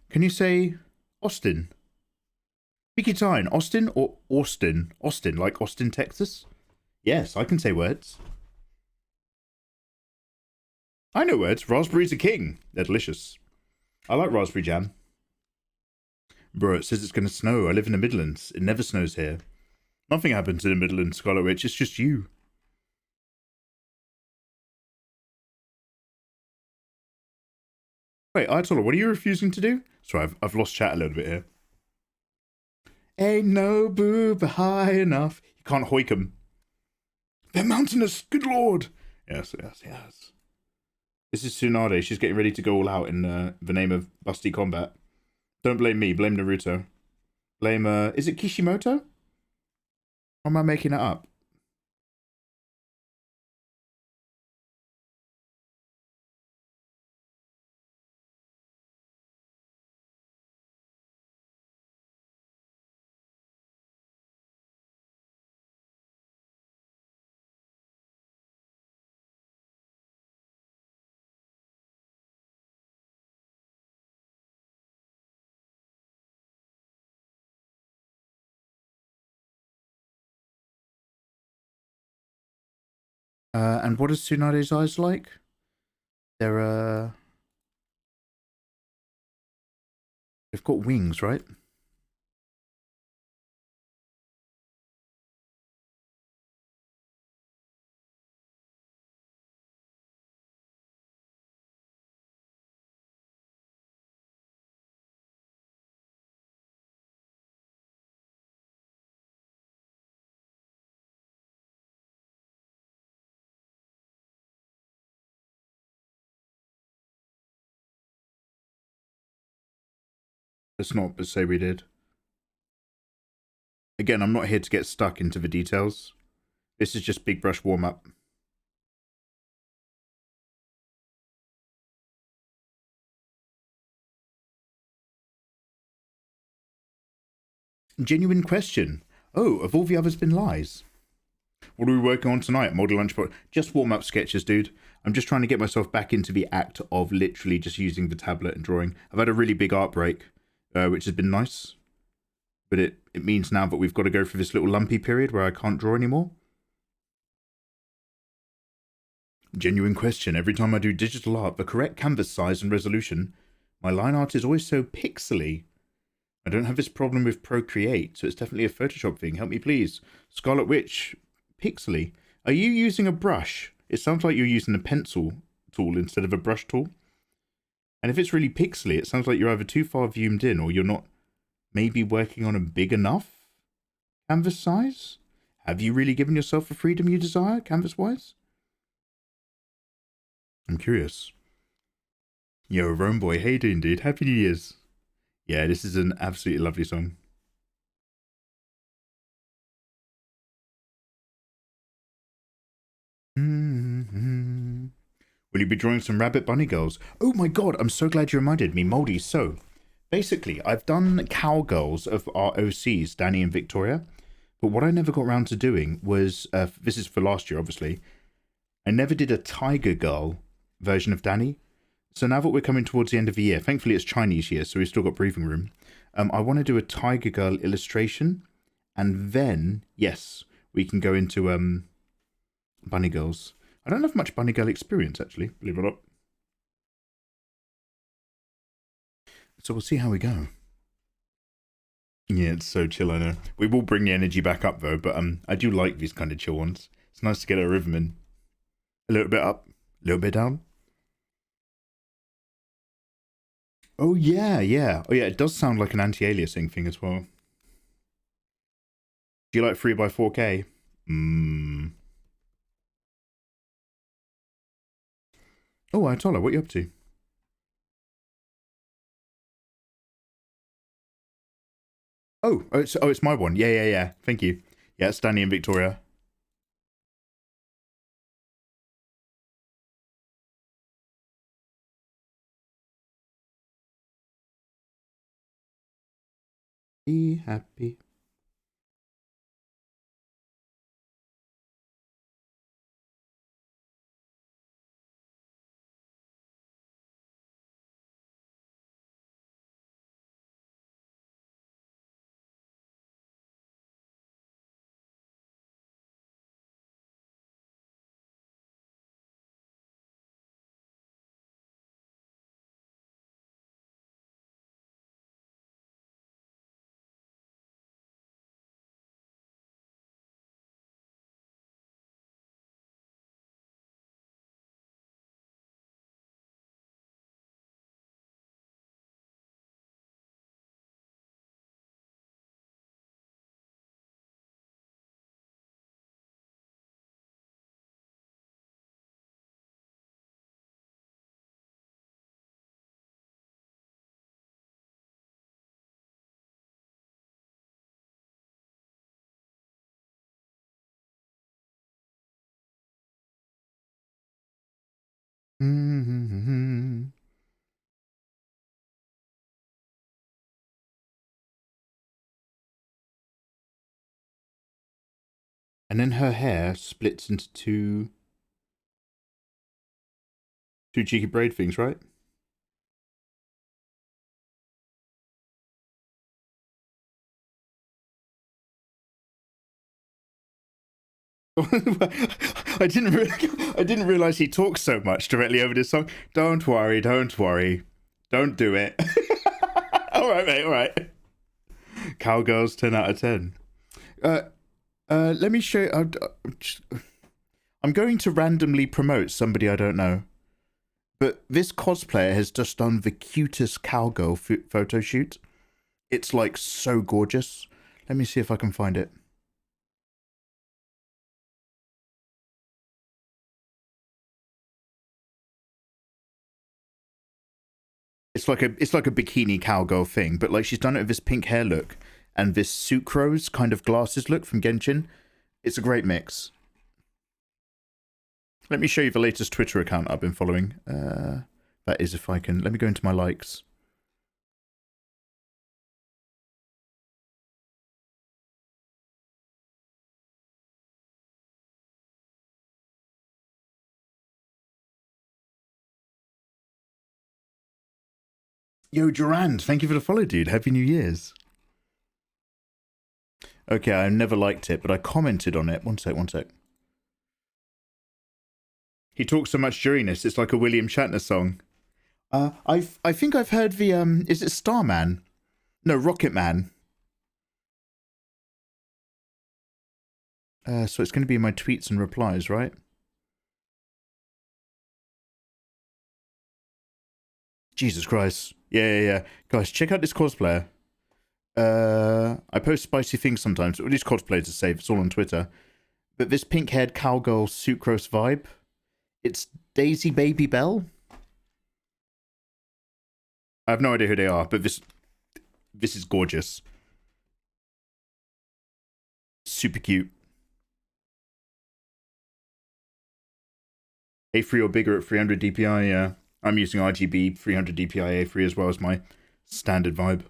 Can you say Austin? Speak time. Austin or Austin? Austin, like Austin, Texas? Yes, I can say words. I know words. Raspberries are king. They're delicious. I like raspberry jam. Bro, it says it's going to snow. I live in the Midlands. It never snows here. Nothing happens in the Midlands, Scarlet Witch. It's just you. Wait, Ayatollah, what are you refusing to do? Sorry, I've lost chat a little bit here. Ain't no boob high enough. You can't hoik 'em. They're mountainous. Good lord. Yes, yes, yes. This is Tsunade. She's getting ready to go all out in the name of busty combat. Don't blame me. Blame Naruto. Blame, is it Kishimoto? Or am I making it up? And what is Tsunade's eyes like? They're, they've got wings, right? Let's not but say we did. Again, I'm not here to get stuck into the details. This is just big brush warm-up. Genuine question. Oh, have all the others been lies? What are we working on tonight? Model lunchbox. Just warm-up sketches, dude. I'm just trying to get myself back into the act of literally just using the tablet and drawing. I've had a really big art break, which has been nice. But it means now that we've got to go through this little lumpy period where I can't draw anymore. Genuine question. Every time I do digital art, the correct canvas size and resolution, my line art is always so pixely. I don't have this problem with Procreate, so it's definitely a Photoshop thing. Help me, please. Scarlet Witch, pixely. Are you using a brush? It sounds like you're using a pencil tool instead of a brush tool. And if it's really pixely, it sounds like you're either too far zoomed in or you're not maybe working on a big enough canvas size. Have you really given yourself the freedom you desire, canvas-wise? I'm curious. Yo, Rome Boy, how you doing, dude? Happy New Year's. Yeah, this is an absolutely lovely song. Mm-hmm. Will you be drawing some rabbit bunny girls? Oh my god, I'm so glad you reminded me, Moldy. So, basically, I've done cowgirls of our OCs, Danny and Victoria. But what I never got around to doing was, this is for last year, obviously, I never did a tiger girl version of Danny. So now that we're coming towards the end of the year, thankfully it's Chinese year, so we've still got breathing room. I want to do a tiger girl illustration, and then, yes, we can go into bunny girls. I don't have much bunny girl experience, actually, believe it or not. So we'll see how we go. Yeah, it's so chill, I know. We will bring the energy back up, though, but I do like these kind of chill ones. It's nice to get a rhythm in. A little bit up, a little bit down. Oh, yeah, yeah. Oh, yeah, it does sound like an anti-aliasing thing as well. Do you like 3x4K? Oh, Ayatollah, what are you up to? It's my one. Yeah, yeah, yeah. Thank you. Yeah, it's Danny and Victoria. Be happy. And then her hair splits into two cheeky braid things, right? I didn't realize he talks so much directly over this song. Don't worry, don't worry, don't do it. All right, mate. All right. Cowgirls, 10 out of 10. Let me show you. I'm going to randomly promote somebody I don't know, but this cosplayer has just done the cutest cowgirl photo shoot. It's like so gorgeous. Let me see if I can find it. It's like a bikini cowgirl thing, but like she's done it with this pink hair look and this sucrose kind of glasses look from Genshin. It's a great mix. Let me show you the latest Twitter account I've been following. That is, if I can. Let me go into my likes. Yo, Durand, thank you for the follow, dude. Happy New Year's. Okay, I never liked it, but I commented on it. One sec. He talks so much during this, it's like a William Shatner song. I think I've heard the, is it Starman? No, Rocket Man. So it's going to be my tweets and replies, right? Jesus Christ. Yeah. Guys, check out this cosplayer. I post spicy things sometimes. All these cosplayers are safe. It's all on Twitter. But this pink-haired cowgirl sucrose vibe, it's Daisy Baby Bell. I have no idea who they are, but this is gorgeous. Super cute. A3 or bigger at 300 DPI, yeah. I'm using RGB 300 DPI A3 as well as my standard vibe.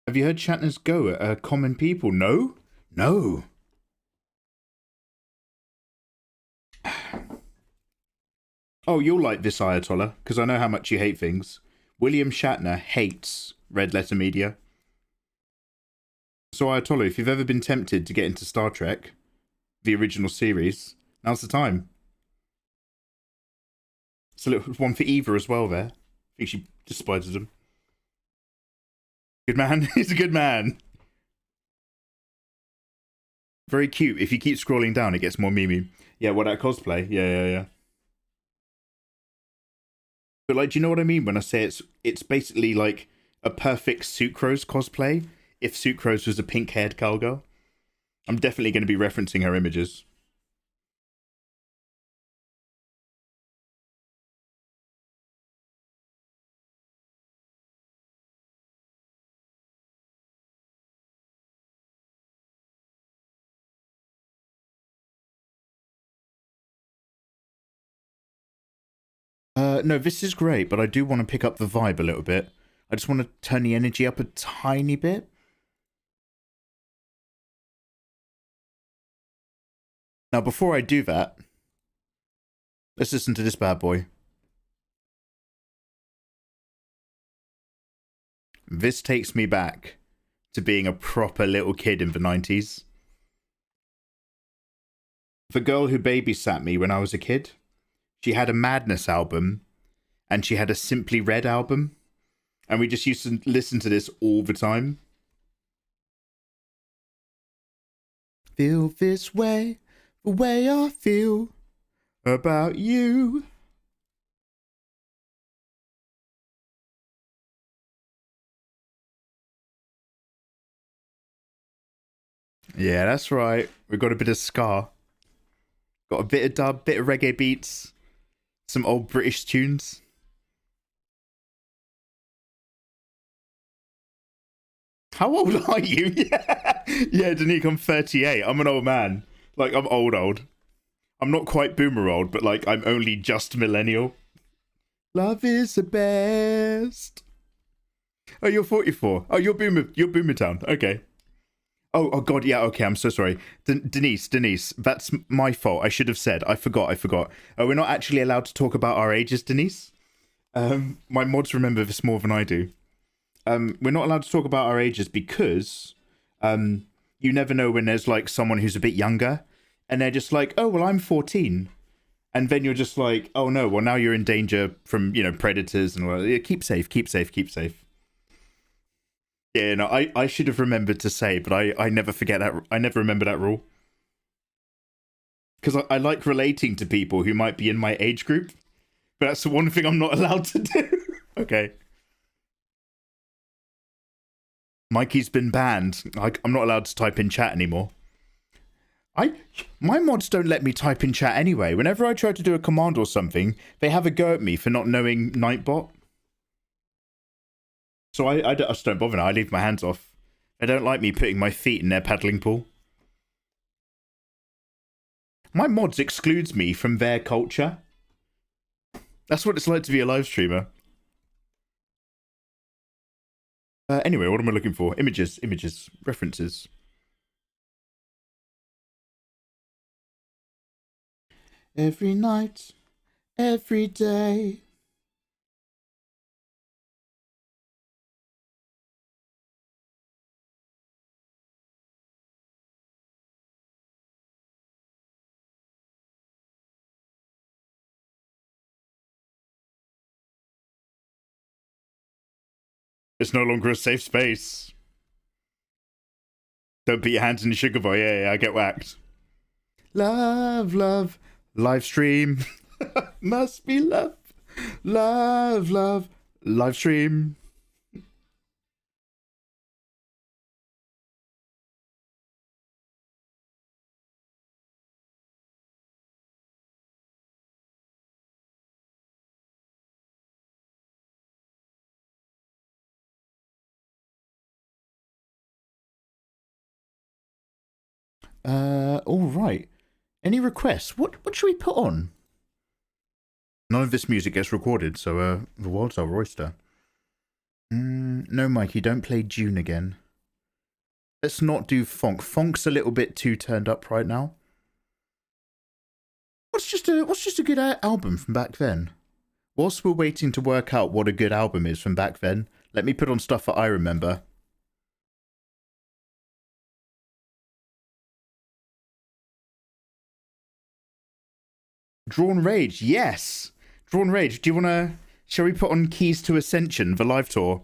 Have you heard Shatner's go at common people? No? No. Oh, you'll like this, Ayatollah, because I know how much you hate things. William Shatner hates red letter media. So, Ayatollah, if you've ever been tempted to get into Star Trek, the original series, now's the time. It's a little one for Eva as well there. I think she despises him. Good man. He's a good man. Very cute. If you keep scrolling down, it gets more memey. Yeah, what, that cosplay? Yeah. But like, do you know what I mean when I say it's basically like a perfect Sucrose cosplay if Sucrose was a pink-haired cowgirl? I'm definitely going to be referencing her images. No, this is great, but I do want to pick up the vibe a little bit. I just want to turn the energy up a tiny bit. Now, before I do that, let's listen to this bad boy. This takes me back to being a proper little kid in the 90s. The girl who babysat me when I was a kid, she had a Madness album, and she had a Simply Red album, and we just used to listen to this all the time. Feel this way, the way I feel about you. Yeah, that's right. We got a bit of ska. Got a bit of dub, bit of reggae beats, some old British tunes. How old are you? Yeah, Danique, I'm 38. I'm an old man. Like, I'm old. I'm not quite boomer old, but like, I'm only just millennial. Love is the best. Oh, you're 44. Oh, you're boomer town. Okay. Oh God, yeah, okay, I'm so sorry. Denise, that's my fault. I should have said. I forgot. We're not actually allowed to talk about our ages, Denise. My mods remember this more than I do. We're not allowed to talk about our ages because you never know when there's like someone who's a bit younger and they're just like, oh, well, I'm 14. And then you're just like, oh no, well, now you're in danger from, predators and all. Yeah, keep safe. Yeah, no, I should have remembered to say, but I never forget that. I never remember that rule. Because I like relating to people who might be in my age group, but that's the one thing I'm not allowed to do. Okay. Mikey's been banned. I'm not allowed to type in chat anymore. My mods don't let me type in chat anyway. Whenever I try to do a command or something, they have a go at me for not knowing Nightbot. So I just don't bother now. I leave my hands off. They don't like me putting my feet in their paddling pool. My mods excludes me from their culture. That's what it's like to be a live streamer. Anyway, what am I looking for? Images, references. Every night, every day. It's no longer a safe space. Don't put your hands in the sugar boy. Yeah, I get whacked. Love, live stream. Must be love. Love, live stream. All right. Any requests? What should we put on? None of this music gets recorded, so the world's our oyster. No, Mikey, don't play June again. Let's not do Fonk. Fonk's a little bit too turned up right now. What's just a good album from back then? Whilst we're waiting to work out what a good album is from back then, let me put on stuff that I remember. Drawn Rage, yes! Drawn Rage, do you want to... Shall we put on Keys to Ascension, the live tour?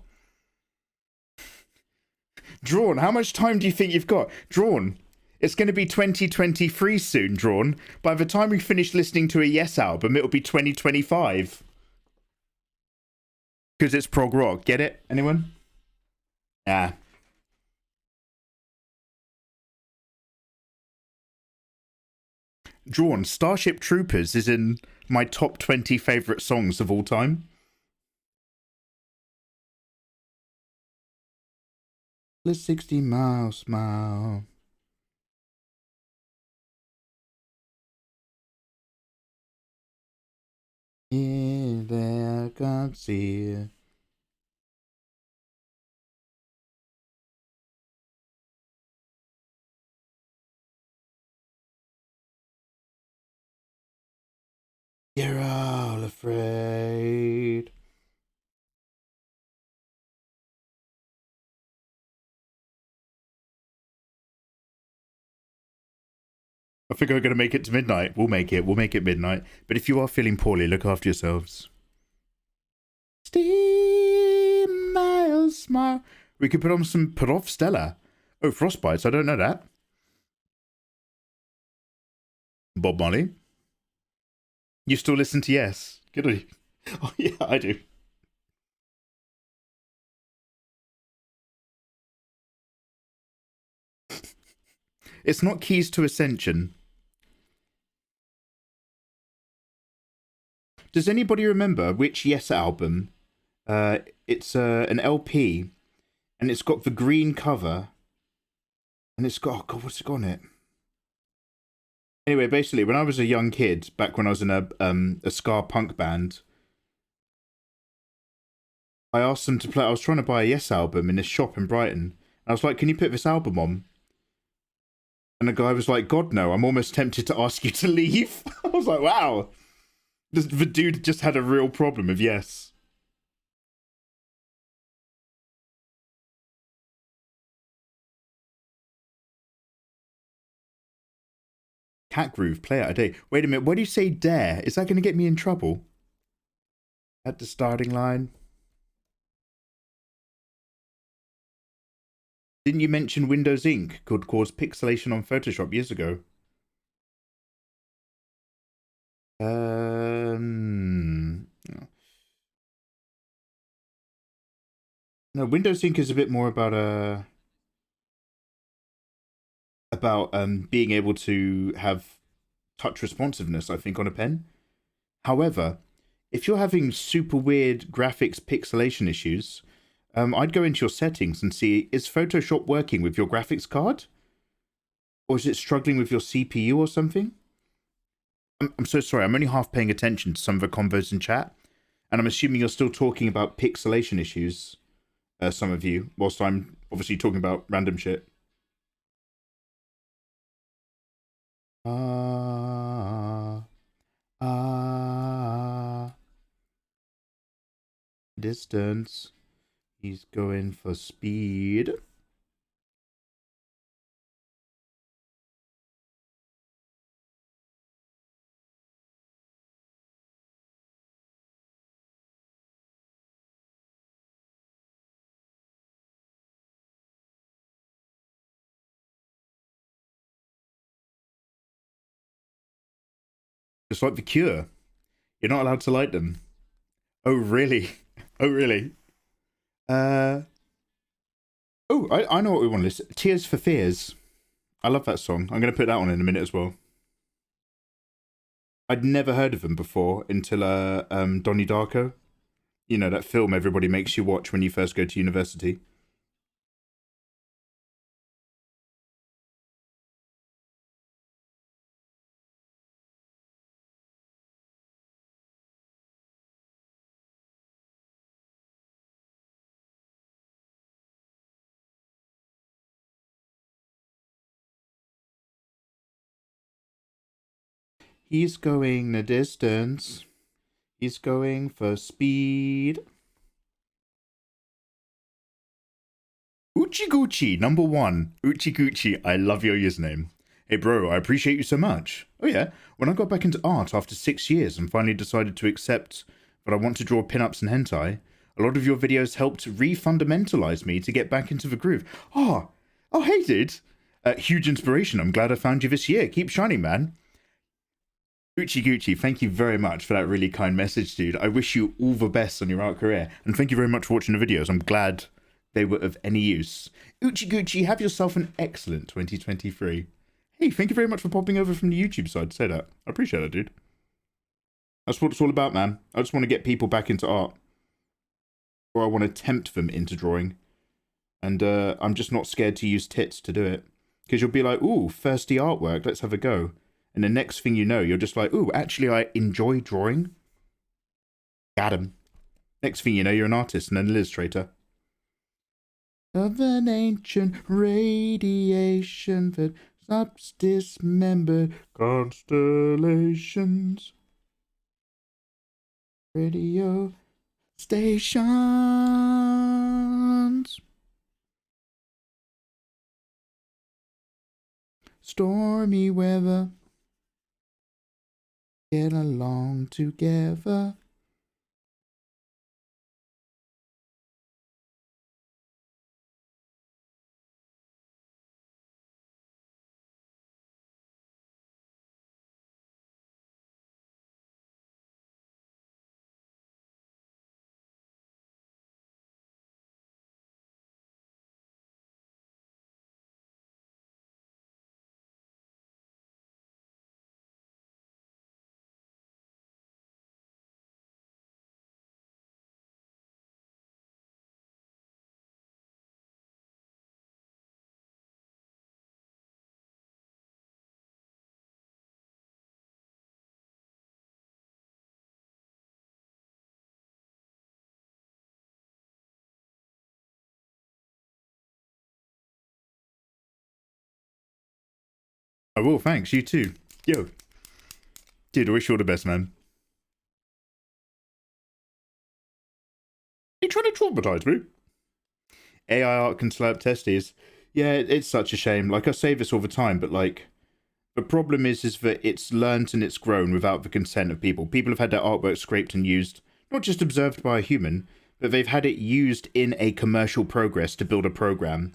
Drawn, how much time do you think you've got? Drawn, it's going to be 2023 soon, Drawn. By the time we finish listening to a Yes album, it'll be 2025. Because it's prog rock. Get it? Anyone? Yeah. Drawn, Starship Troopers is in my top 20 favourite songs of all time. The 60 mile smile. Yeah, there I can't see it. You're all afraid. I think we're going to make it to midnight. We'll make it. We'll make it midnight. But if you are feeling poorly, look after yourselves. Steam miles smile. We could put on some Perov Stella. Oh, Frostbites. I don't know that. Bob Marley. You still listen to Yes? Good on you. Oh, yeah, I do. It's not Keys to Ascension. Does anybody remember which Yes album? It's an LP, and it's got the green cover, and it's got, oh God, what's it got on it? Anyway, basically, when I was a young kid, back when I was in a ska punk band, I asked them to play. I was trying to buy a Yes album in this shop in Brighton. I was like, "Can you put this album on?" And the guy was like, "God, no! I'm almost tempted to ask you to leave." I was like, "Wow." The dude just had a real problem with Yes. Cat Groove, play out a day. Wait a minute, why do you say dare? Is that going to get me in trouble? At the starting line. Didn't you mention Windows Ink could cause pixelation on Photoshop years ago? No, Windows Ink is a bit more about being able to have touch responsiveness, I think, on a pen. However, if you're having super weird graphics pixelation issues, I'd go into your settings and see, is Photoshop working with your graphics card? Or is it struggling with your CPU or something? I'm so sorry, I'm only half paying attention to some of the convos in chat, and I'm assuming you're still talking about pixelation issues, some of you, whilst I'm obviously talking about random shit. Distance. He's going for speed. Just like The Cure. You're not allowed to like them. Oh, really? Oh, really? Oh, I know what we want to listen. Tears for Fears. I love that song. I'm going to put that on in a minute as well. I'd never heard of them before until Donnie Darko. You know, that film everybody makes you watch when you first go to university. He's going the distance. He's going for speed. Uchi Gucci, number 1. Uchi Gucci, I love your username. Hey bro, I appreciate you so much. Oh yeah, when I got back into art after 6 years and finally decided to accept that I want to draw pinups and hentai, a lot of your videos helped re-fundamentalize me to get back into the groove. Oh hey dude. Huge inspiration. I'm glad I found you this year. Keep shining, man. Gucci Gucci, thank you very much for that really kind message, dude. I wish you all the best on your art career. And thank you very much for watching the videos. I'm glad they were of any use. Gucci Gucci, have yourself an excellent 2023. Hey, thank you very much for popping over from the YouTube side to say that. I appreciate that, dude. That's what it's all about, man. I just want to get people back into art. Or I want to tempt them into drawing. And I'm just not scared to use tits to do it. Because you'll be like, ooh, thirsty artwork, let's have a go. And the next thing you know, you're just like, ooh, actually I enjoy drawing. Got him. Next thing you know, you're an artist and an illustrator. Of an ancient radiation that stops dismembered constellations. Radio stations. Stormy weather. Get along together. I will, thanks. You too. Yo. Dude, I wish you all the best, man. Are you trying to traumatize me? AI art can slap testes. Yeah, it's such a shame. Like, I say this all the time, but like, the problem is that it's learnt and it's grown without the consent of people. People have had their artwork scraped and used, not just observed by a human, but they've had it used in a commercial progress to build a program.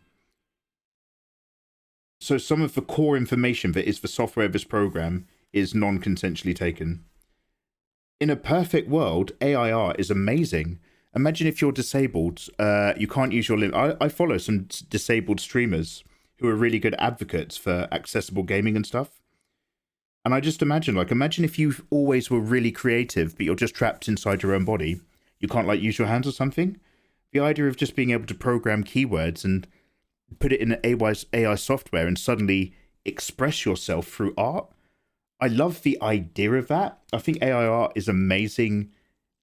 So some of the core information that is the software of this program is non-consensually taken. In a perfect world, AI art is amazing. Imagine if you're disabled, you can't use your limb. I follow some disabled streamers who are really good advocates for accessible gaming and stuff. And I just imagine if you always were really creative, but you're just trapped inside your own body. You can't like use your hands or something. The idea of just being able to program keywords and put it in an AI software and suddenly express yourself through art. I love the idea of that. I think AI art is amazing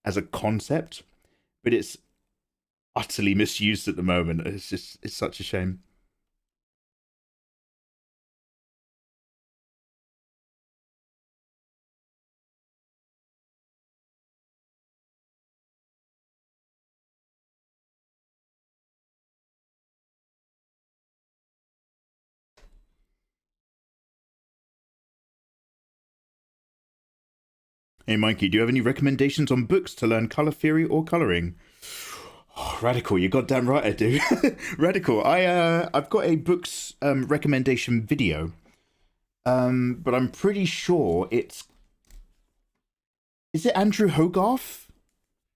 as a concept, but it's utterly misused at the moment. It's such a shame. Hey Mikey, do you have any recommendations on books to learn color theory or coloring? Oh, Radical, you goddamn right I do. Radical, I've got a books recommendation video, but I'm pretty sure it's. Is it Andrew Hogarth?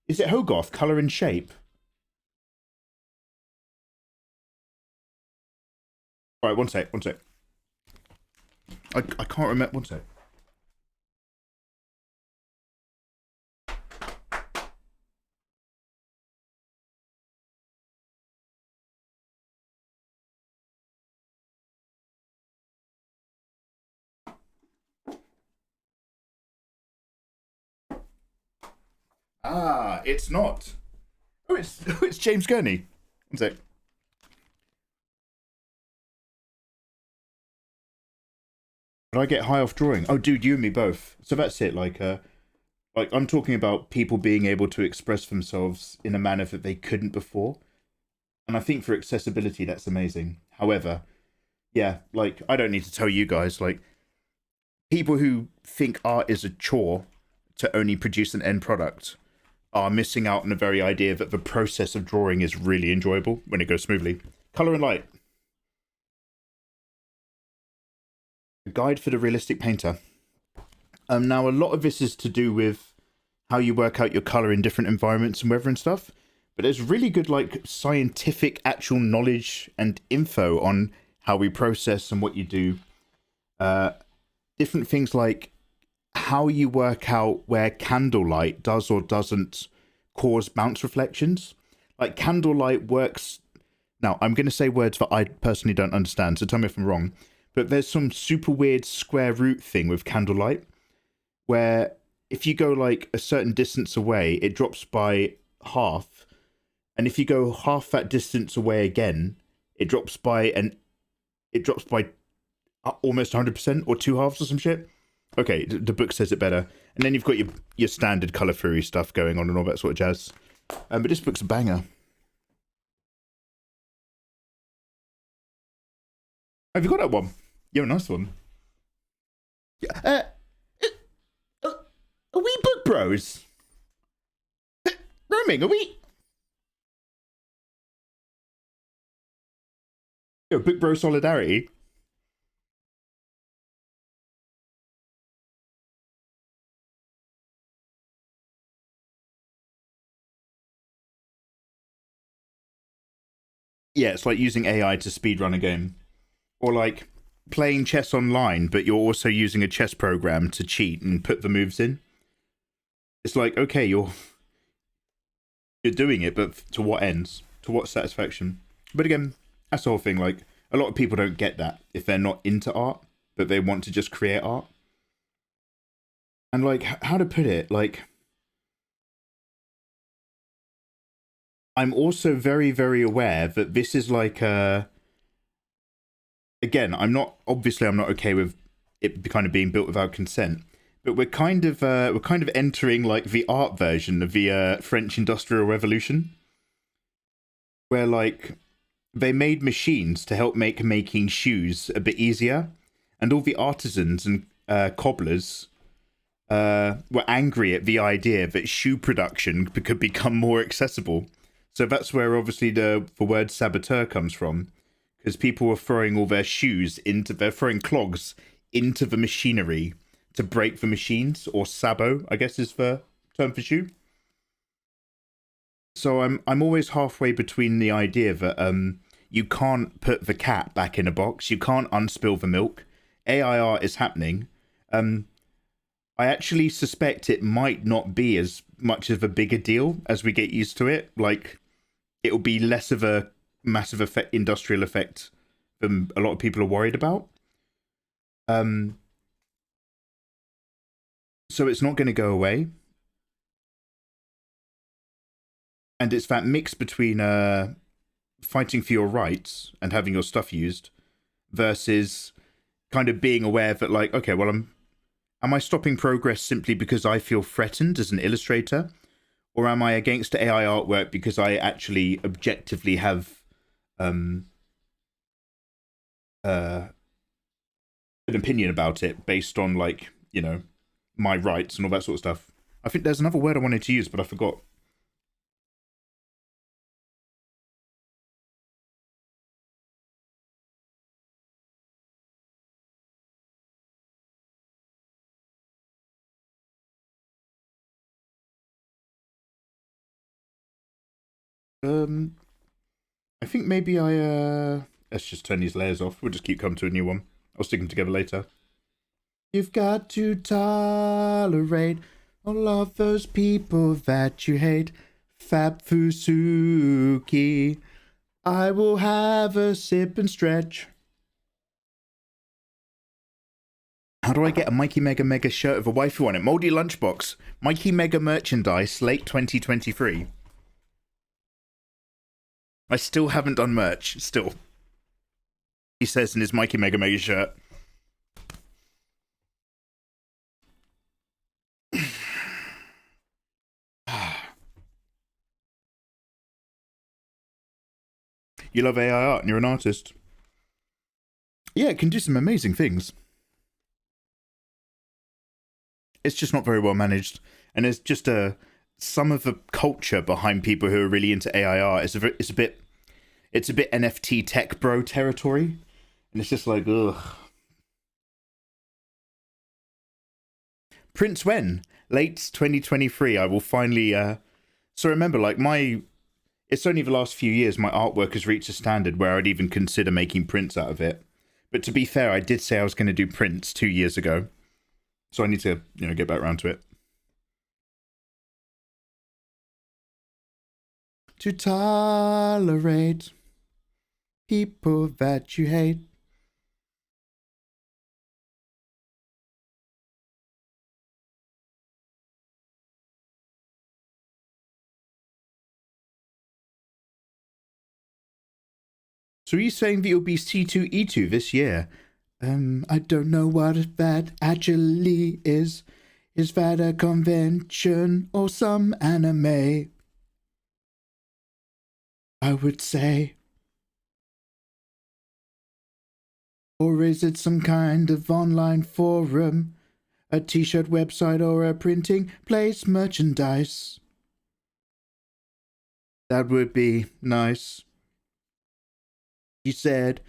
Is it Hogarth? Color and Shape. All right, one sec. I can't remember. One sec. Ah, it's not. Oh, it's James Gurney. One sec. But I get high off drawing. Oh, dude, you and me both. So that's it. Like I'm talking about people being able to express themselves in a manner that they couldn't before. And I think for accessibility, that's amazing. However, yeah, like, I don't need to tell you guys, like, people who think art is a chore to only produce an end product are missing out on the very idea that the process of drawing is really enjoyable when it goes smoothly. Color and Light. A Guide for the Realistic Painter. Now, a lot of this is to do with how you work out your color in different environments and weather and stuff. But there's really good, like, scientific actual knowledge and info on how we process and what you do. Different things like how you work out where candlelight does or doesn't cause bounce reflections. Like, candlelight works... Now, I'm going to say words that I personally don't understand, so tell me if I'm wrong. But there's some super weird square root thing with candlelight, where if you go, like, a certain distance away, it drops by half. And if you go half that distance away again, it drops by almost 100% or 2/2 or some shit. Okay, the book says it better. And then you've got your standard color theory stuff going on and all that sort of jazz. But this book's a banger. Have you got that one? Yeah, a nice one. Yeah. Are we book bros? Roaming, are we? Yo, book bro solidarity. Yeah, it's like using AI to speedrun a game. Or like playing chess online, but you're also using a chess program to cheat and put the moves in. It's like, okay, you're doing it, but to what ends? To what satisfaction? But again, that's the whole thing. Like, a lot of people don't get that if they're not into art, but they want to just create art. And like, how to put it? Like, I'm also very, very aware that this is like again, I'm not okay with it kind of being built without consent, but we're kind of entering like the art version of the French Industrial Revolution, where like they made machines to help making shoes a bit easier, and all the artisans and cobblers were angry at the idea that shoe production could become more accessible. So that's where obviously the word saboteur comes from, because people were throwing all their they're throwing clogs into the machinery to break the machines, or sabo, I guess is the term for shoe. So I'm always halfway between the idea that you can't put the cat back in a box, you can't unspill the milk. AI art is happening. I actually suspect it might not be as much of a bigger deal as we get used to it. Like, it'll be less of a massive industrial effect than a lot of people are worried about. So it's not going to go away. And it's that mix between fighting for your rights and having your stuff used versus kind of being aware that, like, okay, well, am I stopping progress simply because I feel threatened as an illustrator? Or am I against AI artwork because I actually objectively have an opinion about it based on, like, you know, my rights and all that sort of stuff? I think there's another word I wanted to use, but I forgot. I think maybe let's just turn these layers off. We'll just keep coming to a new one. I'll stick them together later. You've got to tolerate all of those people that you hate. Fab Fusuki. I will have a sip and stretch. How do I get a mikeymegamega shirt with a waifu on it? Moldy Lunchbox. Mikey Mega merchandise, late 2023. I still haven't done merch. Still. He says in his mikeymegamega shirt. You love AI art and you're an artist. Yeah, it can do some amazing things. It's just not very well managed. And there's just some of the culture behind people who are really into AI art it's a bit NFT tech bro territory. And it's just like, ugh. Prince when? Late 2023. I will finally. So remember, like it's only the last few years my artwork has reached a standard where I'd even consider making prints out of it. But to be fair, I did say I was going to do prints 2 years ago, so I need to, get back around to it. To tolerate people that you hate. So are you saying that you'll be C2E2 this year? I don't know what that actually is. Is that a convention or some anime? I would say. Or is it some kind of online forum? A t-shirt website or a printing place merchandise? That would be nice. He said,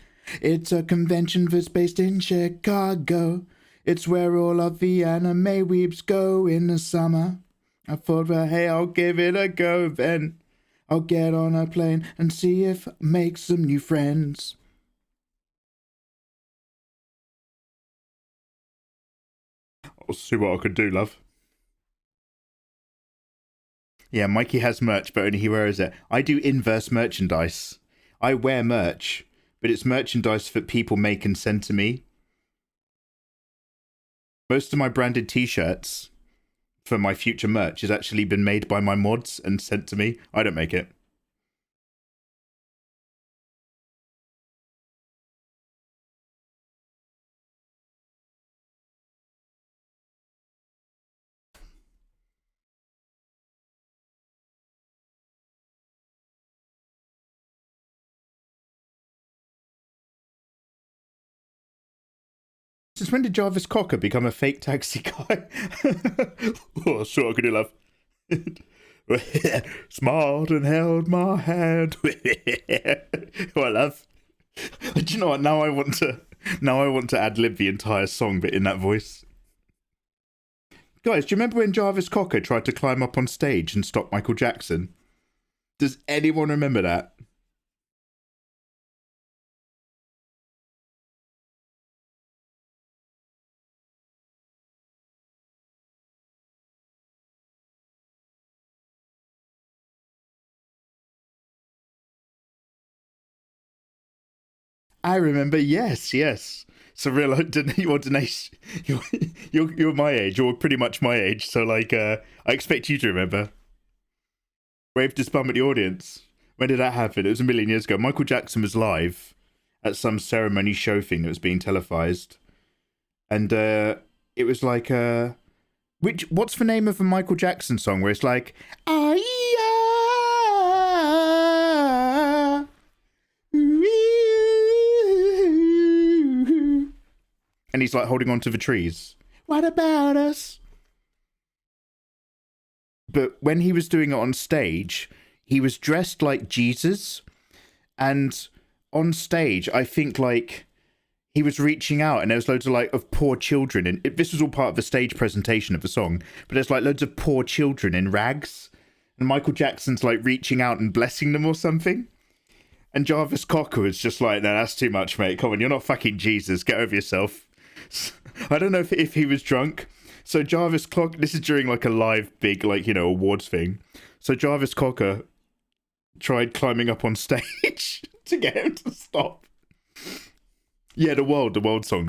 it's a convention that's based in Chicago. It's where all of the anime weebs go in the summer. I thought, well, hey, I'll give it a go then. I'll get on a plane and see if I make some new friends. I'll see what I could do, love. Yeah, Mikey has merch, but only he wears it. I do inverse merchandise. I wear merch, but it's merchandise that people make and send to me. Most of my branded t-shirts for my future merch has actually been made by my mods and sent to me. I don't make it. Since when did Jarvis Cocker become a fake taxi guy? Oh, sure, I could do love. Smiled and held my hand. Oh, I love. Do you know what? Now I want to ad-lib the entire song, but in that voice. Guys, do you remember when Jarvis Cocker tried to climb up on stage and stop Michael Jackson? Does anyone remember that? I remember, yes. So real, Dinesh, you're my age. You're pretty much my age. So like, I expect you to remember. Wave to spam at the audience. When did that happen? It was a million years ago. Michael Jackson was live at some ceremony show thing that was being televised, and it was like what's the name of a Michael Jackson song where it's like and he's like holding on to the trees. What about us? But when he was doing it on stage, he was dressed like Jesus, and on stage, I think like he was reaching out, and there was loads of like of poor children, and this was all part of the stage presentation of the song. But there's like loads of poor children in rags, and Michael Jackson's like reaching out and blessing them or something. And Jarvis Cocker was just like, no, that's too much, mate. Come on, you're not fucking Jesus. Get over yourself. I don't know if he was drunk. So Jarvis Cocker, this is during like a live big like, awards thing. So Jarvis Cocker tried climbing up on stage to get him to stop. Yeah, the world song.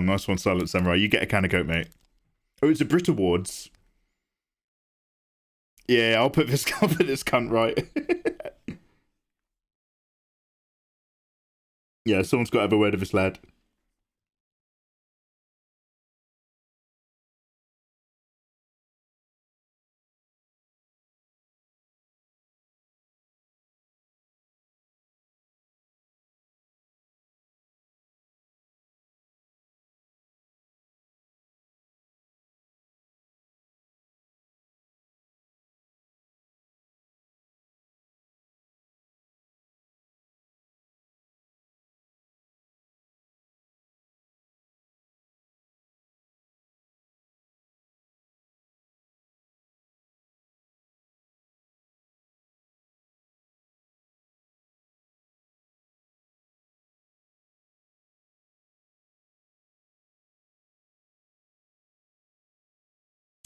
Nice one, Silent Samurai. You get a can of Coke, mate. Oh, it's a Brit Awards. Yeah, I'll put this cunt right. Yeah, someone's got to have a word of this lad.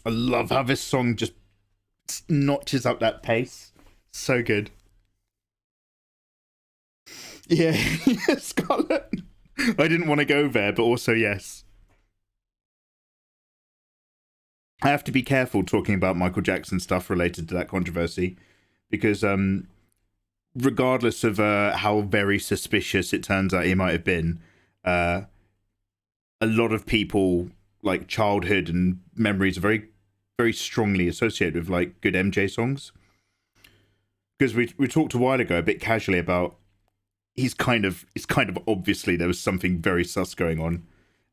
I love how this song just notches up that pace. So good. Yeah, Scarlett. I didn't want to go there, but also yes. I have to be careful talking about Michael Jackson stuff related to that controversy, because regardless of how very suspicious it turns out he might have been, a lot of people, like, childhood and memories are very, very strongly associated with, like, good MJ songs. Because we talked a while ago a bit casually about it's kind of obviously there was something very sus going on,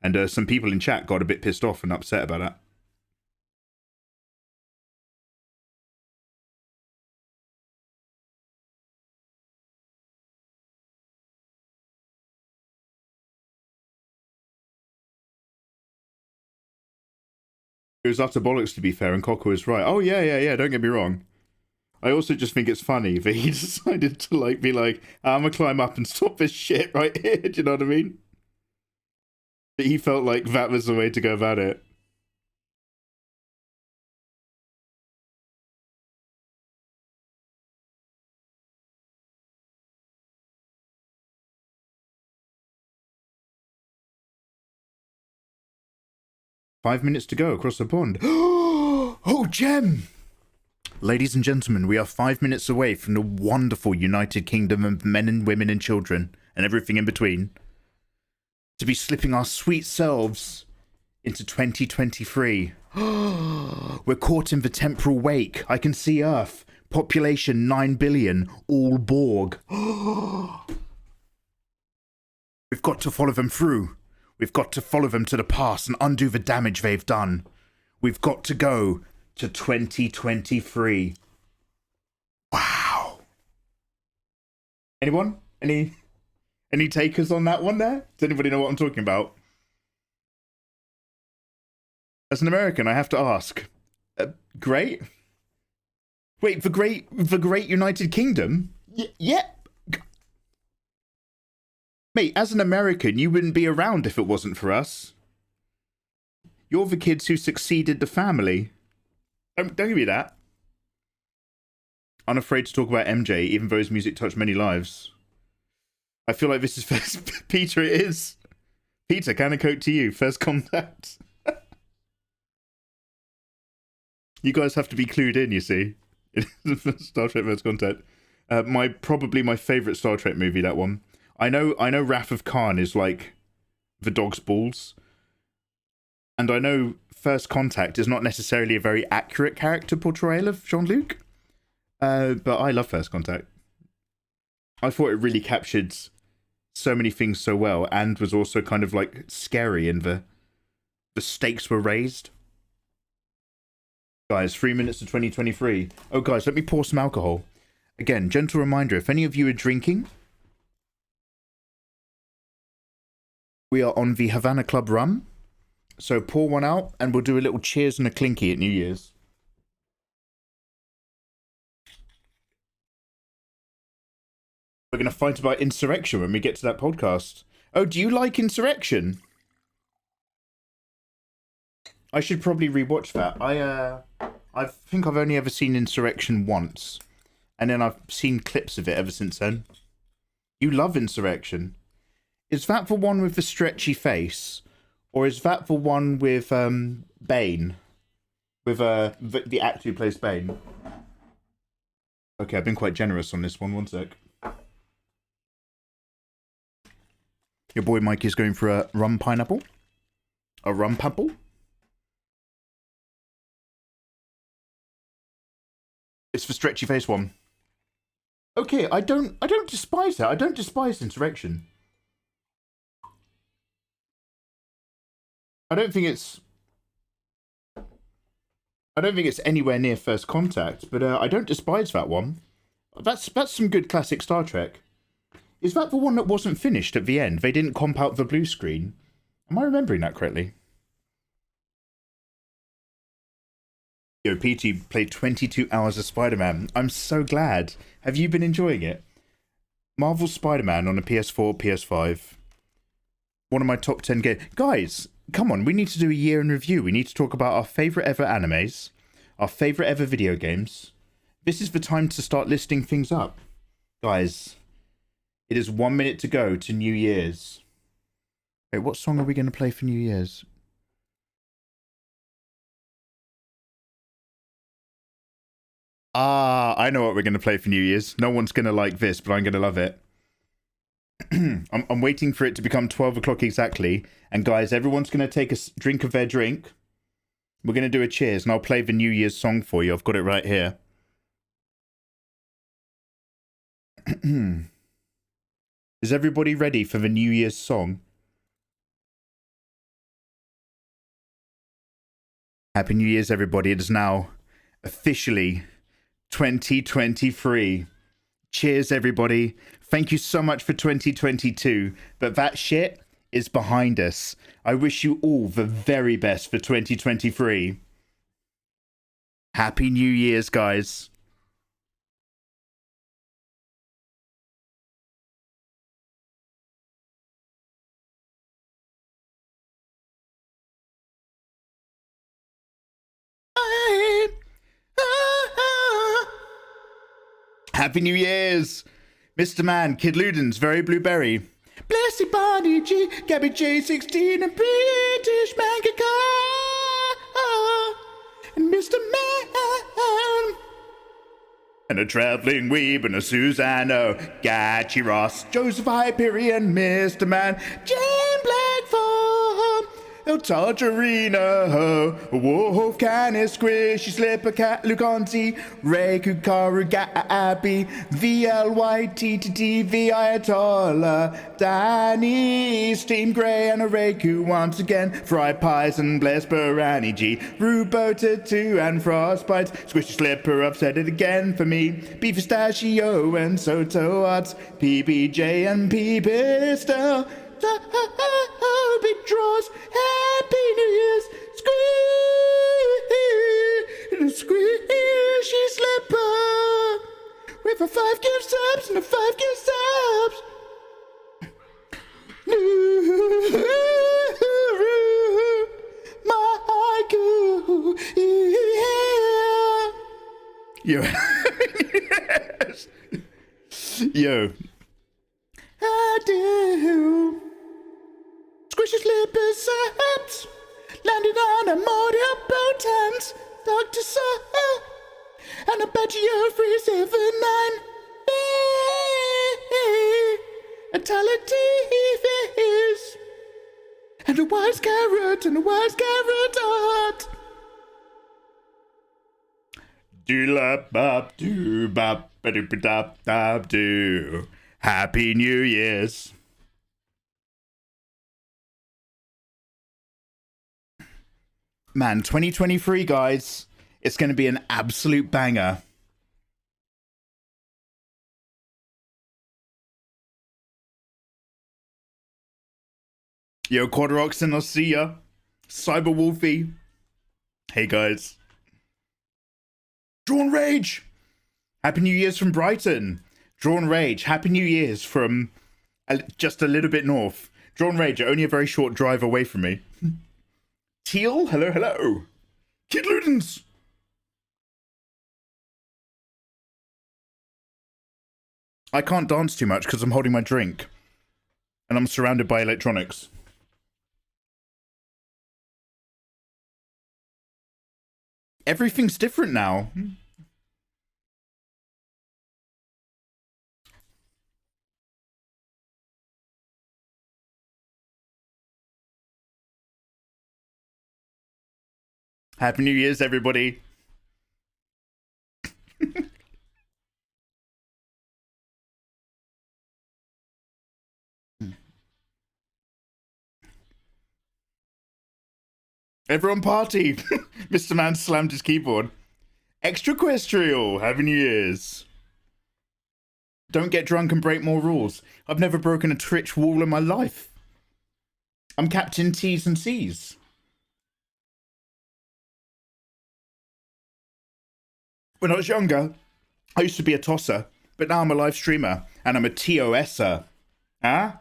and some people in chat got a bit pissed off and upset about that. It was utter bollocks, to be fair, and Coco was right. Oh yeah, don't get me wrong. I also just think it's funny that he decided to, like, be like, I'm gonna climb up and stop this shit right here. Do you know what I mean? That he felt like that was the way to go about it. "5 minutes to go across the pond." Oh, gem! Ladies and gentlemen, we are 5 minutes away from the wonderful United Kingdom of men and women and children, and everything in between, to be slipping our sweet selves into 2023. We're caught in the temporal wake. I can see Earth. Population 9 billion. All Borg. We've got to follow them through. We've got to follow them to the past and undo the damage they've done. We've got to go to 2023. Wow. Anyone? Any takers on that one there? Does anybody know what I'm talking about? As an American, I have to ask. Great? Wait, the great United Kingdom? Yeah. Mate, as an American, you wouldn't be around if it wasn't for us. You're the kids who succeeded the family. Don't give me that. Unafraid to talk about MJ, even though his music touched many lives. I feel like this is first... Peter, it is. Peter, can I quote to you? First contact. You guys have to be clued in, you see. Star Trek First Contact. Probably my favourite Star Trek movie, that one. I know Wrath of Khan is like the dog's balls. And I know First Contact is not necessarily a very accurate character portrayal of Jean-Luc. But I love First Contact. I thought it really captured so many things so well, and was also kind of like scary, and the stakes were raised. Guys, 3 minutes to 2023. Oh, guys, let me pour some alcohol. Again, gentle reminder, if any of you are drinking, we are on the Havana Club rum. So pour one out, and we'll do a little cheers and a clinky at New Year's. We're going to fight about insurrection when we get to that podcast. Oh, do you like Insurrection? I should probably rewatch that. I think I've only ever seen Insurrection once. And then I've seen clips of it ever since then. You love Insurrection. Is that the one with the stretchy face? Or is that the one with Bane? With the actor who plays Bane? Okay, I've been quite generous on this one. One sec. Your boy Mike is going for a rum pineapple. A rum pample. It's the stretchy face one. Okay, I don't despise that. I don't despise Insurrection. I don't think it's anywhere near First Contact, but I don't despise that one. That's some good classic Star Trek. Is that the one that wasn't finished at the end? They didn't comp out the blue screen. Am I remembering that correctly? Yo, PT played 22 hours of Spider-Man. I'm so glad. Have you been enjoying it? Marvel's Spider-Man on a PS4, PS5. One of my top 10 games. Guys, come on, we need to do a year in review. We need to talk about our favorite ever animes, our favorite ever video games. This is the time to start listing things up. Guys, it is 1 minute to go to New Year's. Wait, what song are we going to play for New Year's? I know what we're going to play for New Year's. No one's going to like this, but I'm going to love it. I'm waiting for it to become 12 o'clock exactly. And guys, everyone's going to take a drink of their drink. We're going to do a cheers, and I'll play the New Year's song for you. I've got it right here. Is everybody ready for the New Year's song? Happy New Year's, everybody. It is now officially 2023. Cheers, everybody. Thank you so much for 2022. But that shit is behind us. I wish you all the very best for 2023. Happy New Year's, guys. Happy New Year's! Mr. Man, Kid Ludens, Very Blueberry. Blessed Bonnie G, Gabby J16, and British Manga. And Mr. Man. And a traveling weeb and a Susano, Gachi Ross, Joseph Hyperion, Mr. Man, Jane Blackform, El Tartarina, Wolf Canis Squishy Slipper Cat Lucanti, Ray Kukaru Gabi, VLYTTT Viatola, Danny, Steam Grey and a Reku once again, Fry Pies and Bless Barani G, Rubo Tattoo and Frostbite, Squishy Slipper upset it again for me, Beef Pistachio and Soto Arts, PBJ and P Pistol. Big draws, Happy New Year's, squishy slipper, with a 5 gift subs and a 5 gift subs. My goo, yeah. Yo. Yo. I do. Squishy slippers ups, landed on a multiple times. Dr. Saw, and a Badgio 379. A Talatifis, and a wise carrot and a wise carrot art. Do-la-bop-do-bop-ba-do-ba-dop-dop-do. Happy New Year's. Man, 2023, guys. It's going to be an absolute banger. Yo, Quadroxen, I'll see ya. Cyber Wolfie. Hey, guys. Drawn Rage. Happy New Year's from Brighton. Drawn Rage. Happy New Year's from just a little bit north. Drawn Rage, only a very short drive away from me. Teal, hello, hello. Kid Ludens. I can't dance too much because I'm holding my drink. And I'm surrounded by electronics. Everything's different now. Happy New Year's, everybody. Everyone party. Mr. Man slammed his keyboard. Extraquestrial. Happy New Year's. Don't get drunk and break more rules. I've never broken a Twitch wall in my life. I'm Captain T's and C's. When I was younger, I used to be a tosser, but now I'm a live streamer, and I'm a TOSer. Huh?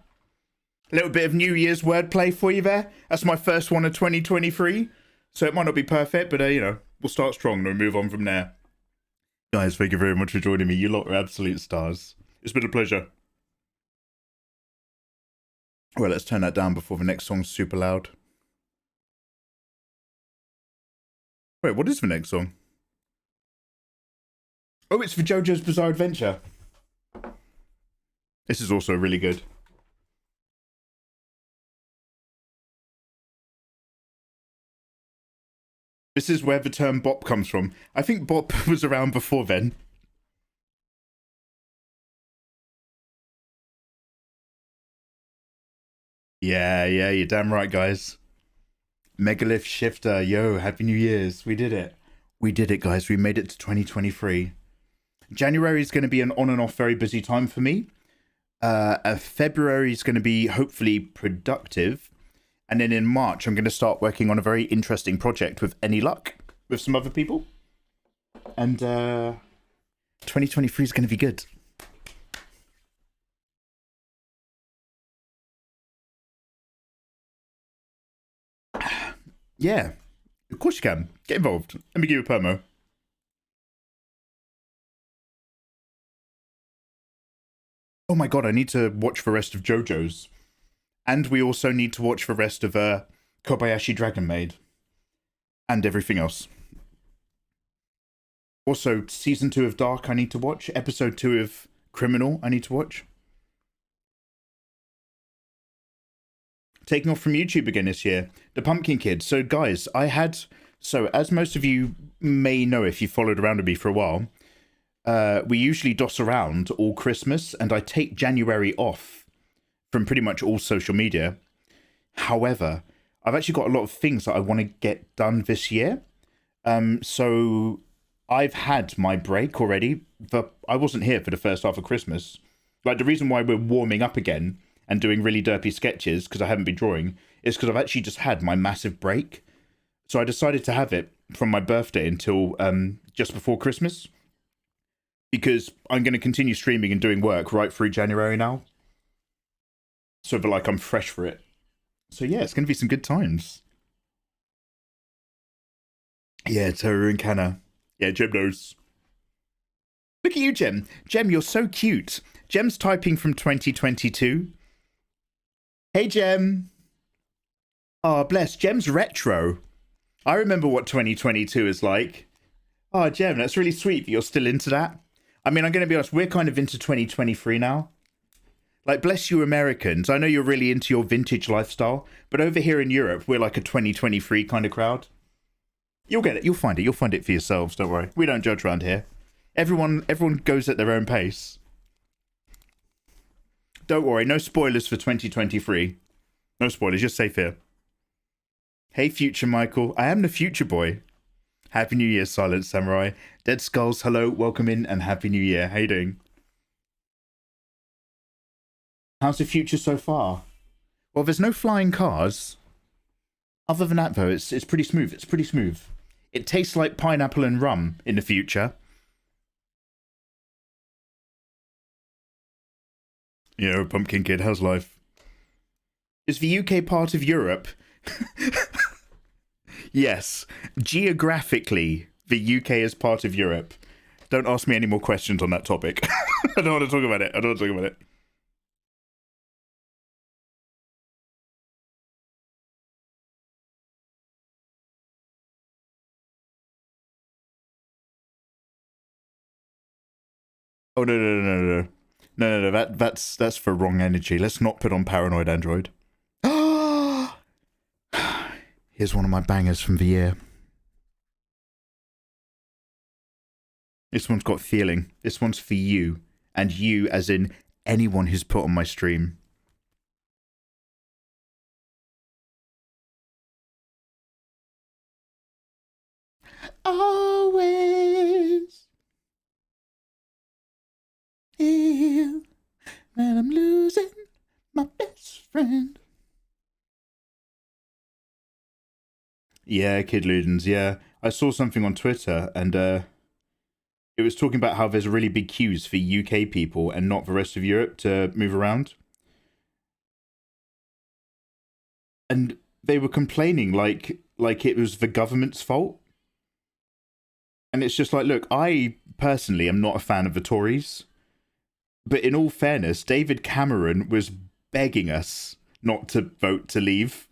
A little bit of New Year's wordplay for you there. That's my first one of 2023. So it might not be perfect, but, you know, we'll start strong and we'll move on from there. Guys, thank you very much for joining me. You lot are absolute stars. It's been a pleasure. Well, let's turn that down before the next song's super loud. Wait, what is the next song? Oh, it's for JoJo's Bizarre Adventure. This is also really good. This is where the term bop comes from. I think bop was around before then. Yeah, you're damn right, guys. Megalith Shifter, yo, Happy New Year's. We did it. We did it, guys. We made it to 2023. January is going to be an on and off very busy time for me. February is going to be hopefully productive. And then in March, I'm going to start working on a very interesting project with any luck, with some other people. And 2023 is going to be good. Yeah, of course you can. Get involved. Let me give you a promo. Oh my god, I need to watch the rest of JoJo's. And we also need to watch the rest of Kobayashi Dragon Maid. And everything else. Also, Season 2 of Dark I need to watch. Episode 2 of Criminal I need to watch. Taking off from YouTube again this year. The Pumpkin Kid. So guys, so as most of you may know if you followed around with me for a while, we usually DOS around all Christmas and I take January off from pretty much all social media. However, I've actually got a lot of things that I want to get done this year. So I've had my break already. I wasn't here for the first half of Christmas. Like, the reason why we're warming up again and doing really derpy sketches, because I haven't been drawing, is because I've actually just had my massive break. So I decided to have it from my birthday until just before Christmas. Because I'm going to continue streaming and doing work right through January now. So that, like, I'm fresh for it. So yeah, it's going to be some good times. Yeah, Toru and Kana. Yeah, Jem knows. Look at you, Jem. Jem, you're so cute. Jem's typing from 2022. Hey, Jem. Oh, bless. Jem's retro. I remember what 2022 is like. Oh, Jem, that's really sweet that you're still into that. I mean, I'm going to be honest, we're kind of into 2023 now. Like, bless you Americans. I know you're really into your vintage lifestyle, but over here in Europe, we're like a 2023 kind of crowd. You'll get it. You'll find it. You'll find it for yourselves. Don't worry. We don't judge around here. Everyone goes at their own pace. Don't worry. No spoilers for 2023. No spoilers. You're safe here. Hey, Future Michael. I am the Future Boy. Happy New Year, Silent Samurai. Dead Skulls, hello. Welcome in and Happy New Year. How you doing? How's the future so far? Well, there's no flying cars. Other than that, though, it's pretty smooth. It's pretty smooth. It tastes like pineapple and rum in the future. Yeah, Pumpkin Kid, how's life? Is the UK part of Europe? Yes. Geographically, the UK is part of Europe. Don't ask me any more questions on that topic. I don't want to talk about it. I don't want to talk about it. Oh, no, no, no, no, no. No, no, no, that's for wrong energy. Let's not put on Paranoid Android. Here's one of my bangers from the year. This one's got feeling. This one's for you. And you as in anyone who's put on my stream. Always feel that I'm losing my best friend. Yeah, Kid Ludens, yeah. I saw something on Twitter and it was talking about how there's really big queues for UK people and not the rest of Europe to move around. and they were complaining like it was the government's fault. And it's just like, look, I personally am not a fan of the Tories, but in all fairness, David Cameron was begging us not to vote to leave.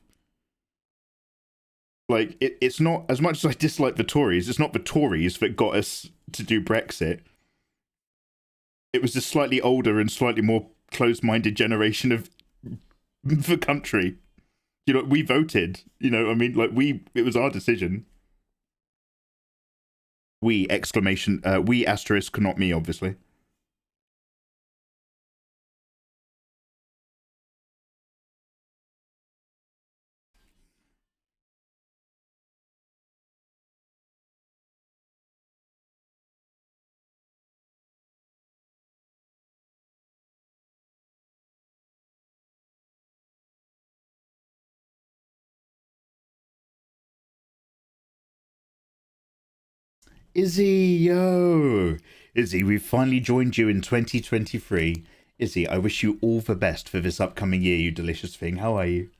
Like, it's not, as much as I dislike the Tories, it's not the Tories that got us to do Brexit. It was a slightly older and slightly more closed-minded generation of the country. You know, we voted, you know, I mean, like, it was our decision. We, exclamation, we asterisk, not me, obviously. Izzy, yo! Izzy, we've finally joined you in 2023. Izzy, I wish you all the best for this upcoming year, you delicious thing. How are you?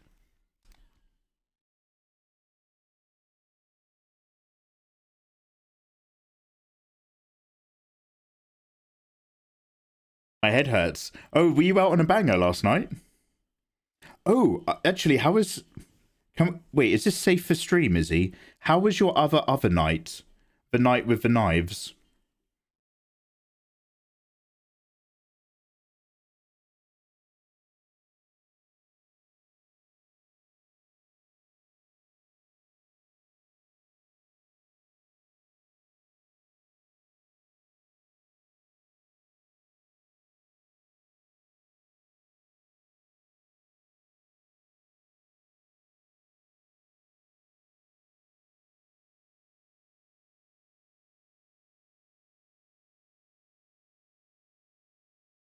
My head hurts. Oh, were you out on a banger last night? Oh, actually, how was... Wait, is this safe for stream, Izzy? How was your other night? The night with the knives?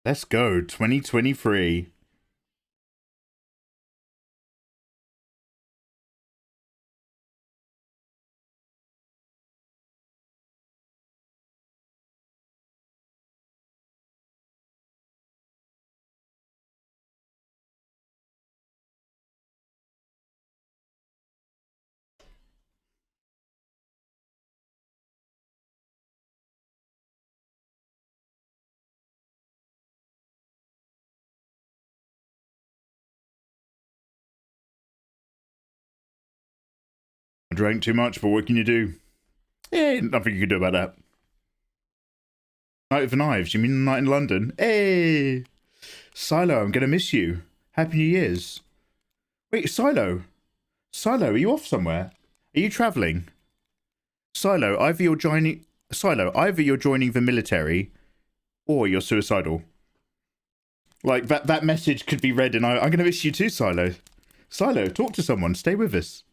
Let's go, 2023. I drank too much, but what can you do? Yeah, nothing you can do about that. Night of the Knives, you mean the night in London? Hey! Silo, I'm gonna miss you. Happy New Year's. Wait, Silo, are you off somewhere? Are you travelling? Silo, either you're joining the military or you're suicidal. Like, that message could be read and I'm gonna miss you too, Silo. Silo, talk to someone, stay with us.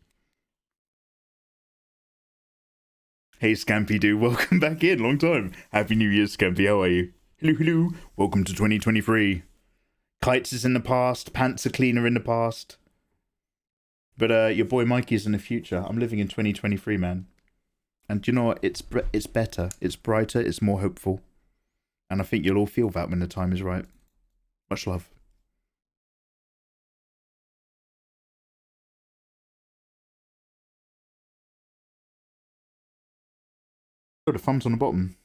Hey, Scampy Doo, welcome back in, long time. Happy New Year, Scampy, how are you? Hello, hello, welcome to 2023. Kites is in the past, pants are cleaner in the past. But your boy Mikey's in the future. I'm living in 2023, man. And you know what, it's better, it's brighter, it's more hopeful. And I think you'll all feel that when the time is right. Much love. Oh, the thumb's on the bottom.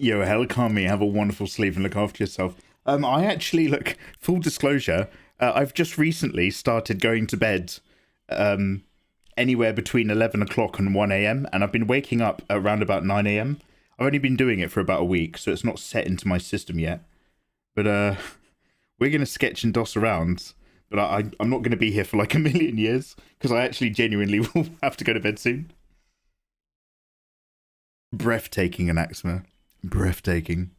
Yo, hell, calm me. Have a wonderful sleep and look after yourself. I actually, look, full disclosure, I've just recently started going to bed anywhere between 11 o'clock and 1 a.m. and I've been waking up around about 9 a.m. I've only been doing it for about a week, so it's not set into my system yet. But we're going to sketch and DOS around. But I'm not going to be here for like a million years, because I actually genuinely will have to go to bed soon. Breathtaking, Anaxima. Breathtaking.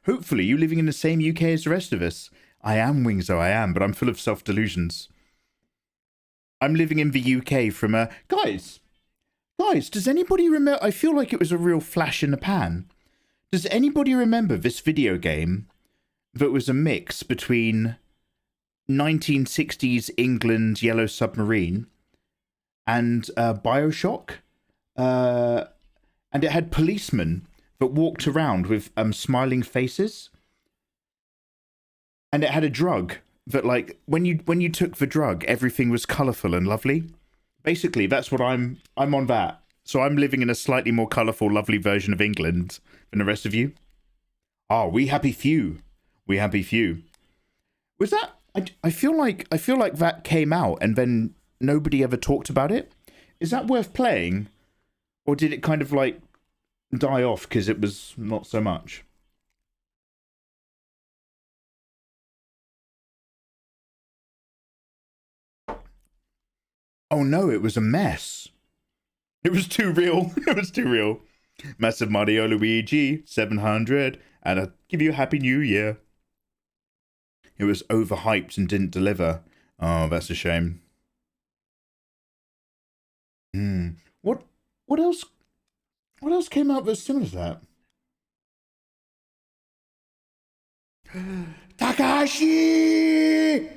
Hopefully you living in the same UK as the rest of us. I am, Wingzo, I am, but I'm full of self-delusions. I'm living in the UK from a... Guys, does anybody remember... I feel like it was a real flash in the pan. Does anybody remember this video game that was a mix between 1960s England Yellow Submarine and Bioshock? And it had policemen that walked around with smiling faces. And it had a drug that, like, when you took the drug, everything was colourful and lovely. Basically, that's what I'm on that. So I'm living in a slightly more colourful, lovely version of England than the rest of you. Oh, we happy few. We happy few. Was that... I feel like that came out and then nobody ever talked about it. Is that worth playing? Or did it kind of, like, die off because it was not so much? Oh no, it was a mess. It was too real. It was too real. Massive Mario Luigi, 700, and I'll give you a Happy New Year. It was overhyped and didn't deliver. Oh, that's a shame. What else? What else came out that's similar to that? Takahashi!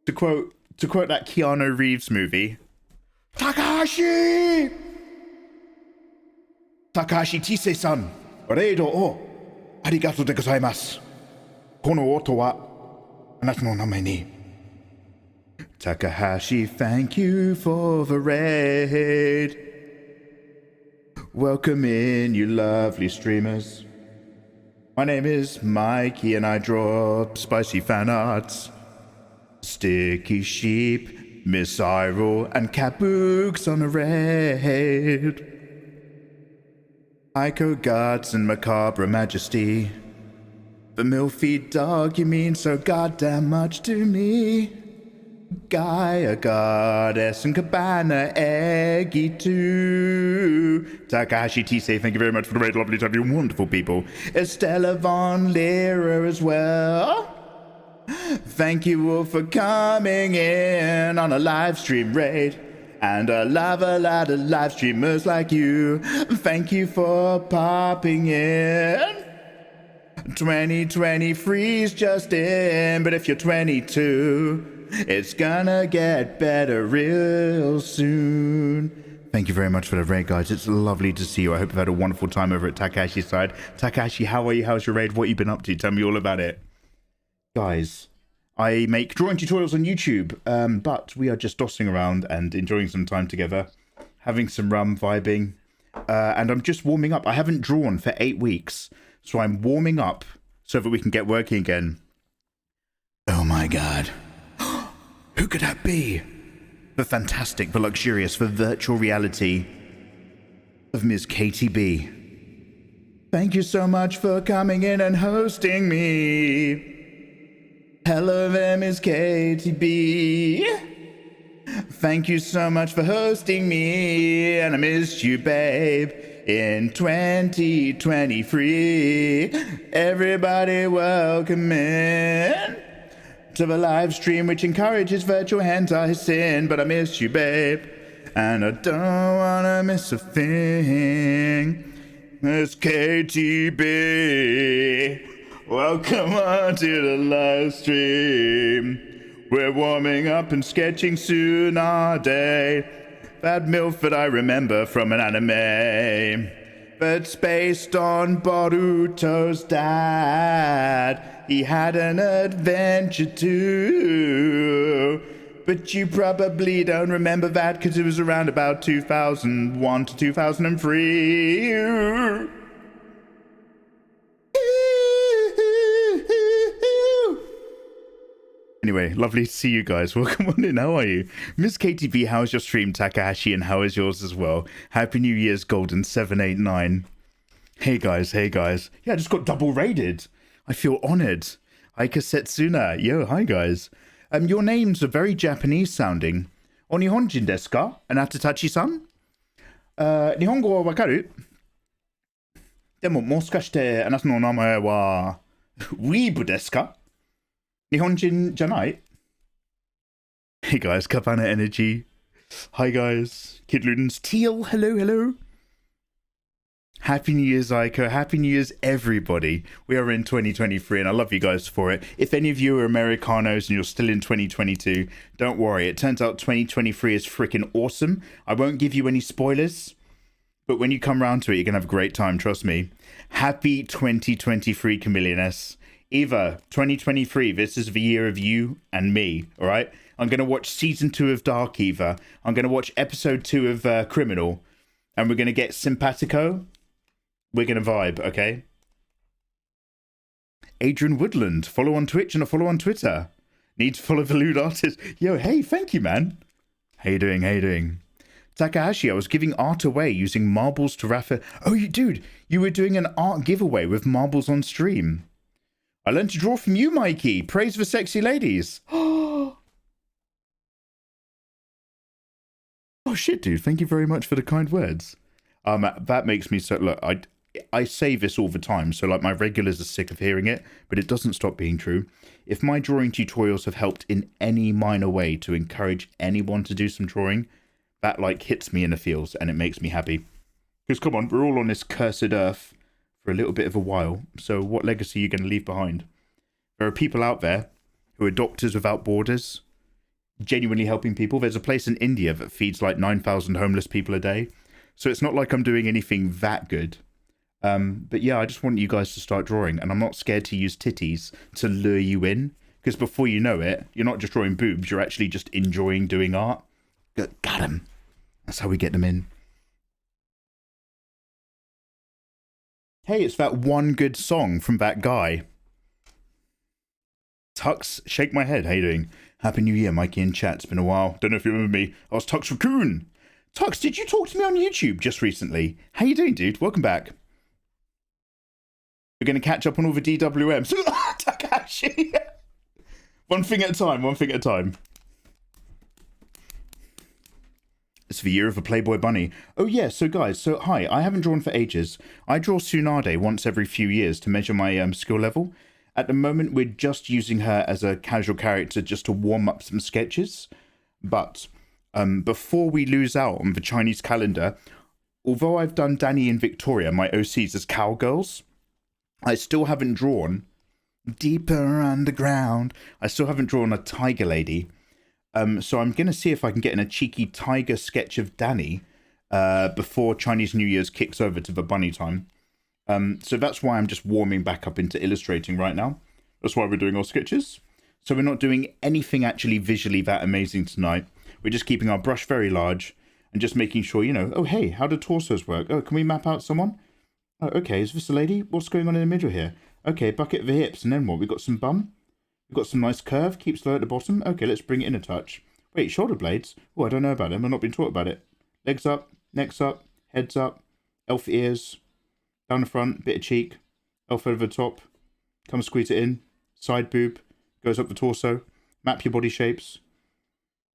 To quote that Keanu Reeves movie, Takahashi! Takahashi Tise-san, reido o arigato de gozaimasu. Kono oto wa anata no name ni. Takahashi, thank you for the raid. Welcome in, you lovely streamers. My name is Mikey and I draw spicy fan arts. Sticky sheep, Miss Iroh, and Kabooks on a raid. Ico guards and macabre majesty. The milfy dog, you mean so goddamn much to me. Gaia goddess and Cabana Eggy too. Takahashi Tise, thank you very much for the raid. Lovely to have you wonderful people. Estella Von Lira as well. Thank you all for coming in on a live stream raid. And I love a lot of live streamers like you. Thank you for popping in. 2023's just in, but if you're 22, it's gonna get better real soon. Thank you very much for the raid, guys. It's lovely to see you. I hope you've had a wonderful time over at Takahashi's side. Takahashi, how are you? How's your raid? What have you been up to? Tell me all about it. Guys, I make drawing tutorials on YouTube, but we are just dossing around and enjoying some time together, having some rum, vibing, and I'm just warming up. I haven't drawn for 8 weeks, so I'm warming up so that we can get working again. Oh my god. Who could that be? The fantastic, the luxurious, the virtual reality of Ms. Katie B. Thank you so much for coming in and hosting me. Hello there, Ms. Katie B. Thank you so much for hosting me, and I missed you, babe. In 2023, everybody welcome in to the live stream, which encourages virtual hentai sin, but I miss you, babe, and I don't wanna miss a thing. Miss KTB, welcome on to the live stream. We're warming up and sketching soon all day. That MILF that I remember from an anime that's based on Boruto's dad. He had an adventure too, but you probably don't remember that because it was around about 2001 to 2003. Anyway, lovely to see you guys. Welcome on in. How are you? Miss KTV, how's your stream, Takahashi, and how is yours as well? Happy New Year's, Golden 789. Hey guys. Yeah, I just got double rated. I feel honored. Aika Setsuna. Yo, hi guys. Your names are very Japanese sounding. Onihonjin desu ka? Anatatachi-san? Nihongo wa wakaru? Demo, moshikashite anata no namae wa weeb desu ka? Nihonjin janai? Hey guys, Kapana Energy. Hi guys. Kid Ludens. Teal, hello. Happy New Year's, Aiko. Happy New Year's, everybody. We are in 2023, and I love you guys for it. If any of you are Americanos and you're still in 2022, don't worry. It turns out 2023 is freaking awesome. I won't give you any spoilers, but when you come round to it, you're going to have a great time, trust me. Happy 2023, Chameleoness. Eva, 2023, this is the year of you and me, all right? I'm going to watch season 2 of Dark, Eva. I'm going to watch episode 2 of Criminal, and we're going to get simpatico. We're going to vibe, okay? Adrian Woodland, follow on Twitch and a follow on Twitter. Need to follow the lewd artist. Yo, hey, thank you, man. How you doing? Takahashi, I was giving art away using marbles to Rafa. Oh, you were doing an art giveaway with marbles on stream. I learned to draw from you, Mikey. Praise for sexy ladies. Oh, shit, dude. Thank you very much for the kind words. That makes me so... Look, I say this all the time, so like my regulars are sick of hearing it, but it doesn't stop being true. If my drawing tutorials have helped in any minor way to encourage anyone to do some drawing, that like hits me in the feels and it makes me happy. Because come on, we're all on this cursed earth for a little bit of a while, so what legacy are you going to leave behind? There are people out there who are doctors without borders, genuinely helping people. There's a place in India that feeds like 9,000 homeless people a day, so it's not like I'm doing anything that good. But yeah, I just want you guys to start drawing, and I'm not scared to use titties to lure you in, because before you know it, you're not just drawing boobs, you're actually just enjoying doing art. Got him. That's how we get them in. Hey, it's that one good song from that guy. Tux, shake my head. How you doing? Happy New Year, Mikey in chat. It's been a while. Don't know if you remember me. I was Tux Raccoon. Tux, did you talk to me on YouTube just recently? How you doing, dude? Welcome back. We're going to catch up on all the DWMs. Takashi. One thing at a time. It's the year of a Playboy bunny. Oh yeah, so guys, hi, I haven't drawn for ages. I draw Tsunade once every few years to measure my skill level. At the moment, we're just using her as a casual character just to warm up some sketches. But before we lose out on the Chinese calendar, although I've done Danny and Victoria, my OCs, as cowgirls, I still haven't drawn Deeper Underground. I still haven't drawn a tiger lady. So I'm going to see if I can get in a cheeky tiger sketch of Danny before Chinese New Year's kicks over to the bunny time. So that's why I'm just warming back up into illustrating right now. That's why we're doing our sketches. So we're not doing anything actually visually that amazing tonight. We're just keeping our brush very large and just making sure, you know, oh, hey, how do torsos work? Oh, can we map out someone? Oh, okay, is this a lady? What's going on in the middle here? Okay, bucket the hips, and then what? We've got some bum. We've got some nice curve, keeps low at the bottom. Okay, let's bring it in a touch. Wait, shoulder blades? Oh, I don't know about them. I've not been taught about it. Legs up, necks up, heads up, elf ears, down the front, bit of cheek, elf over the top. Come squeeze it in. Side boob, goes up the torso. Map your body shapes.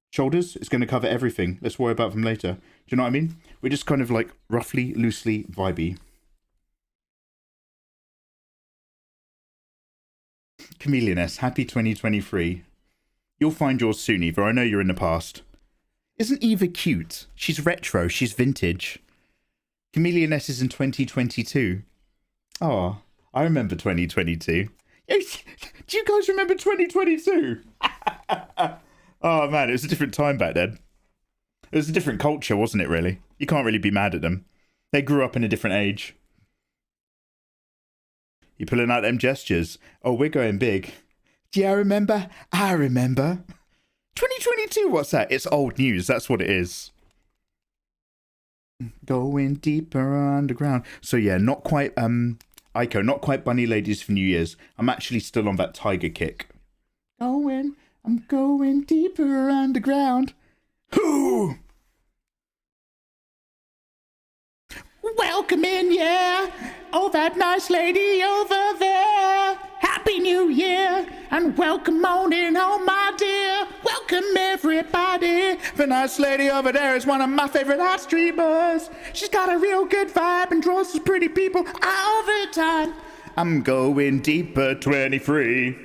Shoulders, it's going to cover everything. Let's worry about them later. Do you know what I mean? We're just kind of like roughly, loosely vibey. Chameleoness, happy 2023. You'll find yours soon, Eva. I know you're in the past. Isn't Eva cute? She's retro. She's vintage. Chameleoness is in 2022. Oh, I remember 2022. Do you guys remember 2022? Oh, man, it was a different time back then. It was a different culture, wasn't it, really? You can't really be mad at them. They grew up in a different age. You pulling out them gestures. Oh, we're going big. Do you remember? I remember. 2022, what's that? It's old news. That's what it is. Going deeper underground. So yeah, not quite, Aiko, not quite bunny ladies for New Year's. I'm actually still on that tiger kick. I'm going deeper underground. Whoo! Welcome in, yeah. Oh, that nice lady over there. Happy New Year and welcome on in home, my dear. Welcome everybody. The nice lady over there is one of my favorite art streamers. She's got a real good vibe and draws some pretty people all the time. I'm going deeper 23.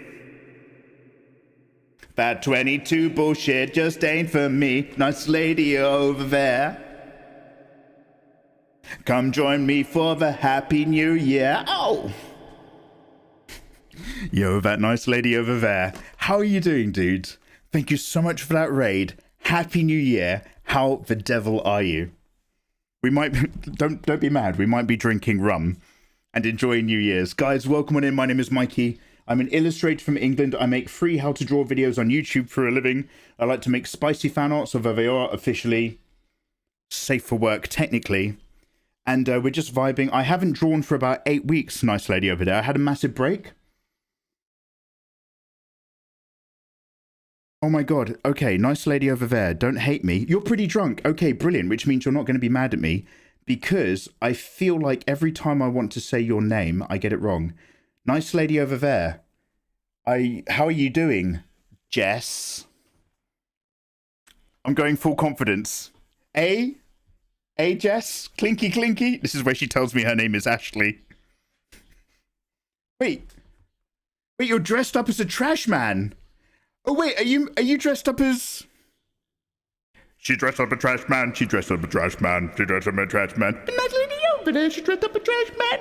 That 22 bullshit just ain't for me. Nice lady over there. Come join me for the Happy New Year. Oh! Yo, that nice lady over there. How are you doing, dude? Thank you so much for that raid. Happy New Year. How the devil are you? We might be, don't be mad. We might be drinking rum and enjoying New Year's. Guys, welcome on in. My name is Mikey. I'm an illustrator from England. I make free how to draw videos on YouTube for a living. I like to make spicy fan arts, although they are officially safe for work technically. And we're just vibing. I haven't drawn for about 8 weeks, nice lady over there. I had a massive break. Oh my god. Okay, nice lady over there. Don't hate me. You're pretty drunk. Okay, brilliant. Which means you're not going to be mad at me. Because I feel like every time I want to say your name, I get it wrong. Nice lady over there. How are you doing, Jess? I'm going full confidence. Hey, Jess? Clinky Clinky? This is where she tells me her name is Ashley. Wait, you're dressed up as a trash man. Oh, wait, are you dressed up as... She dressed up a trash man. She dressed up a trash man. She dressed up a trash man. The nice lady over there. She dressed up a trash man.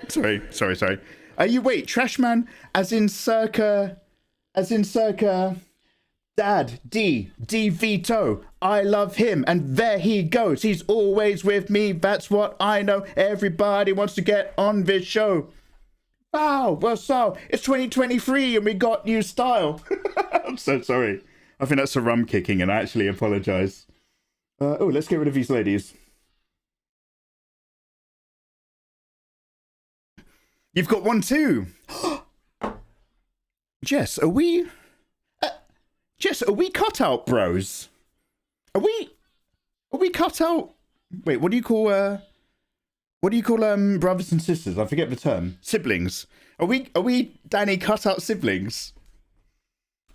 Sorry. Are you, wait, trash man as in circa... Dad, D Vito, I love him, and there he goes. He's always with me, that's what I know. Everybody wants to get on this show. Wow, well, so it's 2023 and we got new style. I'm so sorry. I think that's a rum kicking, and I actually apologize. Oh, let's get rid of these ladies. You've got one too. Jess, are we cut out bros? Are we cut out? Wait, what do you call brothers and sisters? I forget the term. Siblings. Are we Danny cut out siblings?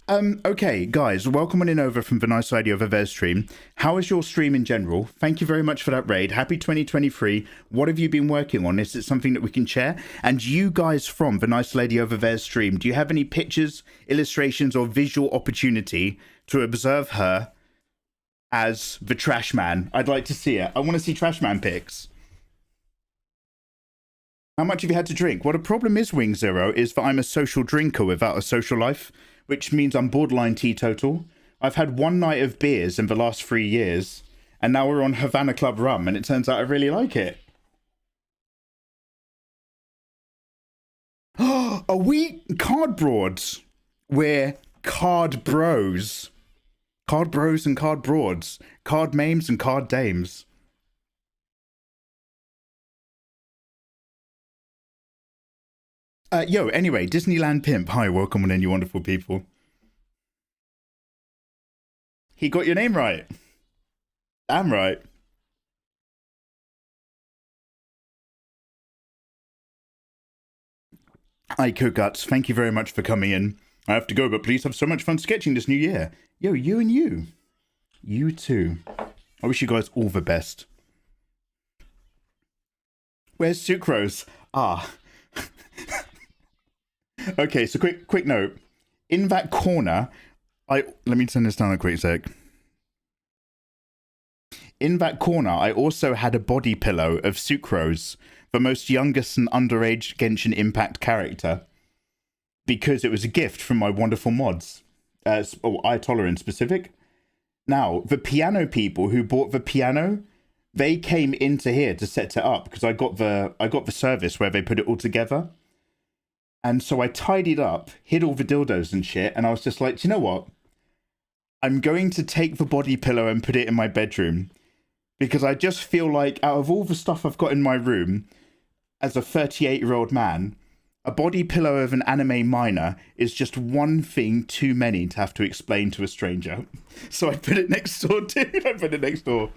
Okay, guys, welcome on in over from the nice lady over there stream. How is your stream in general? Thank you very much for that raid. Happy 2023. What have you been working on? Is it something that we can share? And you guys from the nice lady over there stream, do you have any pictures, illustrations, or visual opportunity to observe her as the trash man? I'd like to see it. I want to see trash man pics. How much have you had to drink? Well, the problem is, Wing Zero, is that I'm a social drinker without a social life, which means I'm borderline teetotal. I've had one night of beers in the last 3 years, and now we're on Havana Club rum, and it turns out I really like it. Are we card broads? We're card bros. Card bros and card broads. Card mames and card dames. Yo, anyway, Disneyland Pimp. Hi, welcome on in, you wonderful people. He got your name right. Damn right. Hi, Cookguts. Thank you very much for coming in. I have to go, but please have so much fun sketching this new year. Yo, you and you. You too. I wish you guys all the best. Where's Sucrose? Ah. Okay, so quick note. In that corner, let me turn this down a quick sec. In that corner, I also had a body pillow of Sucrose, the most youngest and underage Genshin Impact character, because it was a gift from my wonderful mods, Ayatollah in specific. Now, the piano people who bought the piano, they came into here to set it up because I got the service where they put it all together. And so I tidied up, hid all the dildos and shit, and I was just like, do you know what? I'm going to take the body pillow and put it in my bedroom, because I just feel like out of all the stuff I've got in my room, as a 38-year-old man, a body pillow of an anime minor is just one thing too many to have to explain to a stranger. So I put it next door, dude. I put it next door.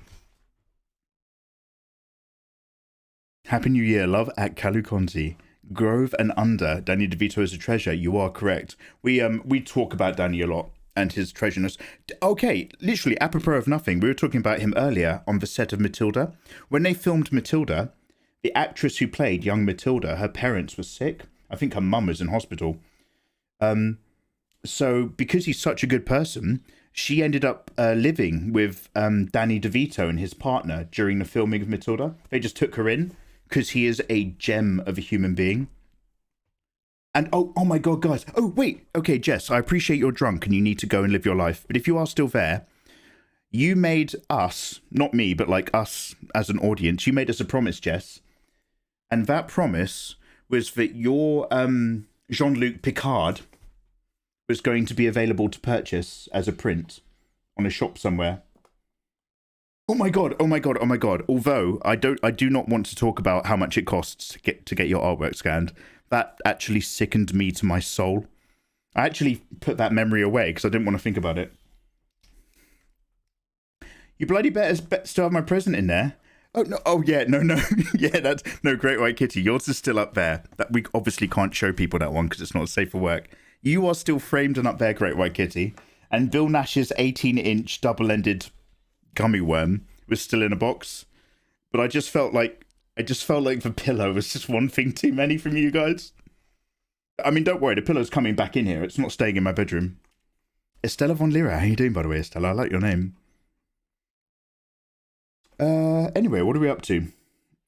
Happy New Year, love at Kalukonzi. Grove and under, Danny DeVito is a treasure. You are correct. We talk about Danny a lot and his treasureness. Okay, literally, apropos of nothing, we were talking about him earlier on the set of Matilda. When they filmed Matilda, the actress who played young Matilda, her parents were sick. I think her mum was in hospital. So because he's such a good person, she ended up living with Danny DeVito and his partner during the filming of Matilda. They just took her in because he is a gem of a human being. And oh my God, guys. Oh, wait. Okay, Jess, I appreciate you're drunk and you need to go and live your life. But if you are still there, you made us, not me, but like us as an audience, you made us a promise, Jess. And that promise was that your Jean-Luc Picard was going to be available to purchase as a print on a shop somewhere. Oh my God, oh my God, oh my God. Although I do not want to talk about how much it costs to get your artwork scanned. That actually sickened me to my soul. I actually put that memory away because I didn't want to think about it. You bloody better still have my present in there. Oh no! Oh yeah! No! Yeah, that's no Great White Kitty. Yours is still up there. That we obviously can't show people that one because it's not safe for work. You are still framed and up there, Great White Kitty. And Bill Nash's 18-inch double-ended gummy worm was still in a box. But I just felt like the pillow was just one thing too many from you guys. I mean, don't worry, the pillow's coming back in here. It's not staying in my bedroom. Estella von Lira, how you doing, by the way, Estella? I like your name. Anyway, what are we up to?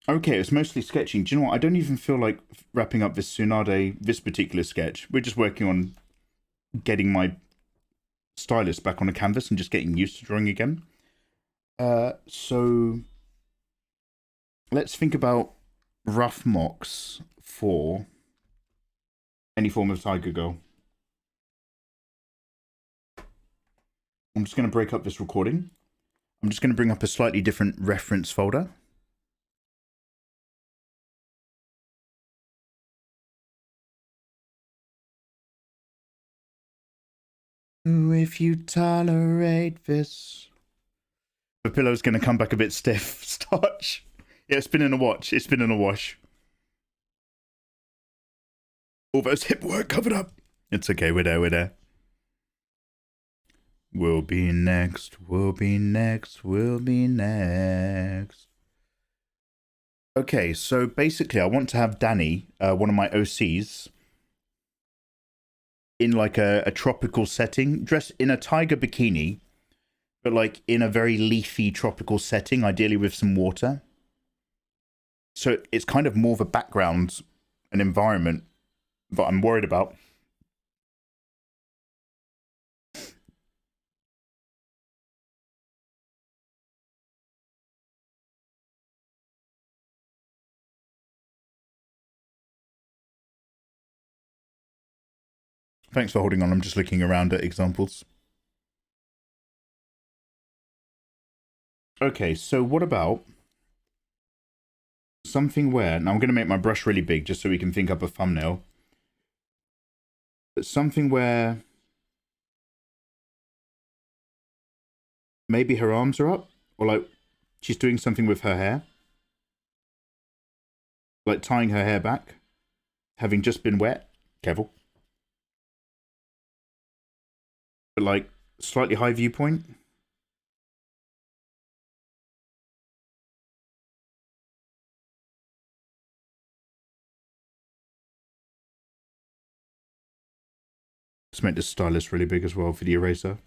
Okay, it's mostly sketching. Do you know what? I don't even feel like wrapping up this Tsunade, this particular sketch. We're just working on getting my stylus back on the canvas and just getting used to drawing again. So let's think about rough mocks for any form of Tiger Girl. I'm just going to break up this recording. I'm just going to bring up a slightly different reference folder. If you tolerate this. The pillow's going to come back a bit stiff. Starch. Yeah, it's been in a wash. It's been in a wash. All those hip work covered up. It's okay, we're there. We'll be next. Okay, so basically I want to have Danny, one of my OCs, in like a tropical setting, dressed in a tiger bikini, but like in a very leafy tropical setting, ideally with some water. So it's kind of more of a background, an environment that I'm worried about. Thanks for holding on. I'm just looking around at examples. Okay, so what about something where... Now I'm going to make my brush really big just so we can think up a thumbnail. But something where maybe her arms are up, or like she's doing something with her hair. Like tying her hair back, having just been wet. Careful. But like slightly high viewpoint. Let's make the stylus really big as well for the eraser.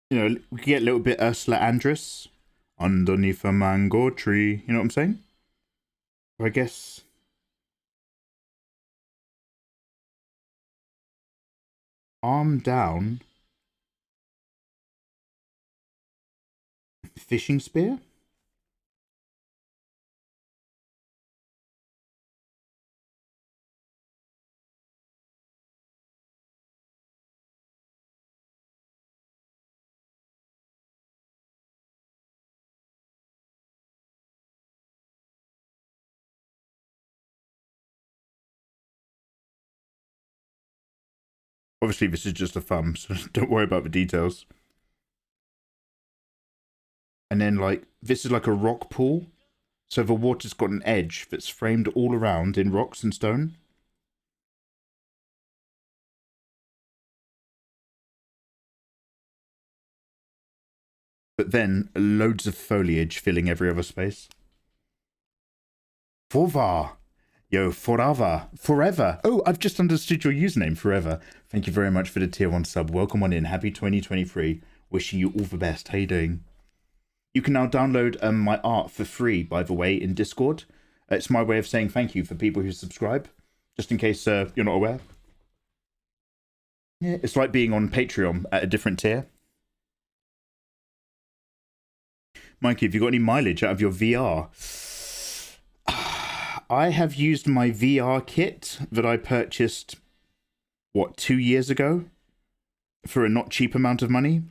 You know, we can get a little bit Ursula Andress underneath a mango tree. You know what I'm saying? I guess. Arm down. Fishing spear? Obviously, this is just a thumb, so don't worry about the details. And then, like, this is like a rock pool. So the water's got an edge that's framed all around in rocks and stone. But then, loads of foliage filling every other space. Forvar. Yo, forever. Oh, I've just understood your username, forever. Thank you very much for the tier 1 sub. Welcome on in. Happy 2023. Wishing you all the best. How you doing? You can now download my art for free, by the way, in Discord. It's my way of saying thank you for people who subscribe, just in case you're not aware. Yeah, it's like being on Patreon at a different tier. Mikey, have you got any mileage out of your VR? I have used my VR kit that I purchased, what, 2 years ago? For a not cheap amount of money?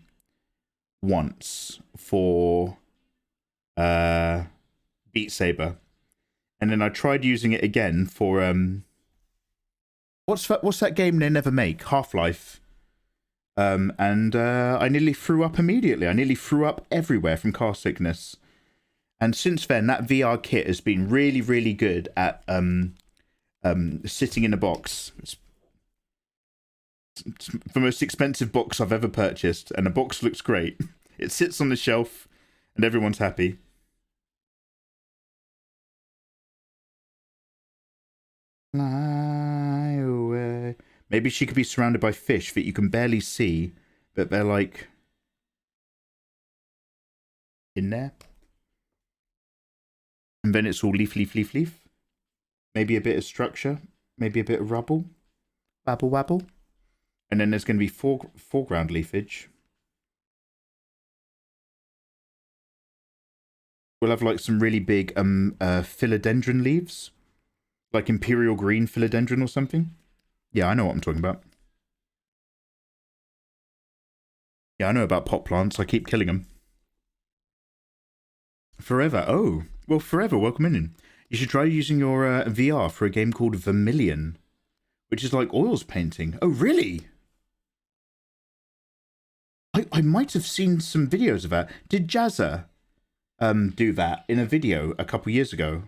Once. For Beat Saber. And then I tried using it again for, what's that game they never make? Half-Life. And I nearly threw up immediately. I nearly threw up everywhere from car sickness. And since then, that VR kit has been really, really good at sitting in a box. It's the most expensive box I've ever purchased, and the box looks great. It sits on the shelf, and everyone's happy. Fly away. Maybe she could be surrounded by fish that you can barely see, but they're like in there. And then it's all leaf. Maybe a bit of structure. Maybe a bit of rubble. Wabble. And then there's going to be foreground leafage. We'll have like some really big philodendron leaves. Like imperial green philodendron or something. Yeah, I know what I'm talking about. Yeah, I know about pot plants. I keep killing them. Forever. Oh, well, Forever, welcome in. You should try using your VR for a game called Vermilion, which is like oils painting. Oh, really? I might have seen some videos of that. Did Jazza do that in a video a couple years ago?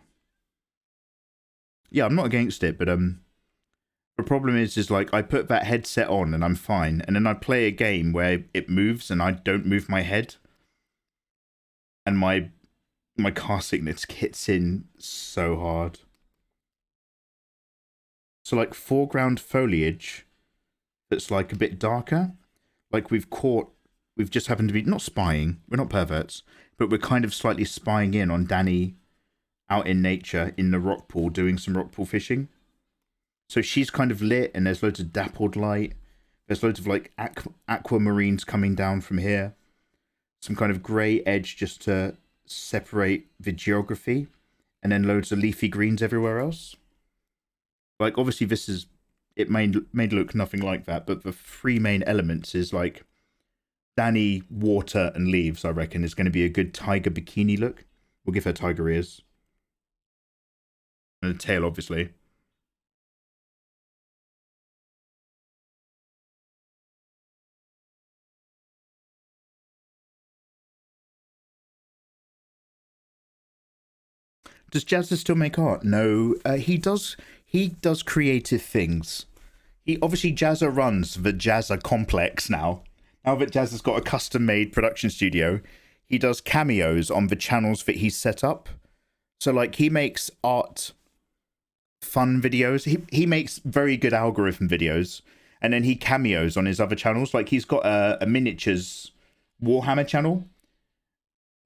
Yeah, I'm not against it, but the problem is like I put that headset on and I'm fine, and then I play a game where it moves and I don't move my head, and my car sickness hits in so hard. So like foreground foliage that's like a bit darker, like we've just happened to be not spying, we're not perverts, but we're kind of slightly spying in on Danny out in nature in the rock pool doing some rock pool fishing. So she's kind of lit, and there's loads of dappled light. There's loads of like aquamarines coming down from here. Some kind of grey edge just to separate the geography, and then loads of leafy greens everywhere else. Like obviously it may look nothing like that, but the three main elements is like Danny, water, and leaves. I reckon is going to be a good tiger bikini look. We'll give her tiger ears and a tail, obviously. Does Jazza still make art? No, he does. He does creative things. He obviously Jazza runs the Jazza complex now. Now that Jazza's got a custom-made production studio, he does cameos on the channels that he's set up. So like he makes art, fun videos. He makes very good algorithm videos, and then he cameos on his other channels. Like he's got a miniatures Warhammer channel.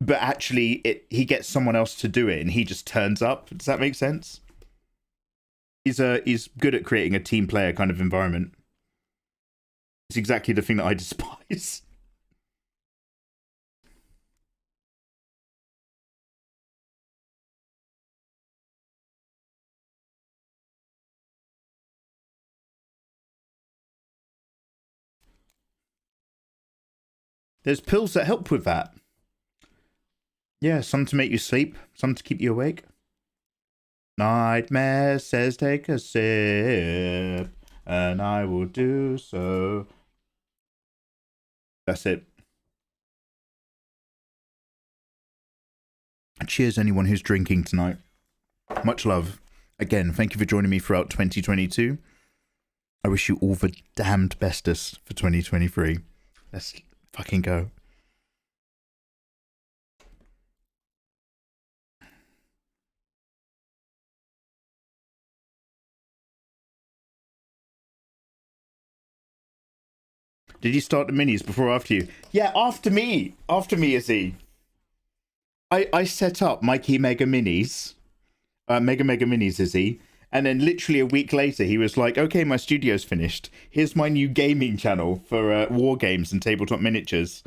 But actually, he gets someone else to do it, and he just turns up. Does that make sense? He's good at creating a team player kind of environment. It's exactly the thing that I despise. There's pills that help with that. Yeah, some to make you sleep, some to keep you awake. Nightmare says take a sip. and I will do so. That's it. Cheers, anyone who's drinking tonight. Much love. Again, thank you for joining me throughout 2022. I wish you all the damned bestest for 2023. Let's fucking go. Did you start the minis before or after you? Yeah, after me. After me, Izzy. I set up mikeymegamega minis. Mega minis, Izzy. And then literally a week later, he was like, okay, my studio's finished. Here's my new gaming channel for war games and tabletop miniatures.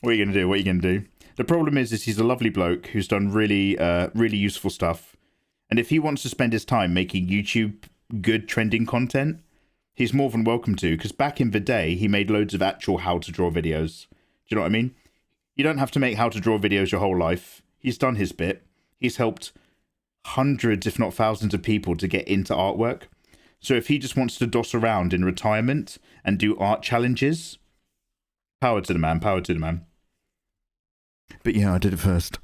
What are you going to do? What are you going to do? The problem is he's a lovely bloke who's done really, really useful stuff. And if he wants to spend his time making YouTube good trending content, he's more than welcome to. Because back in the day, he made loads of actual how to draw videos. Do you know what I mean? You don't have to make how to draw videos your whole life. He's done his bit. He's helped hundreds, if not thousands of people to get into artwork. So if he just wants to doss around in retirement and do art challenges, power to the man, power to the man. But yeah, I did it first.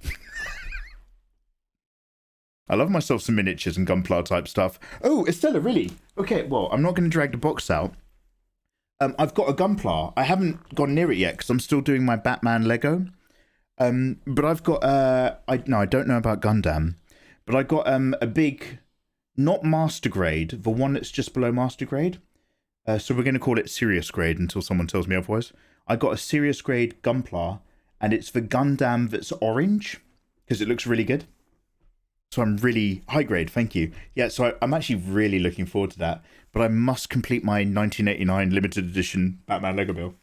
I love myself some miniatures and gunpla type stuff. Oh, Estella, really? Okay, well, I'm not going to drag the box out. I've got a gunpla. I haven't gone near it yet because I'm still doing my Batman Lego. But I've got, I don't know about Gundam. But I got a big, not master grade, the one that's just below master grade. So we're going to call it serious grade until someone tells me otherwise. I got a serious grade gunpla, and it's the Gundam that's orange, because it looks really good. So I'm really high grade, thank you. Yeah, so I'm actually really looking forward to that. But I must complete my 1989 limited edition Batman Lego build.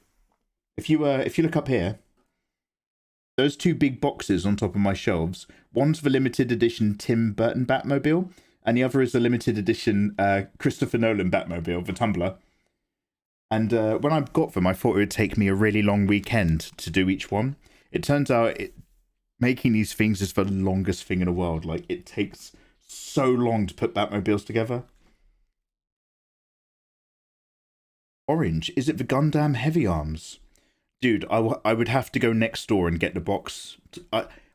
If you look up here, those two big boxes on top of my shelves, one's the limited edition Tim Burton Batmobile, and the other is the limited edition Christopher Nolan Batmobile, the Tumbler. And when I got them, I thought it would take me a really long weekend to do each one. It turns out making these things is the longest thing in the world. Like, it takes so long to put Batmobiles together. Orange, is it the Gundam Heavy Arms? Dude, I would have to go next door and get the box.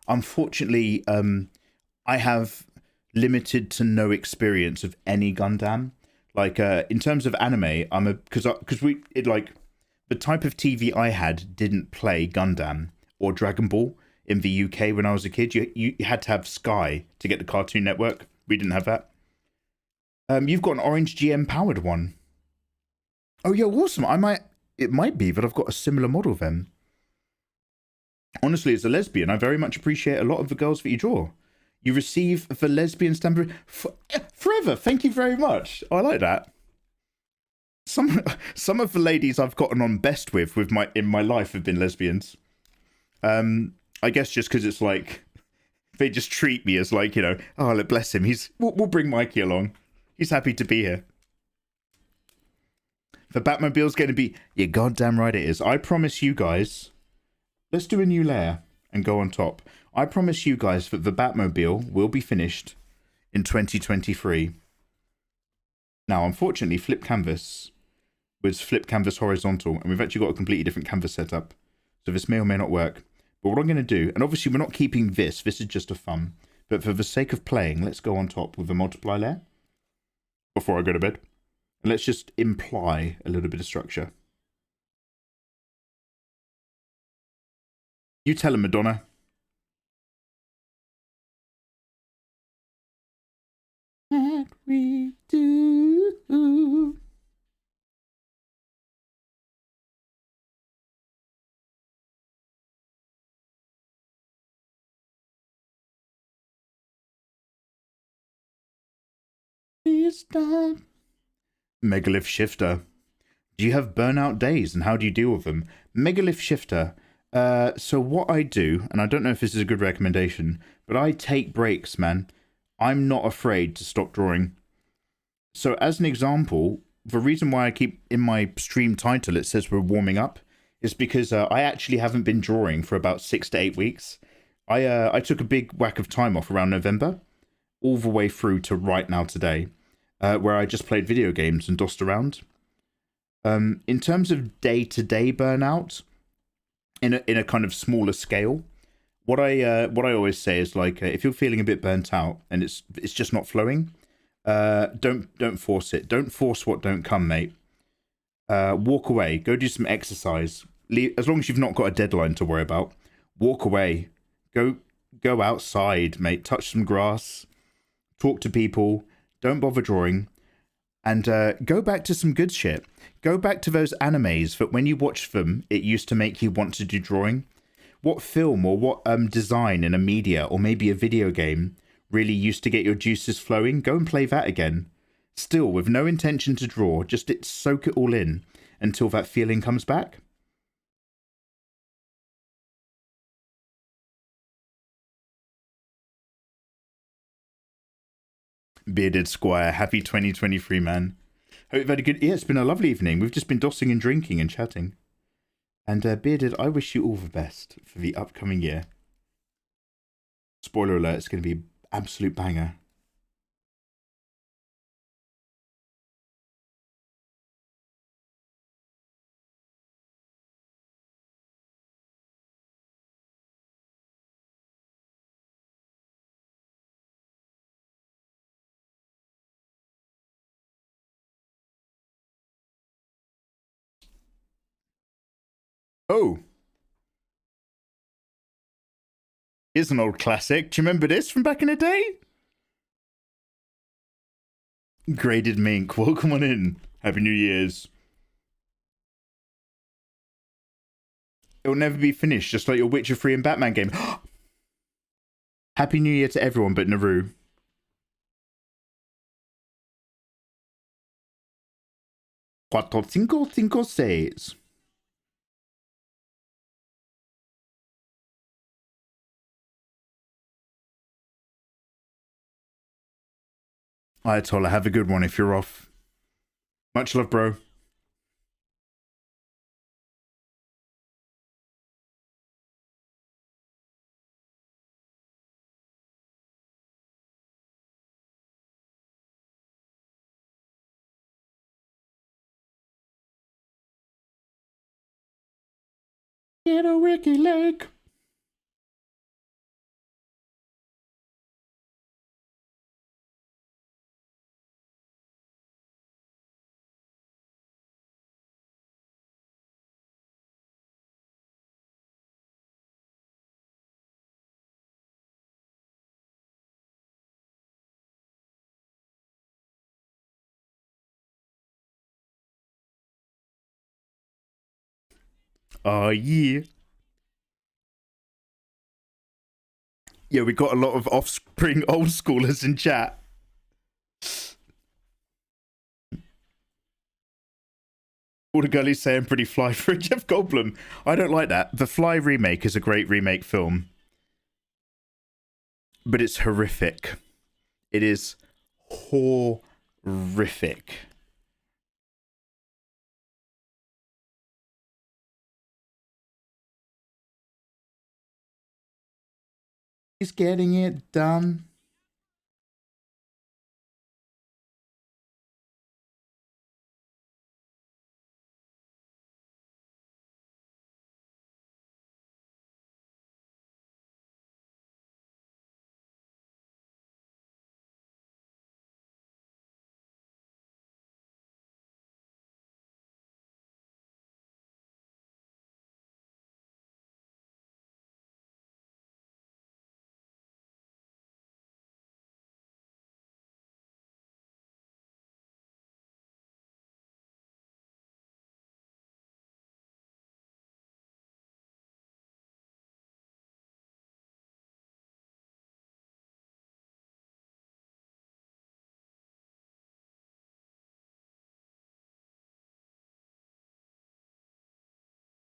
Unfortunately, I have limited to no experience of any Gundam. Like, in terms of anime, because the type of TV I had didn't play Gundam or Dragon Ball in the UK when I was a kid. You had to have Sky to get the Cartoon Network. We didn't have that. You've got an orange GM powered one. Oh yeah, awesome. It might be that I've got a similar model then. Honestly, as a lesbian, I very much appreciate a lot of the girls that you draw. You receive the lesbian stamp forever. Thank you very much. I like that. Some of the ladies I've gotten on best with in my life have been lesbians. I guess just because it's like they just treat me as like, you know, oh, bless him. We'll bring Mikey along. He's happy to be here. The Batmobile's going to be... You're goddamn right it is. I promise you guys... Let's do a new layer and go on top. I promise you guys that the Batmobile will be finished in 2023. Now, unfortunately, flip canvas was flip canvas horizontal, and we've actually got a completely different canvas setup. So this may or may not work. But what I'm going to do... And obviously, we're not keeping this. This is just a fun. But for the sake of playing, let's go on top with a multiply layer before I go to bed. And let's just imply a little bit of structure. You tell him, Madonna. What we do. This time. Megalith Shifter. Do you have burnout days and how do you deal with them? Megalith Shifter. So what I do, and I don't know if this is a good recommendation, but I take breaks, man. I'm not afraid to stop drawing. So as an example, the reason why I keep in my stream title it says we're warming up is because I actually haven't been drawing for about 6 to 8 weeks. I took a big whack of time off around November, all the way through to right now today. where I just played video games and dossed around. In terms of day-to-day burnout, in a kind of smaller scale, what I always say is like, if you're feeling a bit burnt out and it's just not flowing, don't force it. Don't force what don't come, mate. Walk away. Go do some exercise. As long as you've not got a deadline to worry about, walk away. Go outside, mate. Touch some grass. Talk to people. Don't bother drawing. And go back to some good shit. Go back to those animes that when you watched them, it used to make you want to do drawing. What film or what design in a media or maybe a video game really used to get your juices flowing? Go and play that again. Still, with no intention to draw, just soak it all in until that feeling comes back. Bearded Squire, happy 2023, man. Hope you've had a good... Yeah, it's been a lovely evening. We've just been dossing and drinking and chatting. And Bearded, I wish you all the best for the upcoming year. Spoiler alert, it's going to be an absolute banger. Oh. Here's an old classic. Do you remember this from back in the day? Graded Mink, welcome on in. Happy New Year's. It'll never be finished, just like your Witcher 3 and Batman game. Happy New Year to everyone but Naru. Cuatro, cinco, cinco, seis. Ayatollah, have a good one if you're off. Much love, bro. Get a wiki leg. Oh, yeah. Yeah, we got a lot of offspring old schoolers in chat. All the girlies saying pretty fly for a Jeff Goldblum. I don't like that. The Fly remake is a great remake film. But it's horrific. It is horrific. He's getting it done.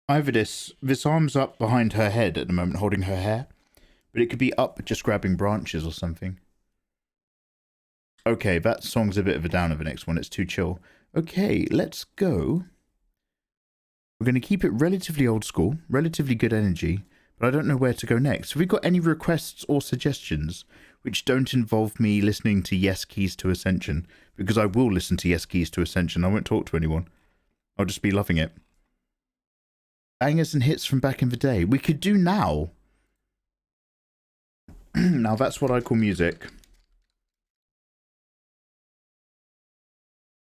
Either this arm's up behind her head at the moment, holding her hair, but it could be up just grabbing branches or something. Okay, that song's a bit of a downer, the next one. It's too chill. Okay, let's go. We're going to keep it relatively old school, relatively good energy, but I don't know where to go next. Have we got any requests or suggestions? which don't involve me listening to Yes Keys to Ascension, because I will listen to Yes Keys to Ascension. I won't talk to anyone. I'll just be loving it. Bangers and hits from back in the day. We could do now. Now that's what I call music.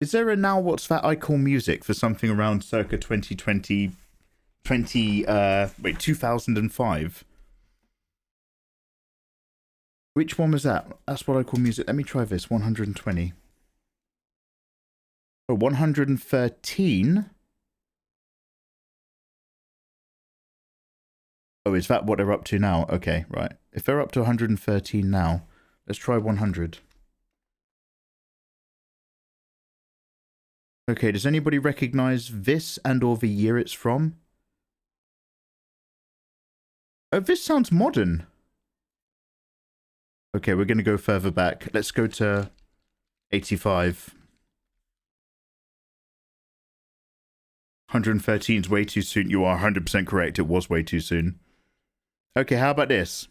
Is there a now what's that I call music for something around circa 2005? Which one was that? That's what I call music. Let me try this. 120. Oh, 113? Oh, is that what they're up to now? Okay, right. If they're up to 113 now, let's try 100. Okay, does anybody recognize this and or the year it's from? Oh, this sounds modern. Okay, we're going to go further back. Let's go to 85. 113 is way too soon. You are 100% correct. It was way too soon. Okay, how about this?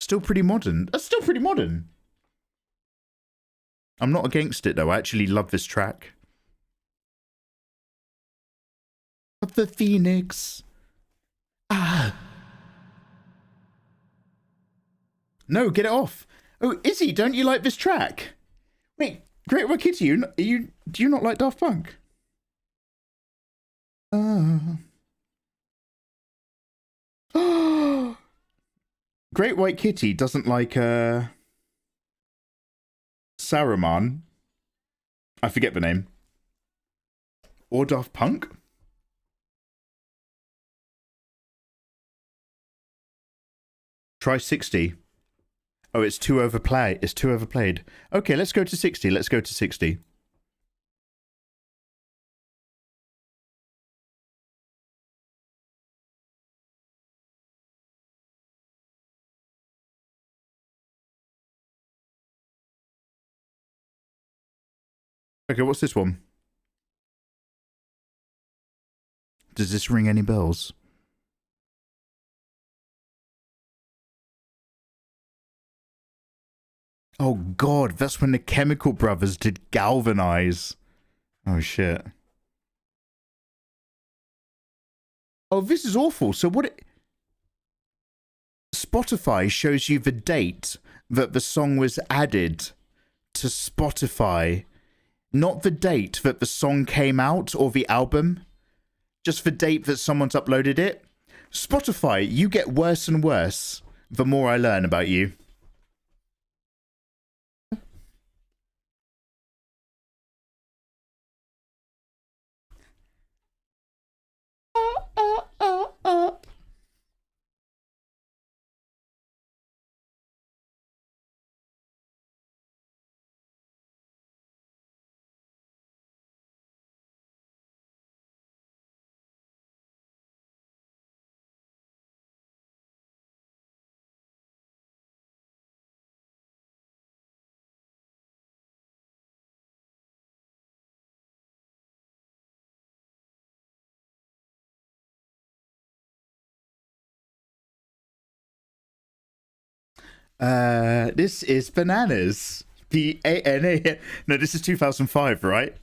Still pretty modern. That's still pretty modern. I'm not against it, though. I actually love this track. Of the Phoenix. Ah. No, get it off. Oh, Izzy, don't you like this track? Wait, Great White Kitty, do you not like Daft Punk? Great White Kitty doesn't like Saruman. I forget the name. Or Daft Punk? Try 60. Oh, it's too overplayed. It's too overplayed. Okay, let's go to 60. Let's go to 60. Okay, what's this one? Does this ring any bells? Oh god, that's when the Chemical Brothers did Galvanize. Oh shit. Oh, this is awful. So Spotify shows you the date that the song was added to Spotify, not the date that the song came out or the album, just the date that someone's uploaded it. Spotify, you get worse and worse the more I learn about you. This is Bananas. B-A-N-A. No, this is 2005, right?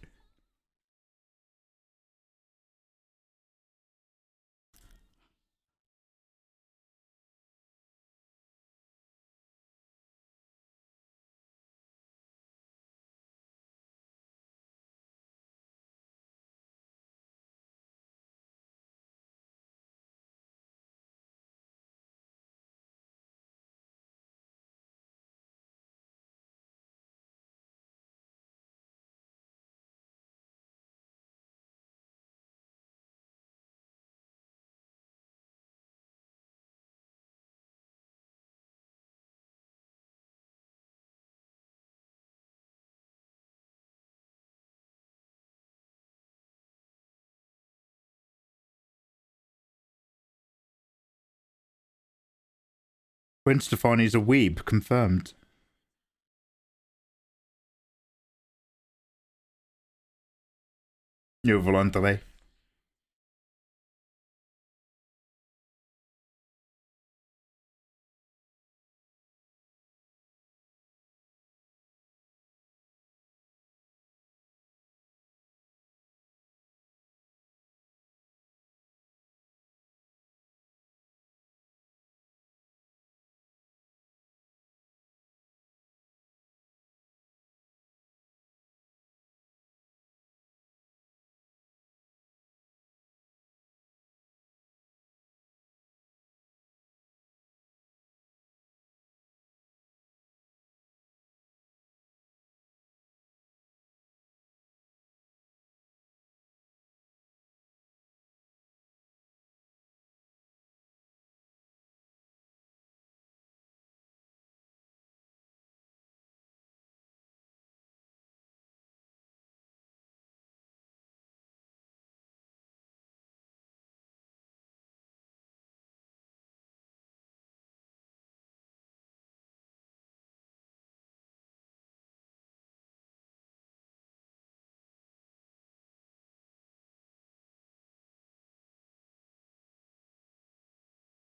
Gwen Stefani's a weeb, confirmed. Io volantere.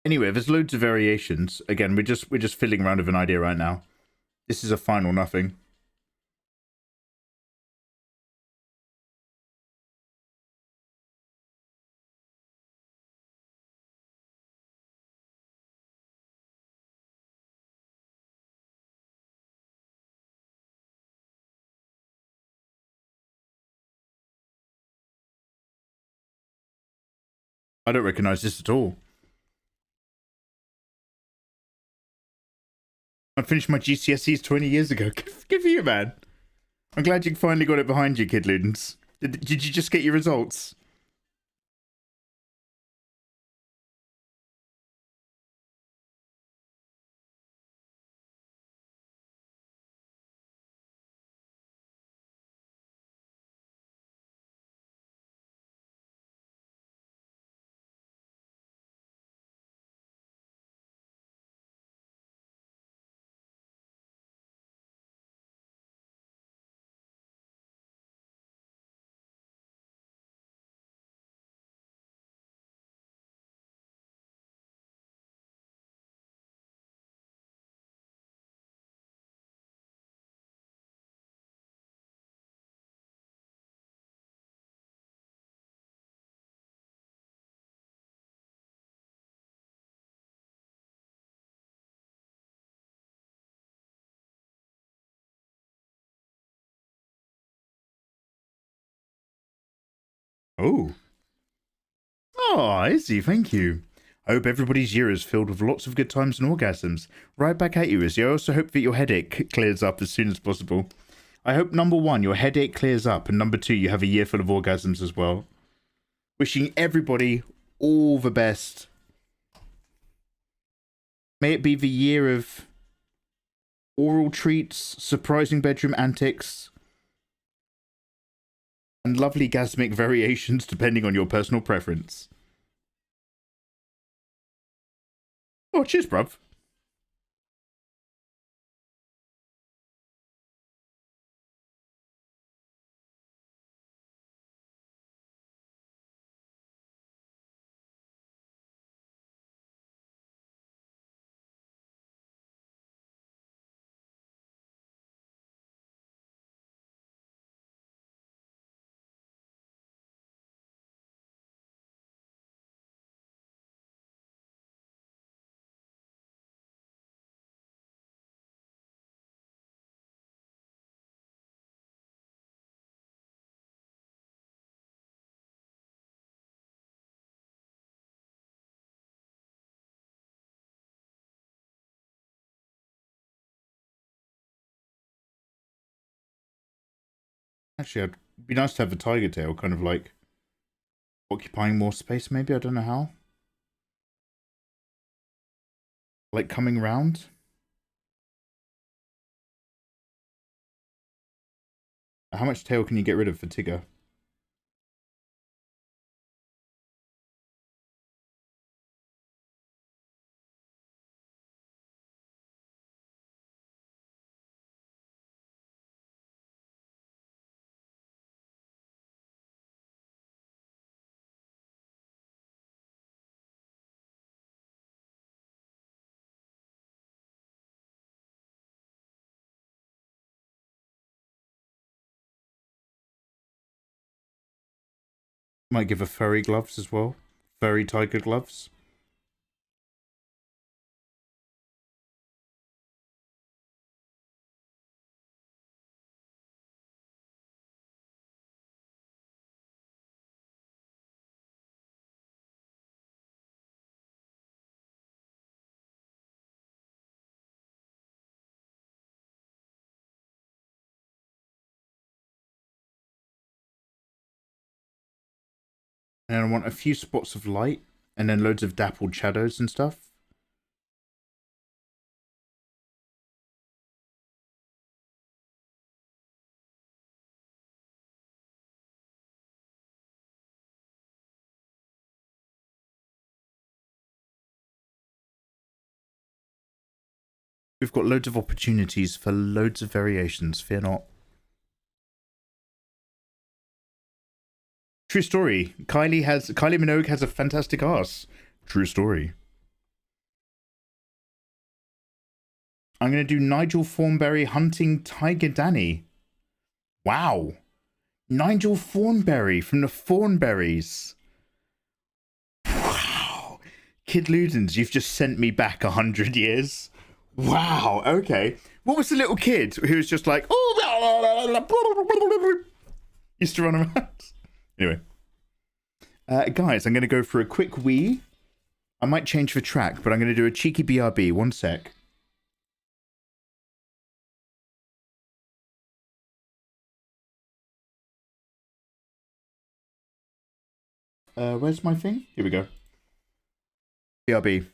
Anyway, there's loads of variations. Again, we're just fiddling around with an idea right now. This is a final nothing. I don't recognize this at all. I finished my GCSEs 20 years ago. Good for you, man. I'm glad you finally got it behind you, Kid Ludens. Did you just get your results? Oh. Oh, Izzy, thank you. I hope everybody's year is filled with lots of good times and orgasms. Right back at you, Izzy. I also hope that your headache clears up as soon as possible. I hope, number one, your headache clears up, and number two, you have a year full of orgasms as well. Wishing everybody all the best. May it be the year of oral treats, surprising bedroom antics, and lovely gasmic variations depending on your personal preference. Oh, cheers, bruv. Actually, it'd be nice to have a tiger tail, kind of like occupying more space, maybe? I don't know how. Like coming round? How much tail can you get rid of for Tigger? Might give her furry gloves as well. Furry tiger gloves. And I want a few spots of light, and then loads of dappled shadows and stuff. We've got loads of opportunities for loads of variations, fear not. True story. Kylie Minogue has a fantastic ass. True story. I'm going to do Nigel Thornberry hunting Tiger Danny. Wow. Nigel Thornberry from the Thornberries. Wow. Kid Ludens, you've just sent me back 100 years. Wow. Okay. What was the little kid who was just like, oh, used to run around? Anyway. Guys, I'm going to go for a quick wee. I might change the track, but I'm going to do a cheeky BRB. 1 sec. Where's my thing? Here we go. BRB.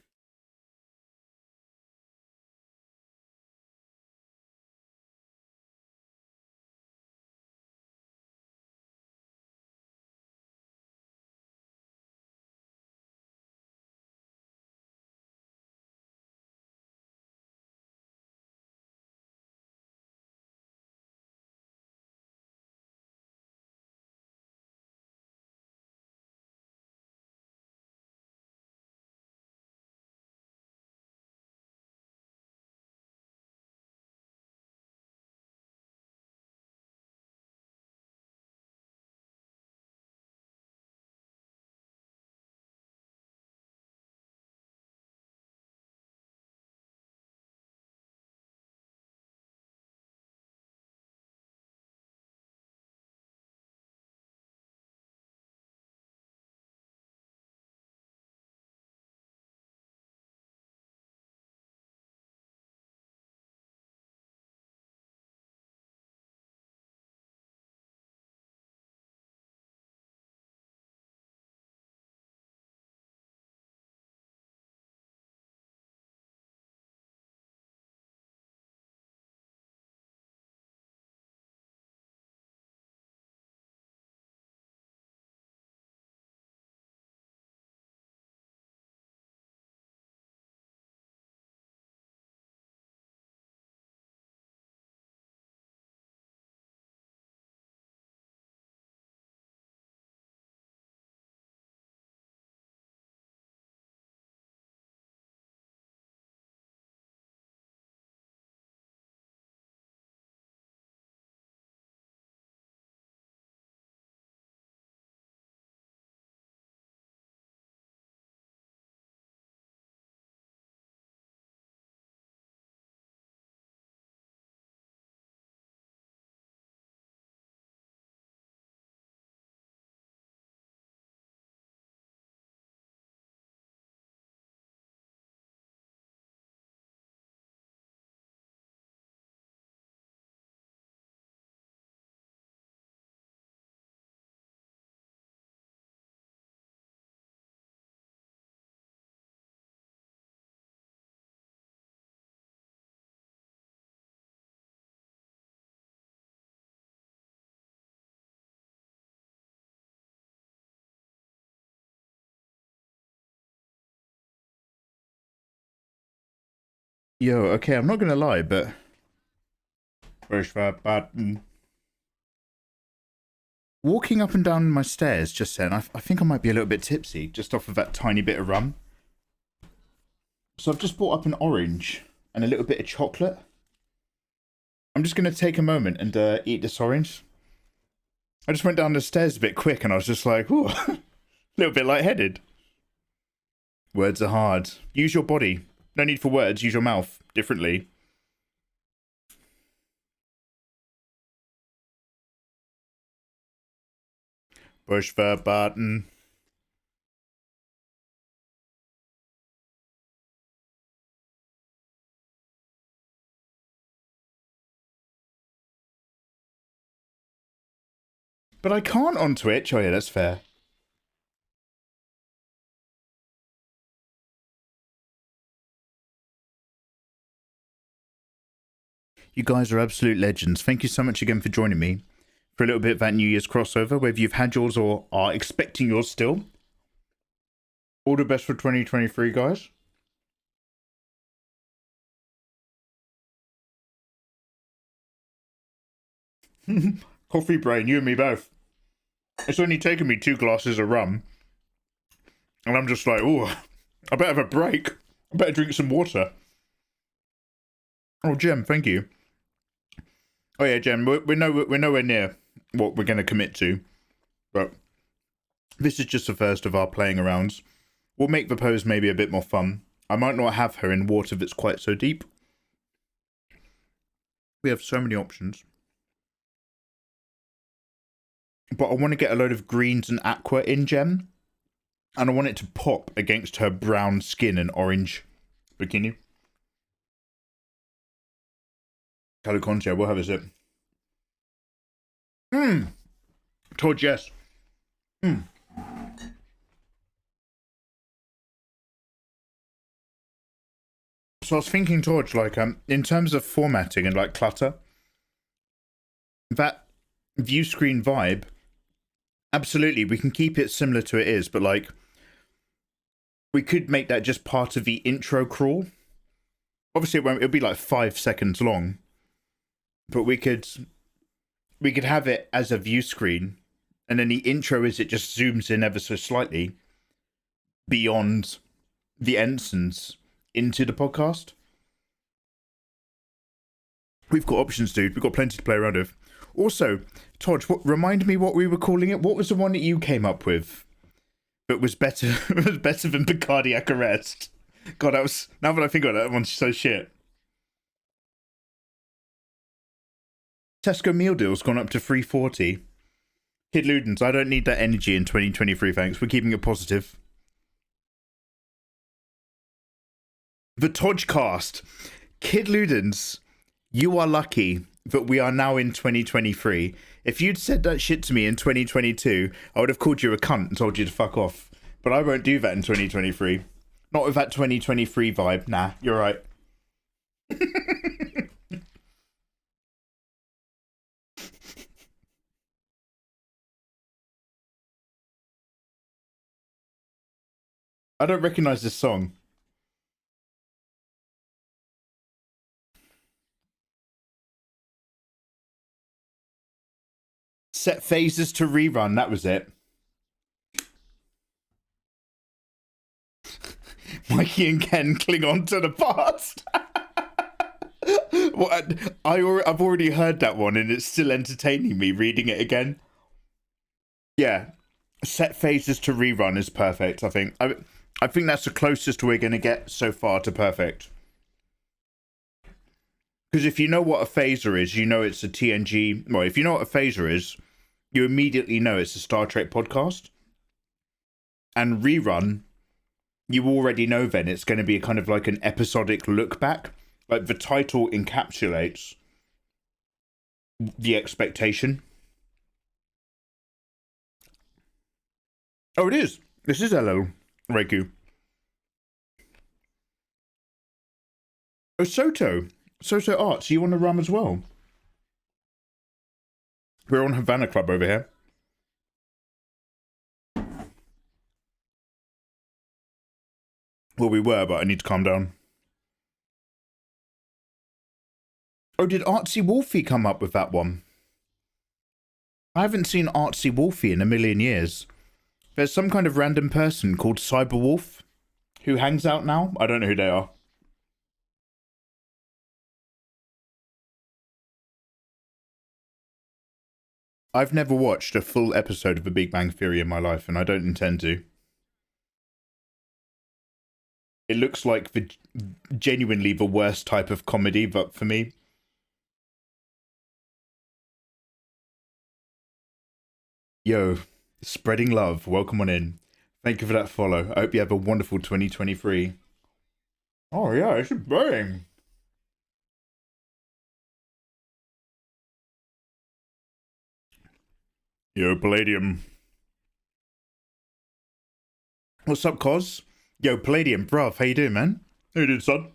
Yo, okay, I'm not gonna lie, but where's that button? Walking up and down my stairs just then, I think I might be a little bit tipsy, just off of that tiny bit of rum. So I've just bought up an orange and a little bit of chocolate. I'm just gonna take a moment and eat this orange. I just went down the stairs a bit quick and I was just like, ooh, a little bit lightheaded. Words are hard. Use your body. No need for words, use your mouth differently. Push the button. But I can't on Twitch. Oh yeah, that's fair. You guys are absolute legends. Thank you so much again for joining me for a little bit of that New Year's crossover, whether you've had yours or are expecting yours still. All the best for 2023, guys. Coffee brain, you and me both. It's only taken me 2 glasses of rum. And I'm just like, oh, I better have a break. I better drink some water. Oh, Jem, thank you. Oh yeah, Jem, we're nowhere near what we're going to commit to, but this is just the first of our playing arounds. We'll make the pose maybe a bit more fun. I might not have her in water that's quite so deep. We have so many options. But I want to get a load of greens and aqua in Gem. And I want it to pop against her brown skin and orange bikini. Calicontia, we'll have a sip. Told yes. So I was thinking, Torch, like, in terms of formatting and, like, clutter, that view screen vibe, absolutely, we can keep it similar to it is, but, like, we could make that just part of the intro crawl. Obviously, it'll be, like, 5 seconds long, but we could have it as a view screen, and then the intro is it just zooms in ever so slightly beyond the ensigns into the podcast. We've got options, dude. We've got plenty to play around with. Also, Todd, remind me what we were calling it. What was the one that you came up with that was better was better than the cardiac arrest? God, that was, now that I think about it, that one's so shit. Tesco meal deal's gone up to $3.40. Kid Ludens, I don't need that energy in 2023, thanks. We're keeping it positive. The Todgecast. Kid Ludens, you are lucky that we are now in 2023. If you'd said that shit to me in 2022, I would have called you a cunt and told you to fuck off. But I won't do that in 2023. Not with that 2023 vibe. Nah, you're right. I don't recognize this song. Set phases to rerun, that was it. Mikey and Ken cling on to the past. What? I've already heard that one and it's still entertaining me reading it again. Yeah. Set phases to rerun is perfect, I think. I think that's the closest we're going to get so far to perfect. Because if you know what a phaser is, you know it's a TNG. Well, if you know what a phaser is, you immediately know it's a Star Trek podcast. And rerun, you already know then it's going to be a kind of like an episodic look back. Like the title encapsulates the expectation. Oh, it is. This is hello, Reiku. Oh, Soto Arts, you want to run as well? We're on Havana Club over here. Well, we were, but I need to calm down. Oh, did Artsy Wolfie come up with that one? I haven't seen Artsy Wolfie in a million years. There's some kind of random person called Cyberwolf who hangs out now. I don't know who they are. I've never watched a full episode of The Big Bang Theory in my life, and I don't intend to. It looks like genuinely the worst type of comedy, but for me. Yo, spreading love. Welcome on in. Thank you for that follow. I hope you have a wonderful 2023. Oh yeah, it's burning. Yo, Palladium. What's up, Cos? Yo, Palladium, bruv, how you doing, man? How you doing, son?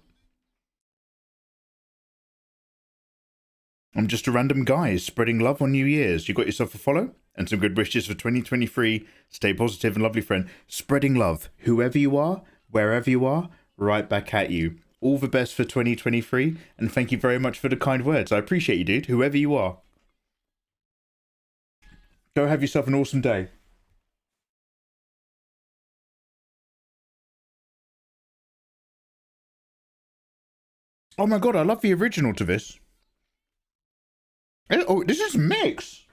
I'm just a random guy spreading love on New Year's. You got yourself a follow? And some good wishes for 2023. Stay positive and lovely, friend. Spreading love. Whoever you are, wherever you are, right back at you. All the best for 2023. And thank you very much for the kind words. I appreciate you, dude. Whoever you are. Go have yourself an awesome day. Oh my god, I love the original to this. Oh, this is mix.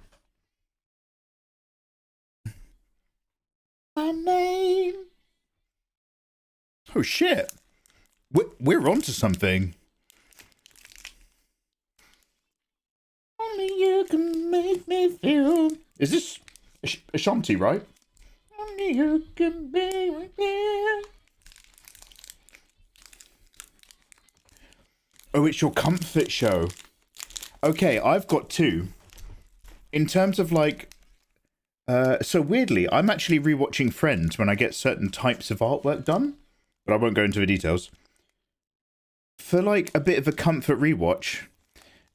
My name. Oh shit. We're onto something. Only you can make me feel. Is this Ashanti, right? Only you can be with me. Oh, it's your comfort show. Okay, I've got two. In terms of like, so weirdly, I'm actually rewatching Friends when I get certain types of artwork done, but I won't go into the details. For like a bit of a comfort rewatch,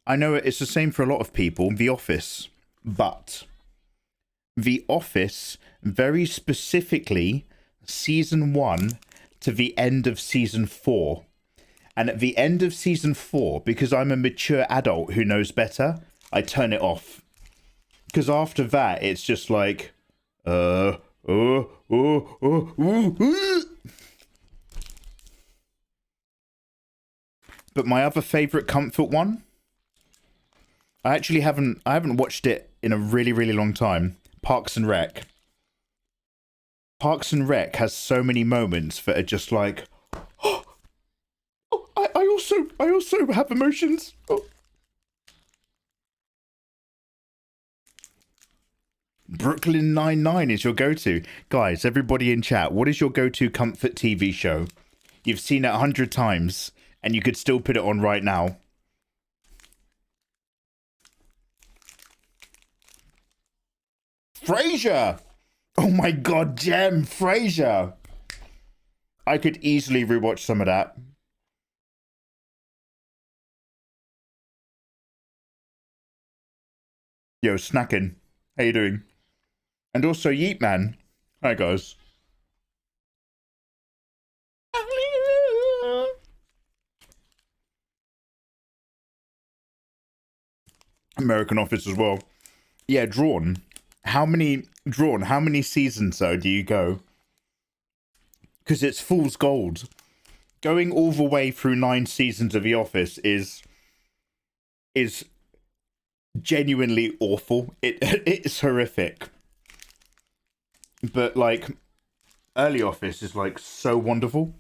I know it's the same for a lot of people, The Office, but The Office, very specifically, season 1 to the end of season 4. And at the end of season 4, because I'm a mature adult who knows better, I turn it off. Because after that, it's just like, But my other favorite comfort one, I haven't watched it in a really, really long time. Parks and Rec. Parks and Rec has so many moments that are just like, I also have emotions. Oh. Brooklyn Nine-Nine is your go-to. Guys, everybody in chat, what is your go-to comfort TV show? You've seen it 100 times, and you could still put it on right now. Frasier! Oh my god, Gem, Frasier! I could easily rewatch some of that. Yo, snacking. How you doing? And also Yeet Man. Hi guys. American Office as well. Yeah, Drawn. How many seasons though do you go? Because it's fool's gold. Going all the way through 9 seasons of The Office is genuinely awful. It's horrific. But like early Office is like so wonderful.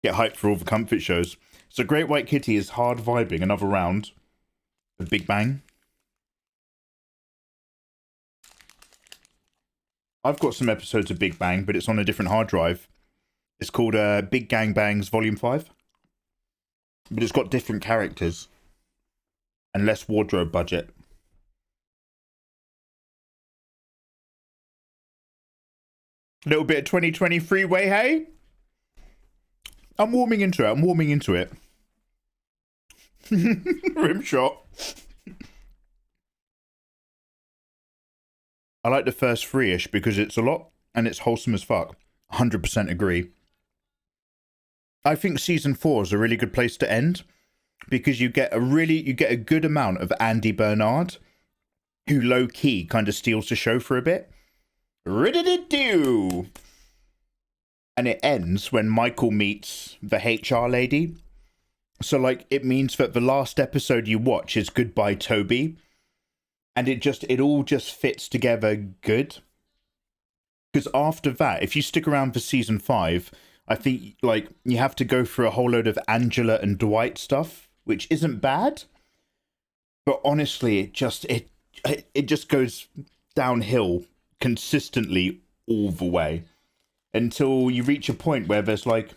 Get hyped for all the comfort shows. So Great White Kitty is hard vibing. Another round. The Big Bang. I've got some episodes of Big Bang, but it's on a different hard drive. It's called Big Gang Bangs Volume 5. But it's got different characters. And less wardrobe budget. A little bit of 2023 way, hey? I'm warming into it. Rim shot. I like the first 3-ish because it's a lot and it's wholesome as fuck. 100% agree. I think season 4 is a really good place to end because you get a good amount of Andy Bernard, who low key kind of steals the show for a bit. Rid-a-doo! And it ends when Michael meets the HR lady. So like it means that the last episode you watch is Goodbye Toby. And it all just fits together good. Because after that, if you stick around for season 5, I think like you have to go through a whole load of Angela and Dwight stuff, which isn't bad. But honestly, it just goes downhill consistently all the way. Until you reach a point where there's like,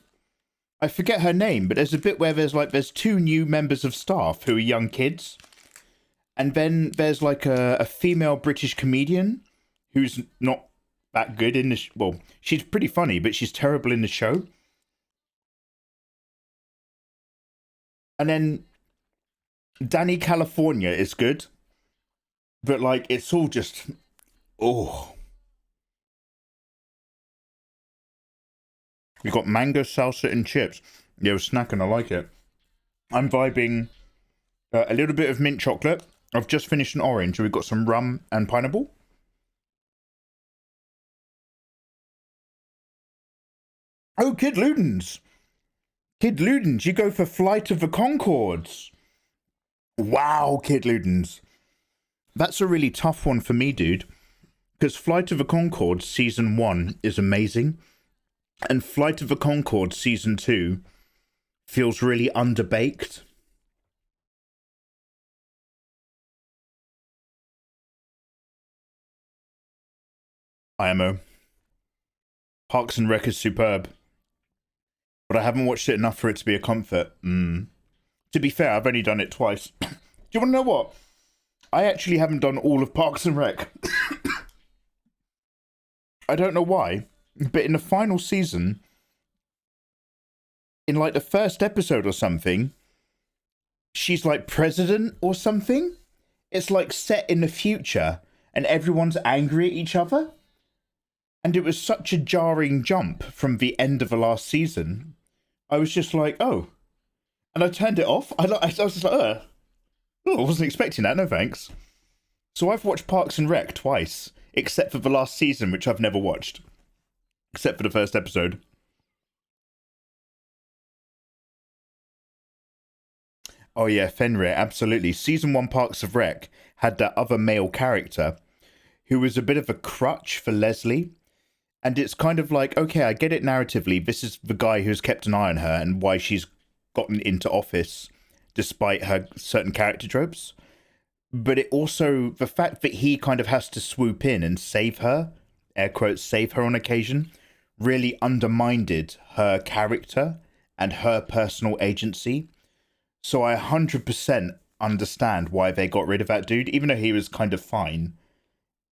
I forget her name, but there's a bit where there's 2 new members of staff who are young kids. And then there's like a female British comedian who's not that good in the well, she's pretty funny, but she's terrible in the show. And then Danny California is good. But like it's all just We got mango salsa and chips. Yo, snacking, I like it. I'm vibing a little bit of mint chocolate. I've just finished an orange. We've got some rum and pineapple. Oh, Kid Ludens. Kid Ludens, you go for Flight of the Conchords. Wow, Kid Ludens. That's a really tough one for me, dude. Because Flight of the Conchords Season 1 is amazing. And Flight of the Conchords Season 2 feels really underbaked. IMO. Parks and Rec is superb. But I haven't watched it enough for it to be a comfort. To be fair, I've only done it twice. Do you want to know what? I actually haven't done all of Parks and Rec. I don't know why, but in the final season, in like the first episode or something, she's like president or something. It's like set in the future and everyone's angry at each other. And it was such a jarring jump from the end of the last season. I was just like, oh. And I turned it off. I was just like, oh, I wasn't expecting that, no thanks. So I've watched Parks and Rec twice, except for the last season, which I've never watched. Except for the first episode. Oh yeah, Fenrir, absolutely. Season 1 Parks of Rec had that other male character who was a bit of a crutch for Leslie. And it's kind of like, okay, I get it narratively. This is the guy who's kept an eye on her and why she's gotten into office despite her certain character tropes. But it also, the fact that he kind of has to swoop in and save her, air quotes, save her on occasion, really undermined her character and her personal agency. So I 100% understand why they got rid of that dude, even though he was kind of fine.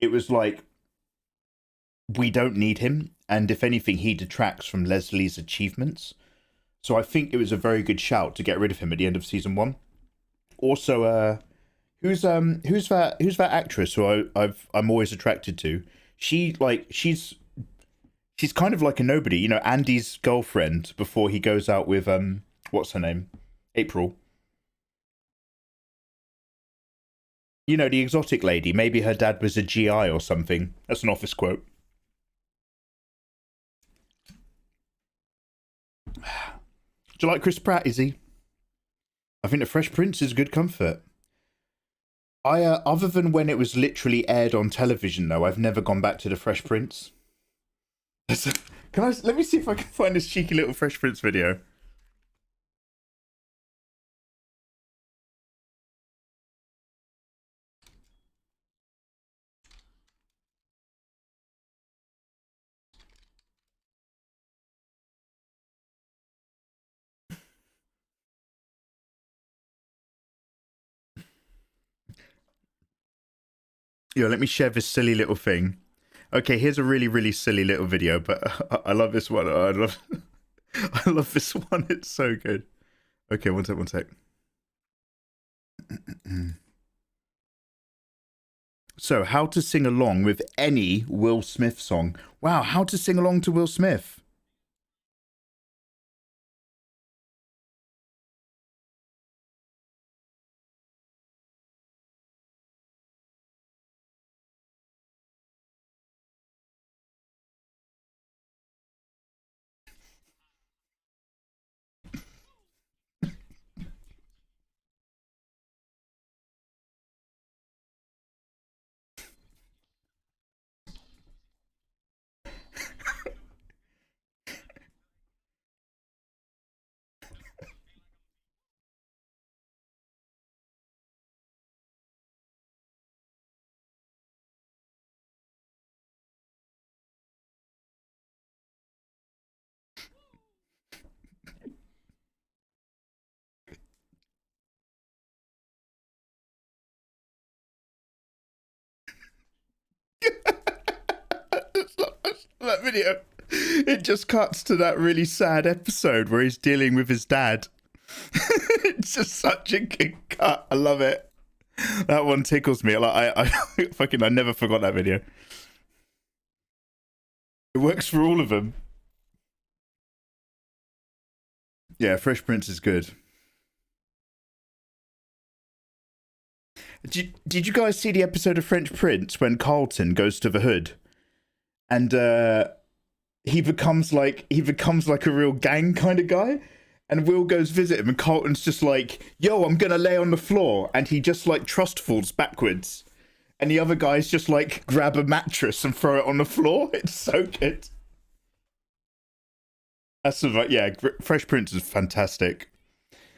It was like, we don't need him, and if anything, he detracts from Leslie's achievements. So I think it was a very good shout to get rid of him at the end of season 1. Also, who's that actress who I'm always attracted to? She's kind of like a nobody, you know, Andy's girlfriend before he goes out with what's her name? April. You know, the exotic lady. Maybe her dad was a GI or something. That's an Office quote. Do you like Chris Pratt, Izzy? I think The Fresh Prince is good comfort. Other than when it was literally aired on television, though, I've never gone back to The Fresh Prince. Let me see if I can find this cheeky little Fresh Prince video. Yo, let me share this silly little thing. Okay, here's a really, really silly little video, but I love this one. I love this one. It's so good. Okay, one sec. So, how to sing along with any Will Smith song. Wow, how to sing along to Will Smith. That video, it just cuts to that really sad episode where he's dealing with his dad. It's just such a good cut. I love it. That one tickles me. Like I never forgot that video. It works for all of them. Yeah, Fresh Prince is good. Did you guys see the episode of French Prince when Carlton goes to the hood? And he becomes like a real gang kind of guy, And Will goes visit him, and Carlton's just like, yo, I'm gonna lay on the floor. And he just like trust falls backwards. And the other guys just like grab a mattress and throw it on the floor. It's so good. That's yeah, Fresh Prince is fantastic.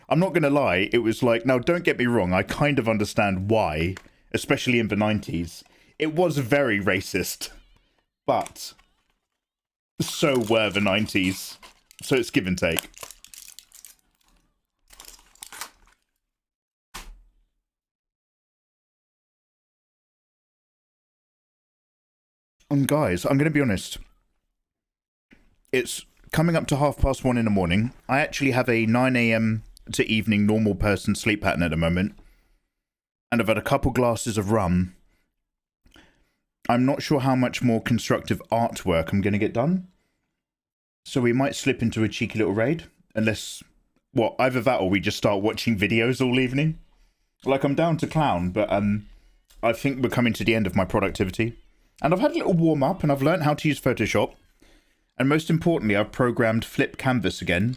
I'm not gonna lie, it was like, now don't get me wrong, I kind of understand why, especially in the 90s. It was very racist, but so were the 90s. So it's give and take. And guys, I'm going to be honest. It's coming up to 1:30 in the morning. I actually have a 9 a.m. to evening normal person sleep pattern at the moment. And I've had a couple glasses of rum. I'm not sure how much more constructive artwork I'm going to get done. So we might slip into a cheeky little raid. Unless, well, either that or we just start watching videos all evening. Like, I'm down to clown, but I think we're coming to the end of my productivity. And I've had a little warm up and I've learned how to use Photoshop. And most importantly, I've programmed Flip Canvas again.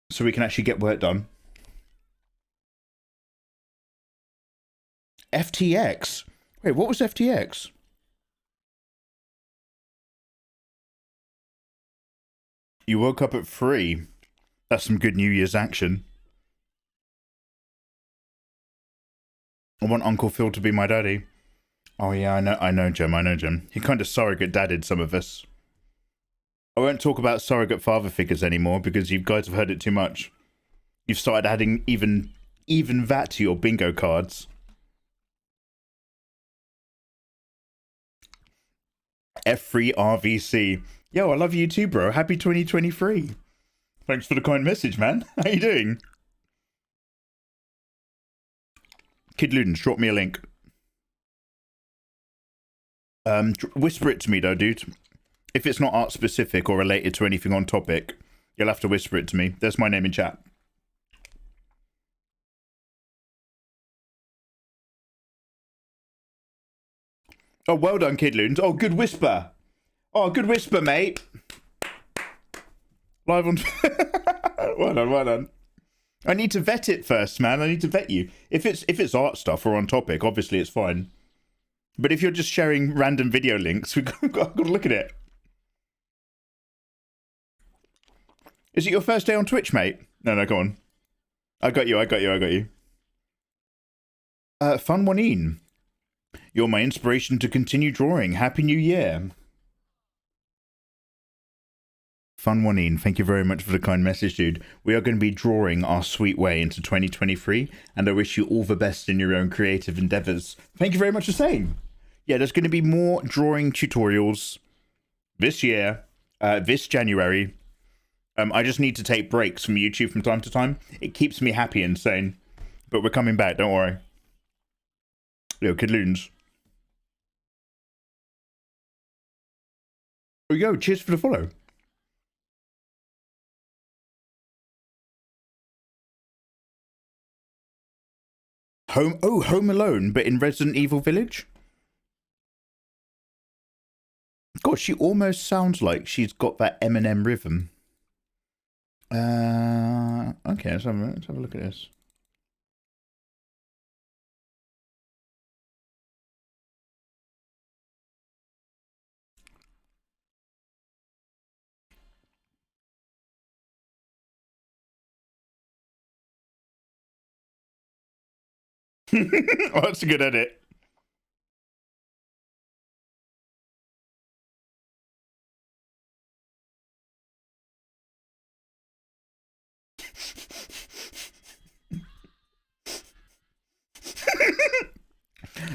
So we can actually get work done. FTX? Wait, what was FTX? You woke up at 3. That's some good New Year's action. I want Uncle Phil to be my daddy. Oh yeah, I know Jim. He kind of surrogate dadded some of us. I won't talk about surrogate father figures anymore because you guys have heard it too much. You've started adding even that to your bingo cards. F3 RVC. Yo, I love you too, bro. Happy 2023. Thanks for the kind message, man. How you doing? Kid Ludens, drop me a link. Whisper it to me though, dude. If it's not art specific or related to anything on topic, you'll have to whisper it to me. There's my name in chat. Oh, well done, Kid Loons. Oh, good whisper. Oh, good whisper, mate. Live on... well done. I need to vet it first, man. I need to vet you. If it's art stuff or on topic, obviously it's fine. But if you're just sharing random video links, we've got to look at it. Is it your first day on Twitch, mate? No, go on. I got you. Fun one in. You're my inspiration to continue drawing. Happy New Year. Fun one in. Thank you very much for the kind message, dude. We are going to be drawing our sweet way into 2023, and I wish you all the best in your own creative endeavors. Thank you very much for saying. Yeah, there's going to be more drawing tutorials this year, this January. I just need to take breaks from YouTube from time to time. It keeps me happy and sane. But we're coming back, don't worry. Yo, Kidloons. There we go. Cheers for the follow. Home Alone, but in Resident Evil Village? God, she almost sounds like she's got that Eminem rhythm. Okay, let's have a look at this. Oh, that's a good edit.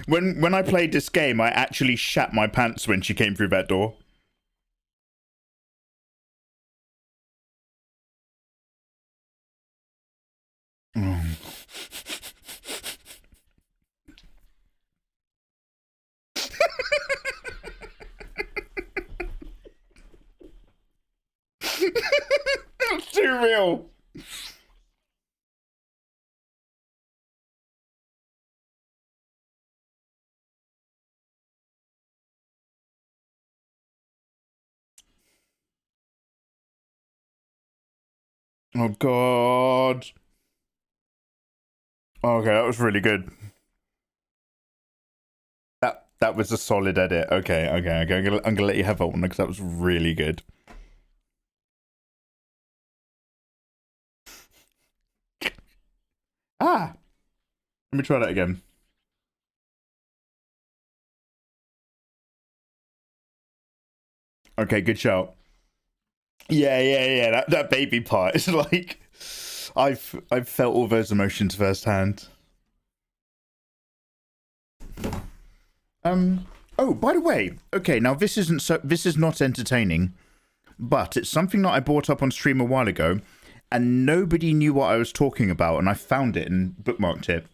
When I played this game, I actually shat my pants when she came through that door. Oh. It's too real. Oh god. Okay, that was really good. That was a solid edit. Okay. I'm gonna let you have that one because that was really good. Ah, let me try that again. Okay, good shout. Yeah. That baby part is like, I've felt all those emotions firsthand. Oh, by the way, okay, now this is not entertaining, but it's something that I brought up on stream a while ago, and nobody knew what I was talking about, and I found it and bookmarked it.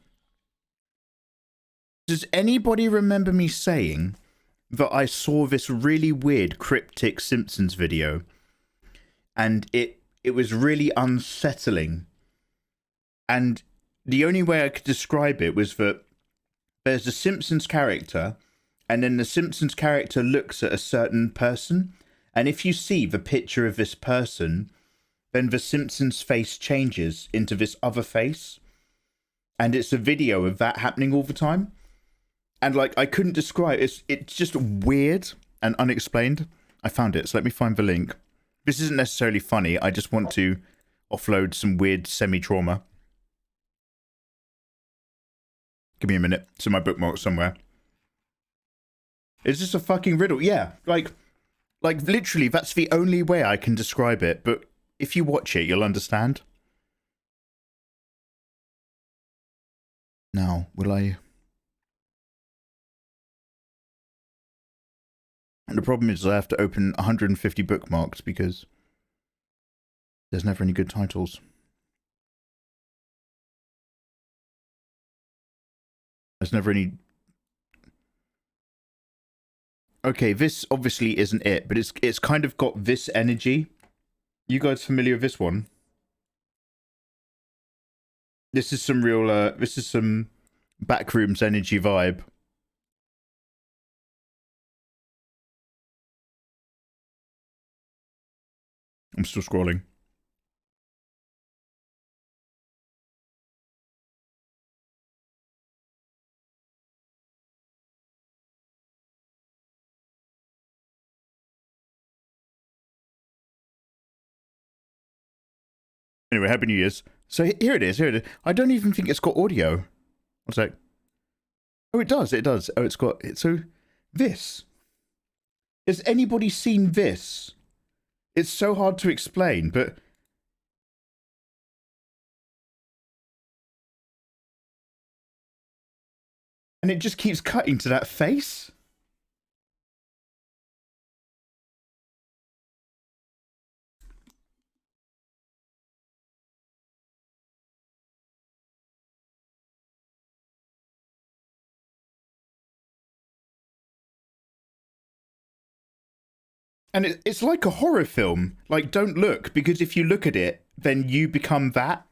Does anybody remember me saying that I saw this really weird cryptic Simpsons video, and it was really unsettling, and the only way I could describe it was that there's a Simpsons character, and then the Simpsons character looks at a certain person, and if you see the picture of this person, then the Simpsons face changes into this other face, and it's a video of that happening all the time. And like, I couldn't describe it. It's just weird and unexplained. I found it, so let me find the link. This isn't necessarily funny. I just want to offload some weird semi-trauma. Give me a minute. It's in my bookmark somewhere. Is this a fucking riddle? Yeah, like literally, that's the only way I can describe it. But if you watch it, you'll understand. Now, will I? And the problem is I have to open 150 bookmarks because there's never any good titles. There's never any... Okay, this obviously isn't it, but it's kind of got this energy. You guys familiar with this one? This is some real, this is some Backrooms energy vibe. I'm still scrolling. Anyway, Happy New Year's. So here it is. I don't even think it's got audio. One sec. Oh, it does. Oh, it's got it. So this. Has anybody seen this? It's so hard to explain, but... And it just keeps cutting to that face? And it's like a horror film. Like, don't look, because if you look at it, then you become that.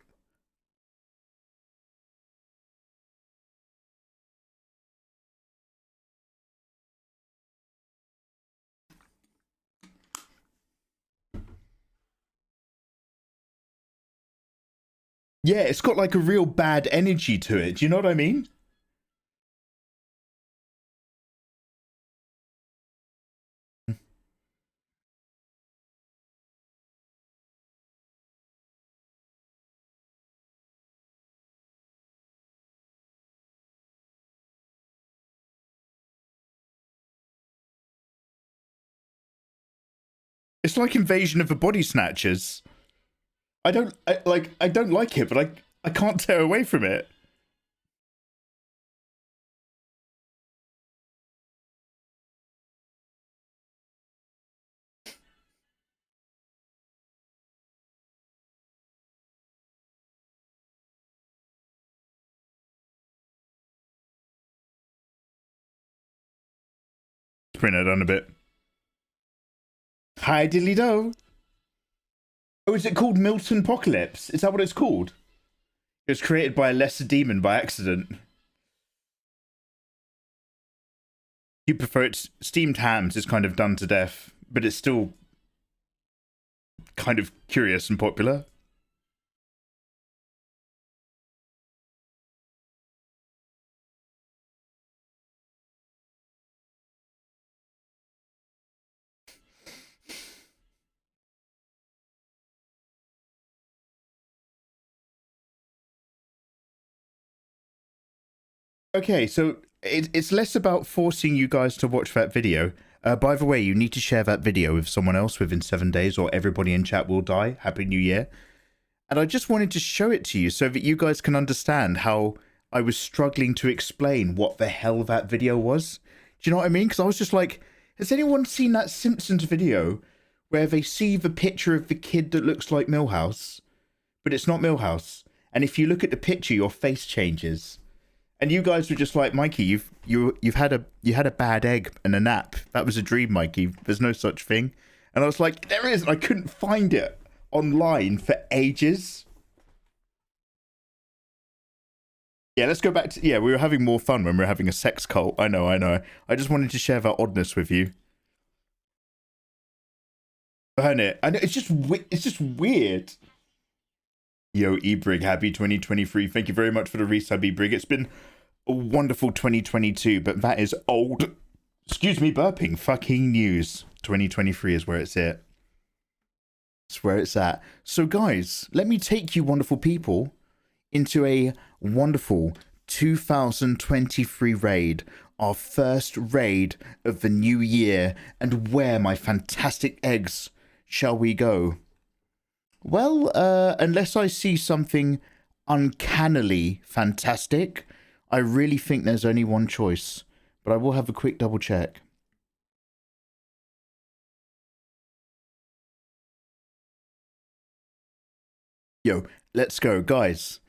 Yeah, it's got like a real bad energy to it. Do you know what I mean? It's like Invasion of the Body Snatchers. I don't like it, but I can't tear away from it. Bring it down a bit. Hi diddly do. Oh, is it called Milton Apocalypse? Is that what it's called? It was created by a lesser demon by accident. You prefer it? Steamed hams is kind of done to death, but it's still kind of curious and popular. Okay, so it's less about forcing you guys to watch that video. By the way, you need to share that video with someone else within 7 days or everybody in chat will die. Happy New Year. And I just wanted to show it to you so that you guys can understand how I was struggling to explain what the hell that video was. Do you know what I mean? Because I was just like, has anyone seen that Simpsons video where they see the picture of the kid that looks like Milhouse, but it's not Milhouse? And if you look at the picture, your face changes. And you guys were just like, Mikey, you've had a bad egg and a nap. That was a dream, Mikey. There's no such thing. And I was like, there is. I couldn't find it online for ages. Yeah, let's go back to, yeah, we were having more fun when we were having a sex cult. I know. I just wanted to share that oddness with you. Burn it. I know, it's just weird. Yo, Ebrig, happy 2023. Thank you very much for the resub, Ebrig. It's been a wonderful 2022, but that is old. Excuse me, burping. Fucking news. 2023 is where it's at. It's where it's at. So, guys, let me take you, wonderful people, into a wonderful 2023 raid. Our first raid of the new year. And where, my fantastic eggs, shall we go? Well, unless I see something uncannily fantastic, I really think there's only one choice. But I will have a quick double check. Yo, let's go, guys.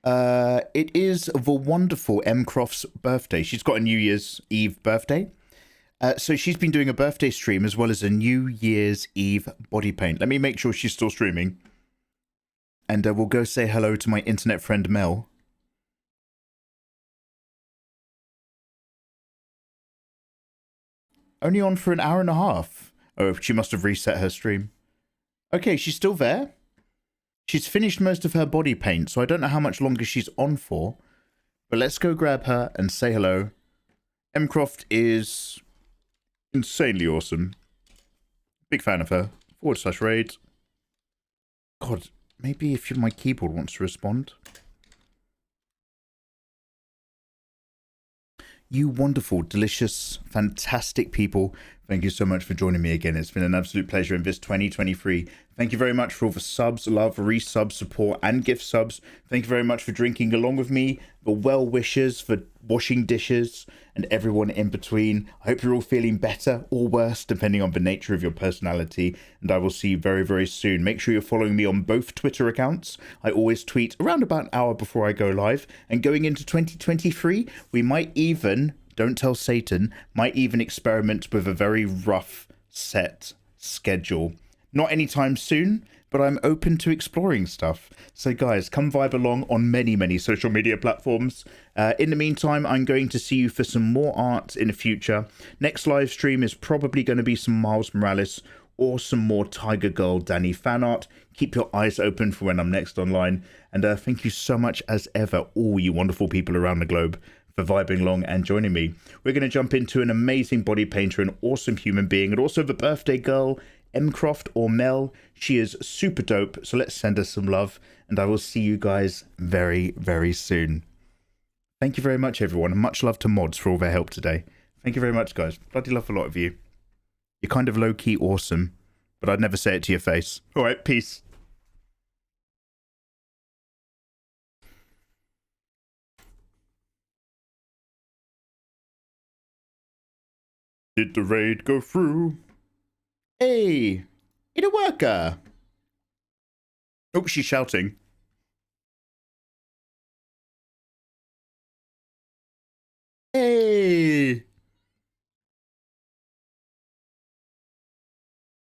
It is the wonderful M. Croft's birthday. She's got a New Year's Eve birthday. So she's been doing a birthday stream as well as a New Year's Eve body paint. Let me make sure she's still streaming. And we'll go say hello to my internet friend Mel. Only on for an hour and a half. Oh, she must have reset her stream. Okay, she's still there. She's finished most of her body paint, so I don't know how much longer she's on for. But let's go grab her and say hello. M. Croft is insanely awesome. Big fan of her. /raid. God, maybe if my keyboard wants to respond. You wonderful, delicious, fantastic people. Thank you so much for joining me again. It's been an absolute pleasure in this 2023. Thank you very much for all the subs, love, resubs, support, and gift subs. Thank you very much for drinking along with me, the well wishers, for washing dishes, and everyone in between. I hope you're all feeling better or worse, depending on the nature of your personality. And I will see you very, very soon. Make sure you're following me on both Twitter accounts. I always tweet around about an hour before I go live. And going into 2023, we might even, don't tell Satan, might even experiment with a very rough set schedule. Not anytime soon, but I'm open to exploring stuff. So guys, come vibe along on many, many social media platforms. In the meantime, I'm going to see you for some more art in the future. Next live stream is probably going to be some Miles Morales or some more Tiger Girl Danny fan art. Keep your eyes open for when I'm next online. And thank you so much as ever, all you wonderful people around the globe, for vibing along and joining me. We're going to jump into an amazing body painter, an awesome human being, and also the birthday girl, M. Croft or Mel. She is super dope, so let's send her some love, and I will see you guys very, very soon. Thank you very much, everyone, and much love to mods for all their help today. Thank you very much, guys. Bloody love a lot of you. You're kind of low-key awesome, but I'd never say it to your face. All right, peace. Did the raid go through? Hey, it a worker. Oh, she's shouting.